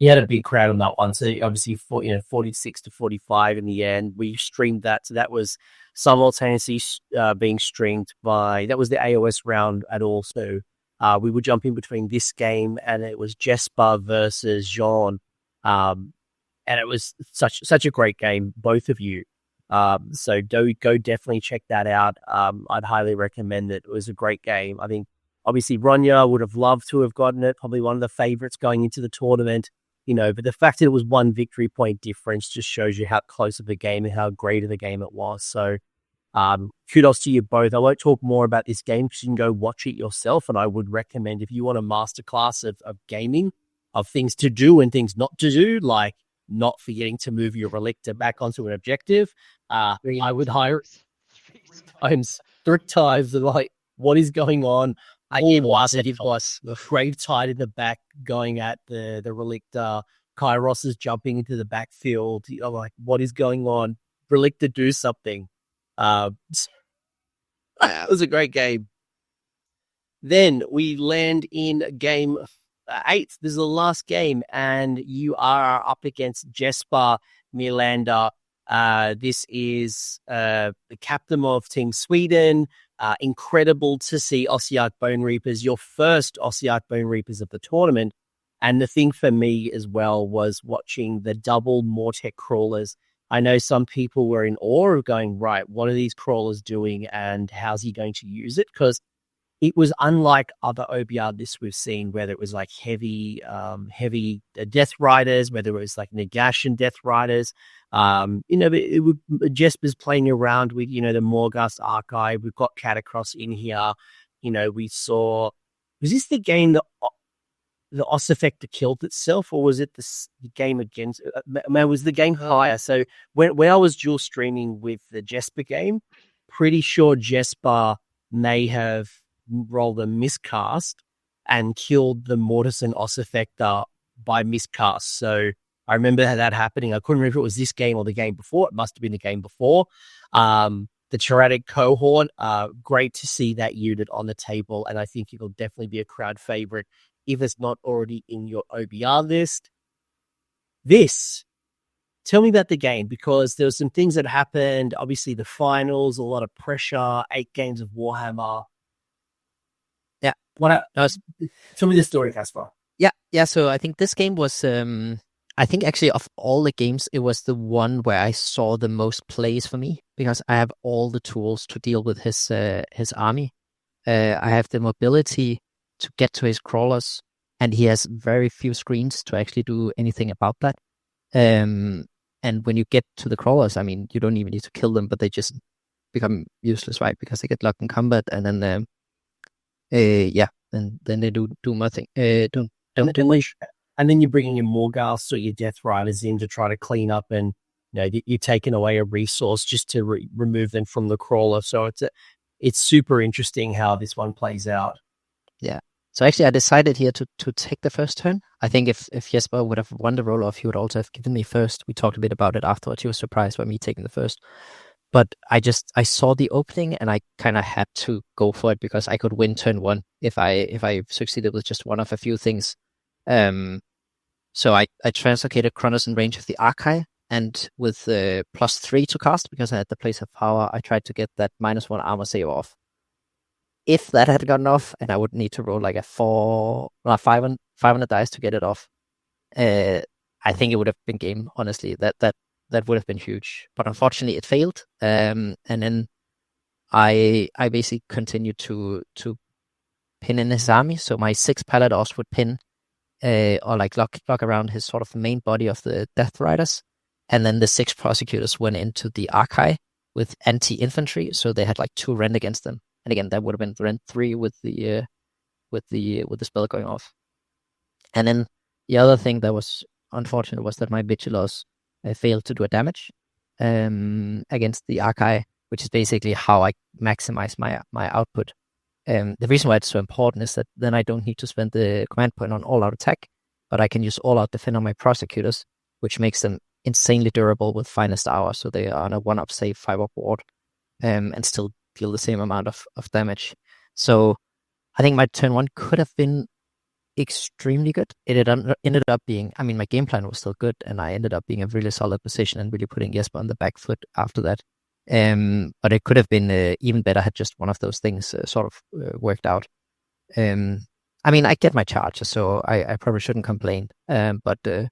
He had a big crowd on that one, so obviously 46-45 in the end. We streamed that, so that was simultaneously being streamed by, that was the AOS round at all. So we would jump in between this game, and it was Jesper versus Jean, and it was such a great game, both of you. So go definitely check that out. I'd highly recommend it. It was a great game. I think obviously Ronja would have loved to have gotten it, probably one of the favorites going into the tournament. But the fact that it was 1 victory point difference just shows you how close of a game and how great of a game it was. So kudos to you both. I won't talk more about this game because you can go watch it yourself. And I would recommend, if you want a masterclass of gaming, of things to do and things not to do, like not forgetting to move your Relicta back onto an objective, I would hire 3 times like, what is going on? It was Grave Tide in the back going at the Relicta. Kairos is jumping into the backfield. I'm like, what is going on? Relicta, do something. It was a great game. Then we land in game 8. This is the last game, and you are up against Jesper Nylander. This is the captain of Team Sweden. Incredible to see Ossiarch Bone Reapers, your first Ossiarch Bone Reapers of the tournament. And the thing for me as well was watching the double Mortek crawlers. I know some people were in awe of going, right, what are these crawlers doing and how's he going to use it? Because it was unlike other OBR lists we've seen, whether it was like heavy Death Riders, whether it was like Nagash Death Riders. Jesper's playing around with, the Morghast Archive. We've got Catacross in here. We saw, was this the game that the Ossifector killed itself, or was it the game against, was the game higher? So when I was dual streaming with the Jesper game, pretty sure Jesper may have rolled a miscast and killed the Mortison Ossifector by miscast. So I remember that happening. I couldn't remember if it was this game or the game before. It must have been the game before. The Tyrannic Cohort, great to see that unit on the table, and I think it'll definitely be a crowd favorite if it's not already in your OBR list. Tell me about the game, because there were some things that happened. Obviously, the finals, a lot of pressure, 8 games of Warhammer. Yeah. Tell me the story, Casper. Yeah. So I think this game was... I think actually of all the games, it was the one where I saw the most plays for me, because I have all the tools to deal with his army. I have the mobility to get to his crawlers, and he has very few screens to actually do anything about that. And when you get to the crawlers, I mean, you don't even need to kill them, but they just become useless, right? Because they get locked in combat, and then then they do nothing. Don't do much. And then you're bringing your Morghast or your Death Riders in to try to clean up, and you're taking away a resource just to remove them from the crawler. So it's super interesting how this one plays out. Yeah. So actually, I decided here to take the first turn. I think if Jesper would have won the roll-off, he would also have given me first. We talked a bit about it afterwards. He was surprised by me taking the first. But I saw the opening and I kind of had to go for it because I could win turn 1 if I succeeded with just one of a few things. So I translocated Kronos in range of the Archive, and with +3 to cast because I had the Place of Power, I tried to get that -1 armor save off. If that had gotten off, and I would need to roll like a 500 dice to get it off, I think it would have been game. Honestly, that would have been huge. But unfortunately, it failed. And then I basically continued to pin in his army. So my 6 Paladors would pin or like lock around his sort of main body of the Death Riders, and then the 6 Prosecutors went into the Archive with anti-infantry, so they had like 2 rend against them. And again, that would have been rend 3 with the spell going off. And then the other thing that was unfortunate was that my Vigilos failed to do a damage against the Archive, which is basically how I maximize my output. The reason why it's so important is that then I don't need to spend the command point on all-out attack, but I can use all-out defend on my Prosecutors, which makes them insanely durable with Finest Hour, so they are on a 1-up save, 5-up ward, and still deal the same amount of damage. So I think my turn 1 could have been extremely good. It ended up being, I mean, my game plan was still good, and I ended up being a really solid position and really putting Jesper on the back foot after that. But it could have been even better had just one of those things sort of worked out. I mean, I get my charges, so I probably shouldn't complain. But it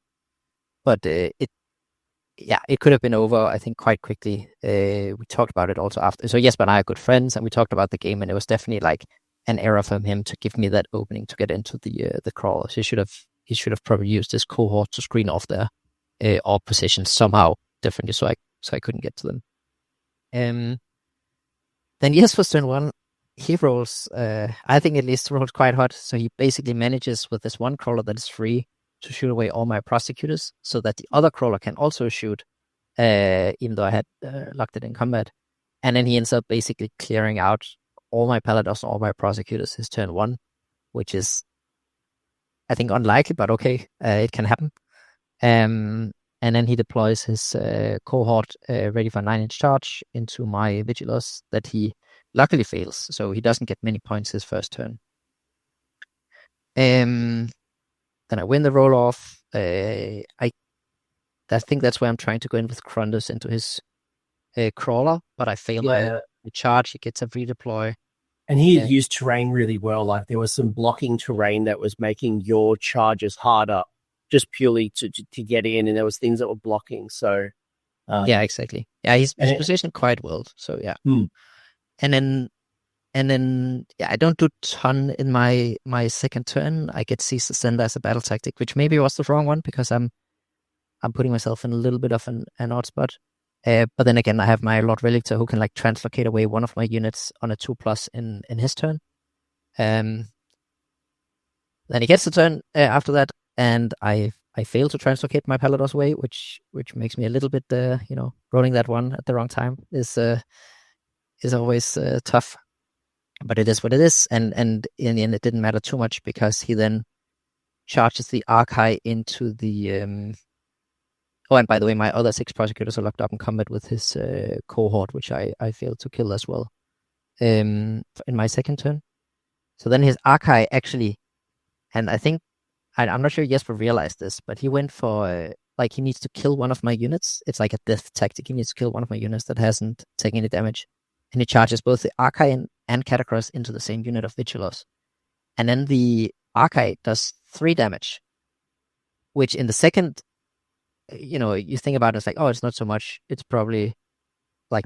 could have been over, I think, quite quickly. We talked about it also after. So Jesper and I are good friends, and we talked about the game, and it was definitely like an error from him to give me that opening to get into the crawlers. He should have probably used his cohort to screen off their or positioned somehow differently, so I couldn't get to them. Then Jesper's turn 1, he rolls. I think at least rolls quite hot. So he basically manages with this one crawler that is free to shoot away all my Prosecutors, so that the other crawler can also shoot, even though I had locked it in combat. And then he ends up basically clearing out all my Paladins and all my Prosecutors his turn 1, which is, I think, unlikely, but okay, it can happen. And then he deploys his cohort ready for 9-inch charge into my Vigilos that he luckily fails, so he doesn't get many points his first turn. Then I win the roll-off. I think that's where I'm trying to go in with Krundus into his crawler, but I fail my charge. He gets a redeploy. And he had used terrain really well. Like there was some blocking terrain that was making your charges harder, just purely to get in, and there was things that were blocking. So yeah, exactly. Yeah, he's positioned quite well. So yeah. And then I don't do ton in my second turn. I get Seize the Sender as a battle tactic, which maybe was the wrong one because I'm putting myself in a little bit of an odd spot. But then again, I have my Lord Relictor who can like translocate away one of my units on a 2+ in his turn. Then he gets the turn after that, and I fail to translocate my Paladors away, which makes me a little bit, rolling that one at the wrong time is always tough. But it is what it is, and in the end, it didn't matter too much because he then charges the Archive into the. Oh, and by the way, my other 6 Prosecutors are locked up in combat with his cohort, which I failed to kill as well in my second turn. So then his Archive actually, and I think, I'm not sure Jesper realized this, but he went for, he needs to kill one of my units. It's like a death tactic. He needs to kill one of my units that hasn't taken any damage. And he charges both the Archive and Catacross into the same unit of Vigilos. And then the Archive does 3 damage, which in the second, you think about it, it's like, oh, it's not so much. It's probably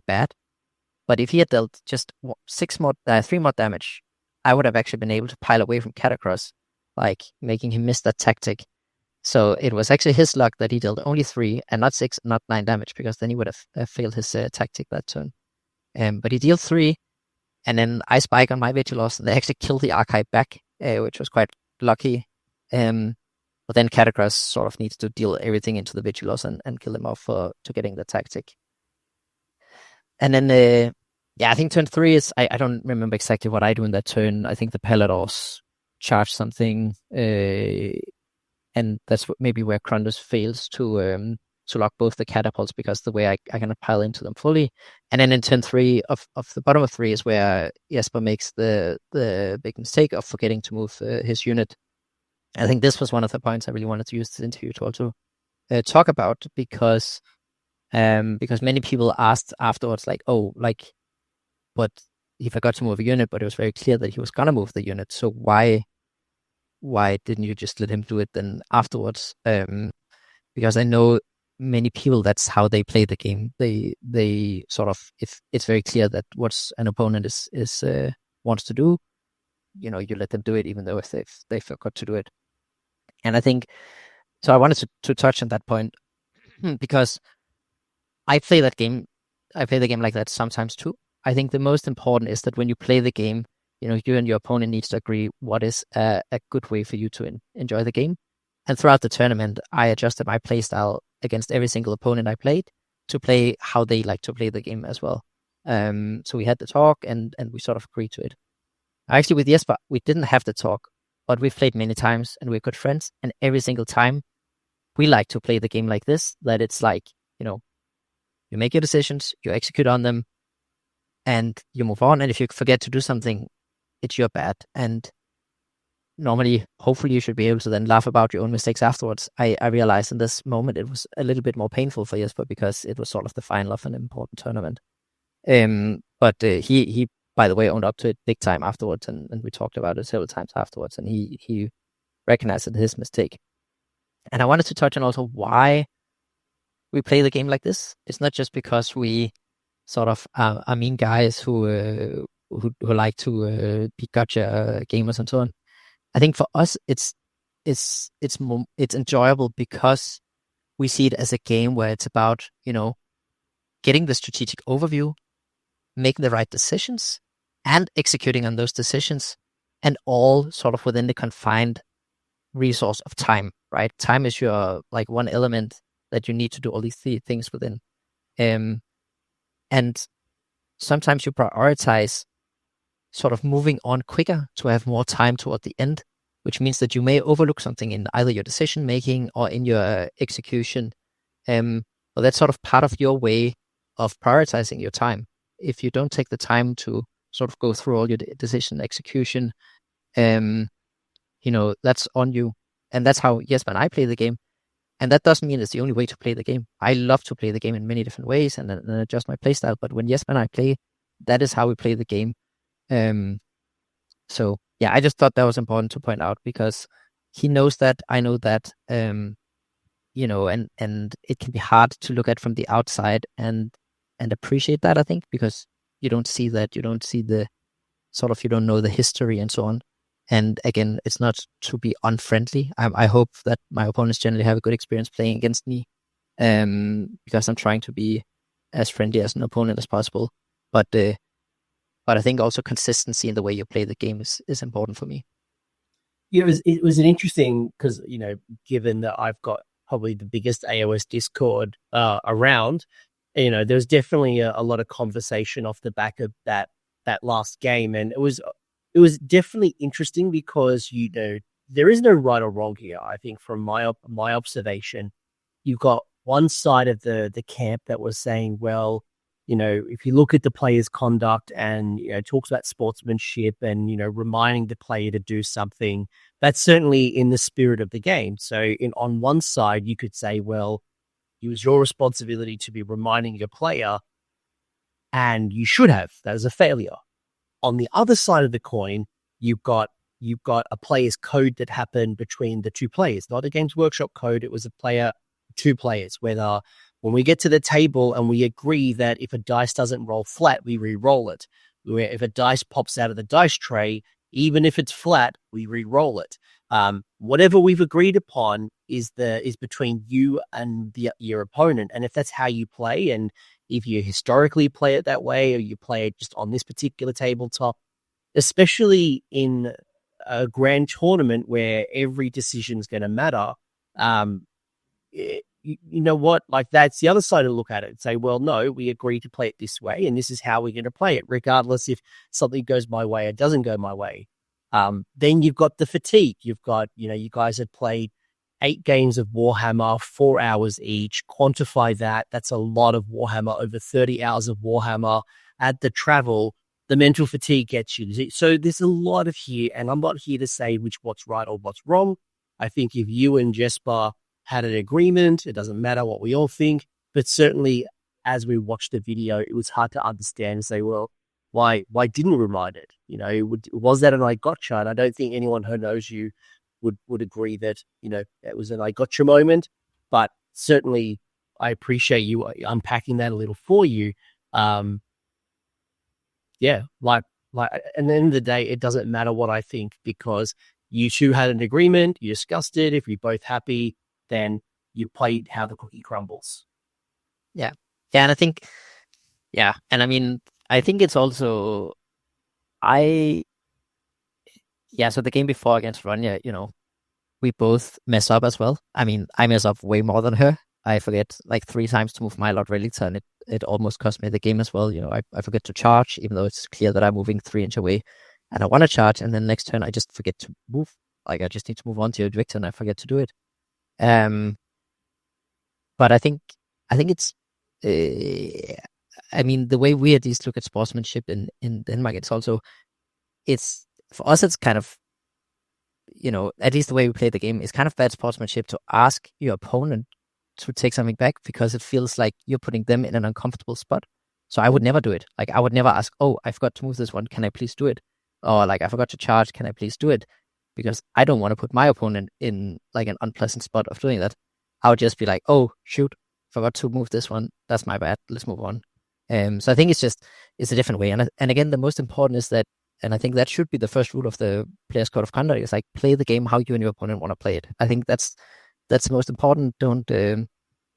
bad. But if he had dealt just 3 more damage, I would have actually been able to pile away from Catacross, making him miss that tactic. So it was actually his luck that he dealt only 3 and not 6, not 9 damage, because then he would have failed his tactic that turn. But he dealt 3, and then I spike on my Vigilos, and they actually killed the Archive back, which was quite lucky. But then Catacross sort of needs to deal everything into the Vigilos and kill them off to getting the tactic. And then, I think turn 3 is, I don't remember exactly what I do in that turn. I think the Paladors charge something, and that's maybe where Krundus fails to lock both the catapults because the way I cannot pile into them fully. And then in turn 3 of the bottom of 3 is where Jesper makes the big mistake of forgetting to move his unit. I think this was one of the points I really wanted to use this interview to also talk about, because many people asked afterwards, like, oh, like, but he forgot to move a unit, but it was very clear that he was gonna move the unit. So why didn't you just let him do it then afterwards? Because I know many people, that's how they play the game. They sort of, if it's very clear that what an opponent is wants to do, you let them do it, even though if they forgot to do it. And I think so. I wanted to touch on that point because I play the game like that sometimes too. I think the most important is that when you play the game, you and your opponent needs to agree what is a good way for you to enjoy the game. And throughout the tournament, I adjusted my play style against every single opponent I played to play how they like to play the game as well. So we had the talk and we sort of agreed to it. Actually, with Jesper, we didn't have the talk, but we've played many times and we're good friends. And every single time, we like to play the game like this, that it's like, you make your decisions, you execute on them, and you move on. And if you forget to do something, it's your bad. And normally, hopefully, you should be able to then laugh about your own mistakes afterwards. I realized in this moment it was a little bit more painful for Jesper because it was sort of the final of an important tournament. But he, by the way, owned up to it big time afterwards, and we talked about it several times afterwards, and he recognized his mistake. And I wanted to touch on also why we play the game like this. It's not just because we sort of are mean guys who like to be gotcha gamers and so on. I think for us, it's enjoyable because we see it as a game where it's about, getting the strategic overview, making the right decisions, and executing on those decisions, and all sort of within the confined resource of time, right? Time is your, like, one element that you need to do all these things within. And sometimes you prioritize sort of moving on quicker to have more time toward the end, which means that you may overlook something in either your decision making or in your execution. But that's sort of part of your way of prioritizing your time. If you don't take the time to sort of go through all your decision execution, that's on you. And that's how Jesper and I play the game. And that doesn't mean it's the only way to play the game. I love to play the game in many different ways and adjust my play style. But when Jesper and I play, that is how we play the game. So yeah, I just thought that was important to point out because he knows that, I know that, and it can be hard to look at from the outside and appreciate that, I think, because you don't see that, you don't see the sort of, you don't know the history and so on. And again, it's not to be unfriendly. I hope that my opponents generally have a good experience playing against me, because I'm trying to be as friendly as an opponent as possible. But I think also consistency in the way you play the game is important for me. It was an interesting, because, given that I've got probably the biggest AOS Discord around, there's definitely a lot of conversation off the back of that last game. And it was definitely interesting because, there is no right or wrong here. I think from my observation, you've got one side of the camp that was saying, well, if you look at the player's conduct and, talks about sportsmanship and, reminding the player to do something, that's certainly in the spirit of the game. So on one side, you could say, well, it was your responsibility to be reminding your player, and you should have. That is a failure. On the other side of the coin, you've got a player's code that happened between the two players, not a Games Workshop code. It was two players, whether when we get to the table and we agree that if a dice doesn't roll flat, we re-roll it. If a dice pops out of the dice tray, even if it's flat, we re-roll it. Whatever we've agreed upon is between you and your opponent. And if that's how you play, and if you historically play it that way, or you play it just on this particular tabletop, especially in a grand tournament where every decision is going to matter, you know what? Like, that's the other side to look at it and say, well, no, we agree to play it this way, and this is how we're going to play it, regardless if something goes my way or doesn't go my way. Then you've got the fatigue. You've got, you guys have played 8 games of Warhammer, 4 hours each. Quantify that. That's a lot of Warhammer, over 30 hours of Warhammer. Add the travel, the mental fatigue gets you. So there's a lot of here, and I'm not here to say what's right or what's wrong. I think if you and Jesper had an agreement, it doesn't matter what we all think, but certainly as we watched the video, it was hard to understand and say, well, why didn't we remind it? Was that an I gotcha? And I don't think anyone who knows you would agree that, it was an I gotcha moment, but certainly I appreciate you unpacking that a little for you. Yeah, like at the end of the day, it doesn't matter what I think, because you two had an agreement, you discussed it. If you're both happy, then you played how the cookie crumbles. Yeah. Yeah, and I think, and I mean, I think it's also, so the game before against Ronja, we both mess up as well. I mean, I mess up way more than her. I forget like 3 times to move my Lord Relics, and it almost cost me the game as well. I forget to charge, even though it's clear that I'm moving 3 inches away, and I want to charge, and then next turn I just forget to move. Like I just need to move on to your Victor, and I forget to do it. But I think it's, I mean, the way we at least look at sportsmanship in Denmark, it's for us, it's kind of, at least the way we play the game, is kind of bad sportsmanship to ask your opponent to take something back, because it feels like you're putting them in an uncomfortable spot. So I would never do it. Like I would never ask, oh, I forgot to move this one, can I please do it? Or like, I forgot to charge, can I please do it? Because I don't want to put my opponent in like an unpleasant spot of doing that. I would just be like, oh, shoot, forgot to move this one. That's my bad. Let's move on. So I think it's a different way. And again, the most important is that, and I think that should be the first rule of the player's code of conduct, is like, play the game how you and your opponent want to play it. I think that's the most important. Don't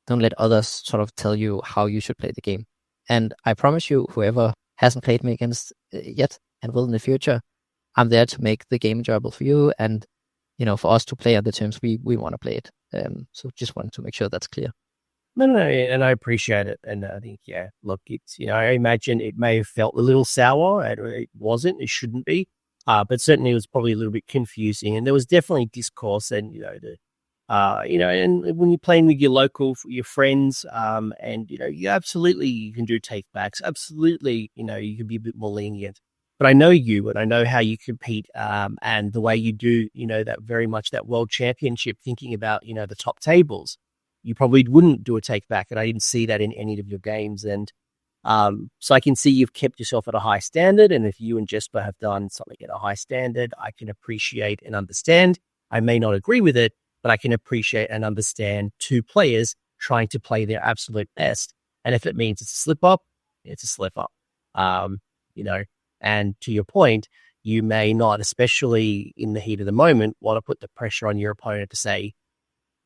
let others sort of tell you how you should play the game. And I promise you, whoever hasn't played me against yet and will in the future, I'm there to make the game enjoyable for you, and for us to play on the terms we want to play it. So just wanted to make sure that's clear. No, and I appreciate it. And I think, look, it's, I imagine it may have felt a little sour, and it wasn't, it shouldn't be. But certainly it was probably a little bit confusing, and there was definitely discourse, and, and when you're playing with your friends, and, you can do take backs. Absolutely, you can be a bit more lenient. But I know you, and I know how you compete, and the way you do, that very much that World Championship, thinking about, the top tables. You probably wouldn't do a take back, and I didn't see that in any of your games. And so I can see you've kept yourself at a high standard. And if you and Jesper have done something at a high standard, I can appreciate and understand. I may not agree with it, but I can appreciate and understand 2 players trying to play their absolute best. And if it means it's a slip up, it's a slip up. And to your point, you may not, especially in the heat of the moment, want to put the pressure on your opponent to say,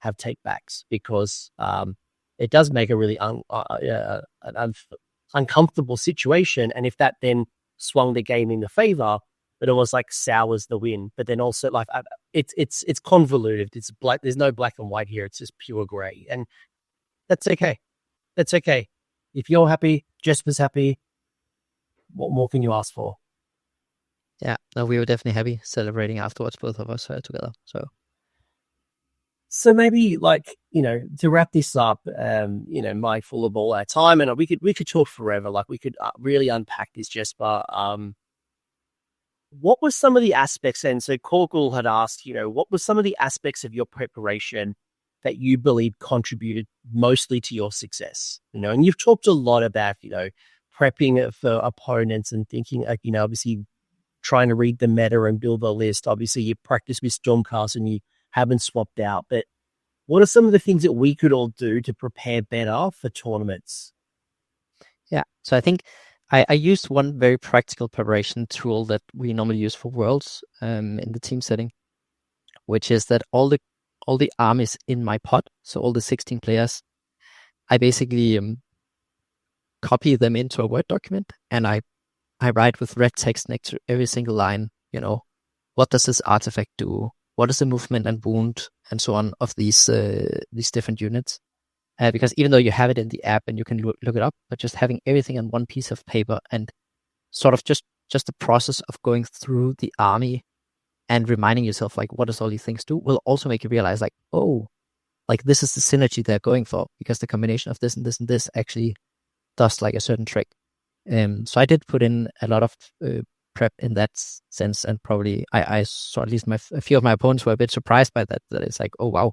have take backs, because it does make a really uncomfortable situation. And if that then swung the game in the favor, it almost like sours the win. But then also, like, it's convoluted. It's black. There's no black and white here. It's just pure gray, and that's okay. That's okay. If you're happy, Jesper's happy. What more can you ask for? Yeah, no, we were definitely happy celebrating afterwards, both of us together. So maybe, like, to wrap this up, mindful of all our time, and we could talk forever. Like, we could really unpack this, Jesper. What were some of the aspects? And so Korgul had asked, what were some of the aspects of your preparation that you believe contributed mostly to your success? And you've talked a lot about, prepping for opponents and thinking, obviously trying to read the meta and build a list. Obviously, you practice with Stormcast and you haven't swapped out. But what are some of the things that we could all do to prepare better for tournaments? Yeah, so I think I used one very practical preparation tool that we normally use for Worlds in the team setting, which is that all the armies in my pot, so all the 16 players, I basically copy them into a Word document, and I write with red text next to every single line, what does this artifact do? What is the movement and wound and so on of these different units? Because even though you have it in the app and you can look it up, but just having everything on one piece of paper and sort of just the process of going through the army and reminding yourself like what does all these things do will also make you realize like, oh, like this is the synergy they're going for, because the combination of this and this and this actually does like a certain trick. So I did put in a lot of prep in that sense, and probably I saw at least a few of my opponents were a bit surprised by that it's like, oh wow,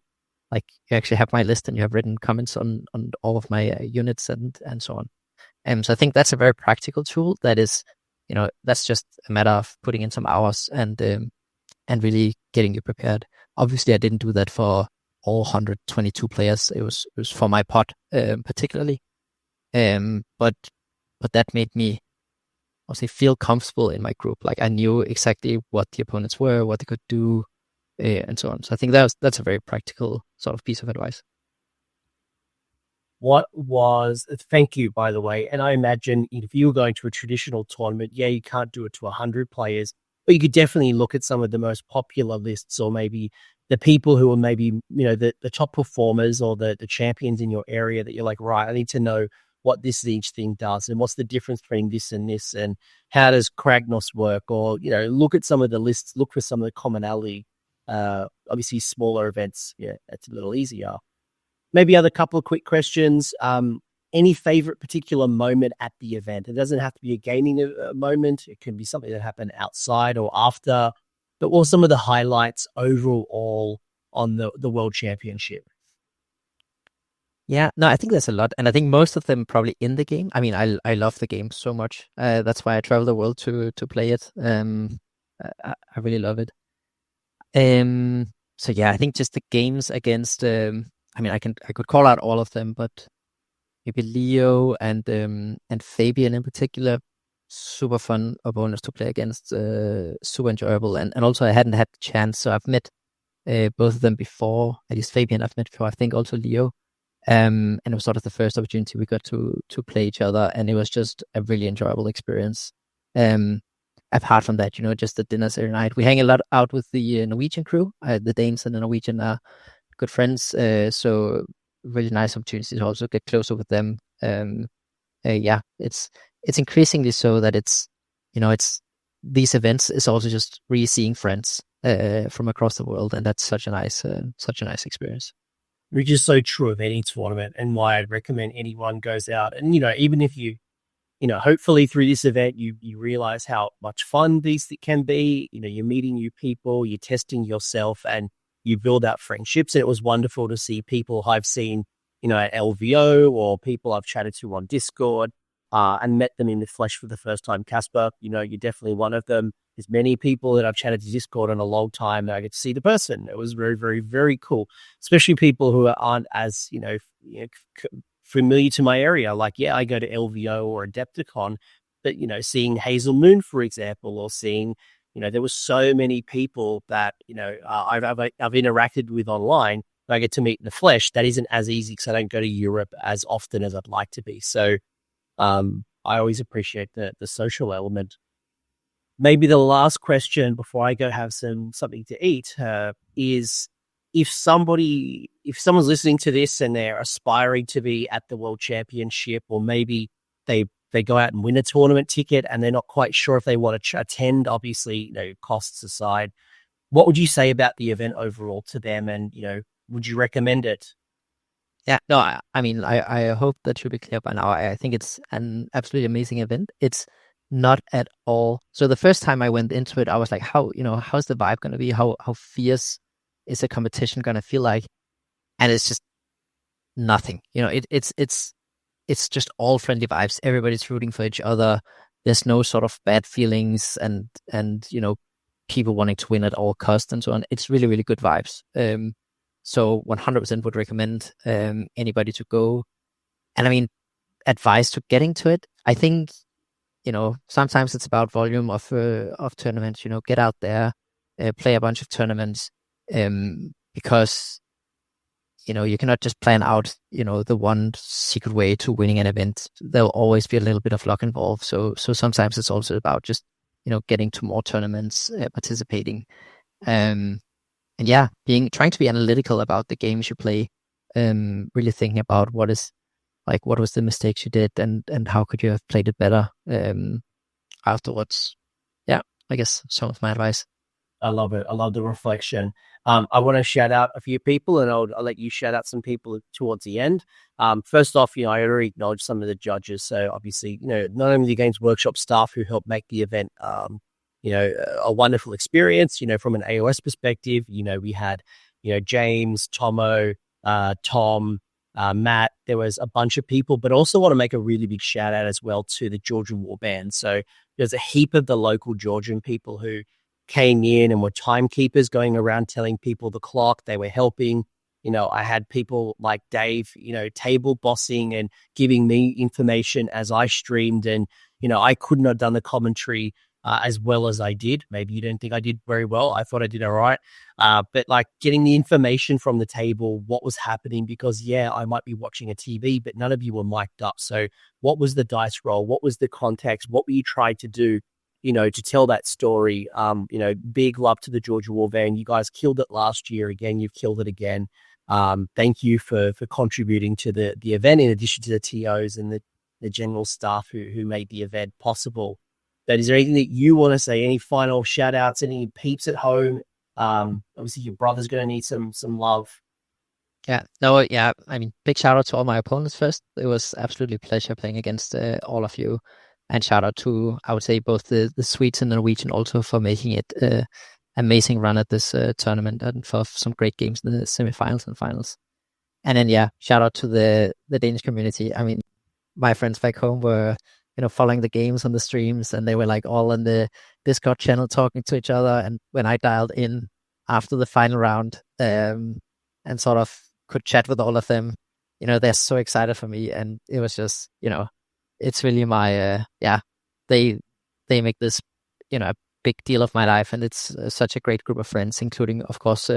like you actually have my list and you have written comments on all of my units and so on. So I think that's a very practical tool that is, that's just a matter of putting in some hours and really getting you prepared. Obviously I didn't do that for all 122 players. It was for my pod particularly. But that made me also feel comfortable in my group. Like I knew exactly what the opponents were, what they could do, and so on. So I think that's a very practical sort of piece of advice. Thank you, by the way. And I imagine if you were going to a traditional tournament, you can't do it to 100 players, but you could definitely look at some of the most popular lists, or maybe the people who are maybe, the top performers or the champions in your area that you're like, right, I need to know what each thing does and what's the difference between this and this, and how does Kragnos work, or, look at some of the lists, look for some of the commonality. Obviously smaller events, it's a little easier. Maybe other couple of quick questions. Any favorite particular moment at the event? It doesn't have to be a gaming moment. It can be something that happened outside or after, but what were some of the highlights overall on the World Championship? Yeah, no, I think there's a lot, and I think most of them probably in the game. I mean, I love the game so much. That's why I travel the world to play it. I really love it. So yeah, I think just the games against. I mean, I could call out all of them, but maybe Leo and Fabian in particular, super fun opponents to play against. Super enjoyable, and also I hadn't had the chance, so I've met both of them before. At least Fabian I've met before. I think also Leo. And it was sort of the first opportunity we got to play each other, and it was just a really enjoyable experience. Apart from that, just the dinners every night. We hang a lot out with the Norwegian crew. The Danes and the Norwegian are good friends, so really nice opportunity to also get closer with them. It's increasingly so that it's these events is also just really seeing friends from across the world, and that's such a nice experience. Which is so true of any tournament, and why I'd recommend anyone goes out. And, even if you, hopefully through this event, you realize how much fun these can be. You're meeting new people, you're testing yourself, and you build out friendships. And it was wonderful to see people I've seen, at LVO, or people I've chatted to on Discord, and met them in the flesh for the first time. Casper, you're definitely one of them. There's many people that I've chatted to Discord in a long time that I get to see the person. It was very, very, very cool, especially people who aren't as, familiar to my area. Like, I go to LVO or Adepticon, but, seeing Hazel Moon, for example, or seeing, there was so many people that, I've interacted with online that I get to meet in the flesh. That isn't as easy because I don't go to Europe as often as I'd like to be. So I always appreciate the social element. Maybe the last question before I go have something to eat is, if someone's listening to this and they're aspiring to be at the World Championship, or maybe they go out and win a tournament ticket and they're not quite sure if they want to attend, obviously, costs aside, what would you say about the event overall to them? And, would you recommend it? Yeah, no, I mean, I hope that should be clear by now. I think it's an absolutely amazing event. It's not at all. So the first time I went into it, I was like, how's the vibe going to be? How fierce is the competition going to feel like? And it's just nothing. It's just all friendly vibes. Everybody's rooting for each other. There's no sort of bad feelings and people wanting to win at all costs and so on. It's really, really good vibes. So 100% would recommend anybody to go. And I mean, advice to getting to it, I think, sometimes it's about volume of tournaments. Get out there, play a bunch of tournaments, because you cannot just plan out the one secret way to winning an event. There'll always be a little bit of luck involved. So sometimes it's also about just getting to more tournaments, participating, and trying to be analytical about the games you play, really thinking about what was the mistakes you did and how could you have played it better afterwards. Yeah, I guess some of my advice. I love it. I love the reflection. I want to shout out a few people, and I'll let you shout out some people towards the end. First off, I already acknowledged some of the judges. So obviously, not only the Games Workshop staff who helped make the event, a wonderful experience, from an AOS perspective. We had, James, Tomo, Tom, Matt. There was a bunch of people, but also want to make a really big shout out as well to the Georgian Warband. So there's a heap of the local Georgian people who came in and were timekeepers, going around telling people the clock. They were helping. I had people like Dave, table bossing and giving me information as I streamed. And, I couldn't have done the commentary as well as I did. Maybe you don't think I did very well. I thought I did all right. But like getting the information from the table, what was happening, because I might be watching a TV, but none of you were mic'd up. So what was the dice roll? What was the context? What were you trying to do, to tell that story? Big love to the Georgia Warband. You guys killed it last year. Again, you've killed it again. Thank you for contributing to the event, in addition to the TOs and the general staff who made the event possible. But is there anything that you want to say? Any final shout outs? Any peeps at home? Obviously your brother's going to need some love. Yeah. I mean, big shout out to all my opponents first. It was absolutely a pleasure playing against all of you. And shout out to, I would say, both the Swedes and Norwegian also for making it an amazing run at this tournament, and for some great games in the semifinals and finals. And then, shout out to the Danish community. I mean, my friends back home were, following the games on the streams, and they were like all in the Discord channel talking to each other. And when I dialed in after the final round and sort of could chat with all of them, they're so excited for me. And it was just, it's really my, they make this, a big deal of my life. And it's such a great group of friends, including, of course,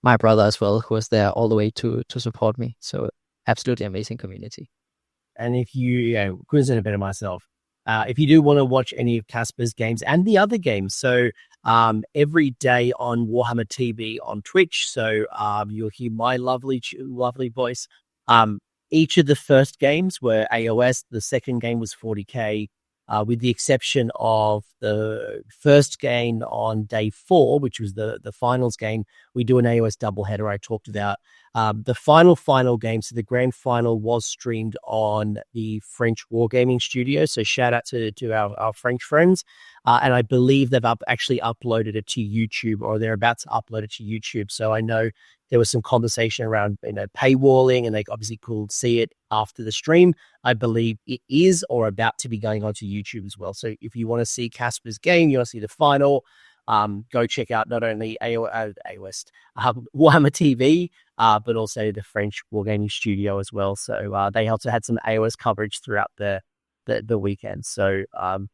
my brother as well, who was there all the way to support me. So absolutely amazing community. And if you, couldn't say it better myself, if you do want to watch any of Casper's games and the other games, so every day on Warhammer TV on Twitch, so you'll hear my lovely voice. Each of the first games were AOS. The second game was 40K, with the exception of the first game on day 4, which was the finals game. We do an AOS doubleheader I talked about. The final game, so the grand final, was streamed on the French Wargaming Studio. So shout out to our French friends. And I believe they've actually uploaded it to YouTube, or they're about to upload it to YouTube. So I know there was some conversation around, paywalling, and they obviously could see it after the stream. I believe it is, or about to be, going onto YouTube as well. So if you want to see Casper's game, you want to see the final, go check out not only AOS Warhammer TV, but also the French Wargaming Studio as well. So they also had some AOS coverage throughout the weekend. So it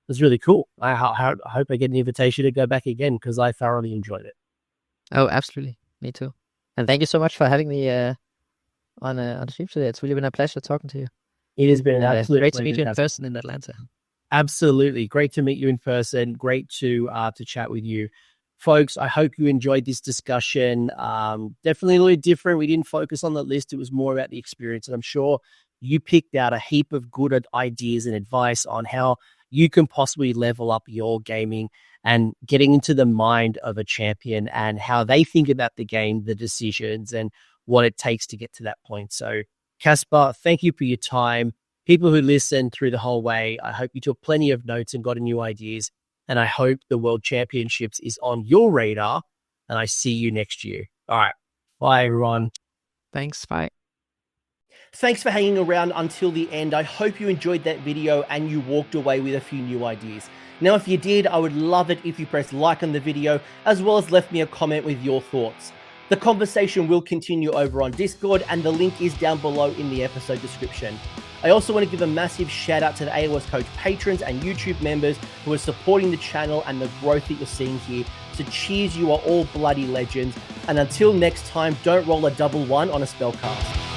was really cool. I hope I get an invitation to go back again, because I thoroughly enjoyed it. Oh, absolutely. Me too. And thank you so much for having me on the stream today. It's really been a pleasure talking to you. It has been an absolute great pleasure to meet you in person in Atlanta. Absolutely. Great to meet you in person. Great to chat with you. Folks, I hope you enjoyed this discussion. Definitely a little different. We didn't focus on the list. It was more about the experience. And I'm sure you picked out a heap of good ideas and advice on how you can possibly level up your gaming and getting into the mind of a champion and how they think about the game, the decisions, and what it takes to get to that point. So, Casper, thank you for your time. People who listened through the whole way, I hope you took plenty of notes and got new ideas. And I hope the World Championships is on your radar. And I see you next year. All right. Bye, everyone. Thanks. Bye. Thanks for hanging around until the end. I hope you enjoyed that video and you walked away with a few new ideas. Now, if you did, I would love it if you pressed like on the video, as well as left me a comment with your thoughts. The conversation will continue over on Discord, and the link is down below in the episode description. I also want to give a massive shout out to the AOS Coach patrons and YouTube members who are supporting the channel and the growth that you're seeing here. So cheers, you are all bloody legends. And until next time, don't roll a double one on a spellcast.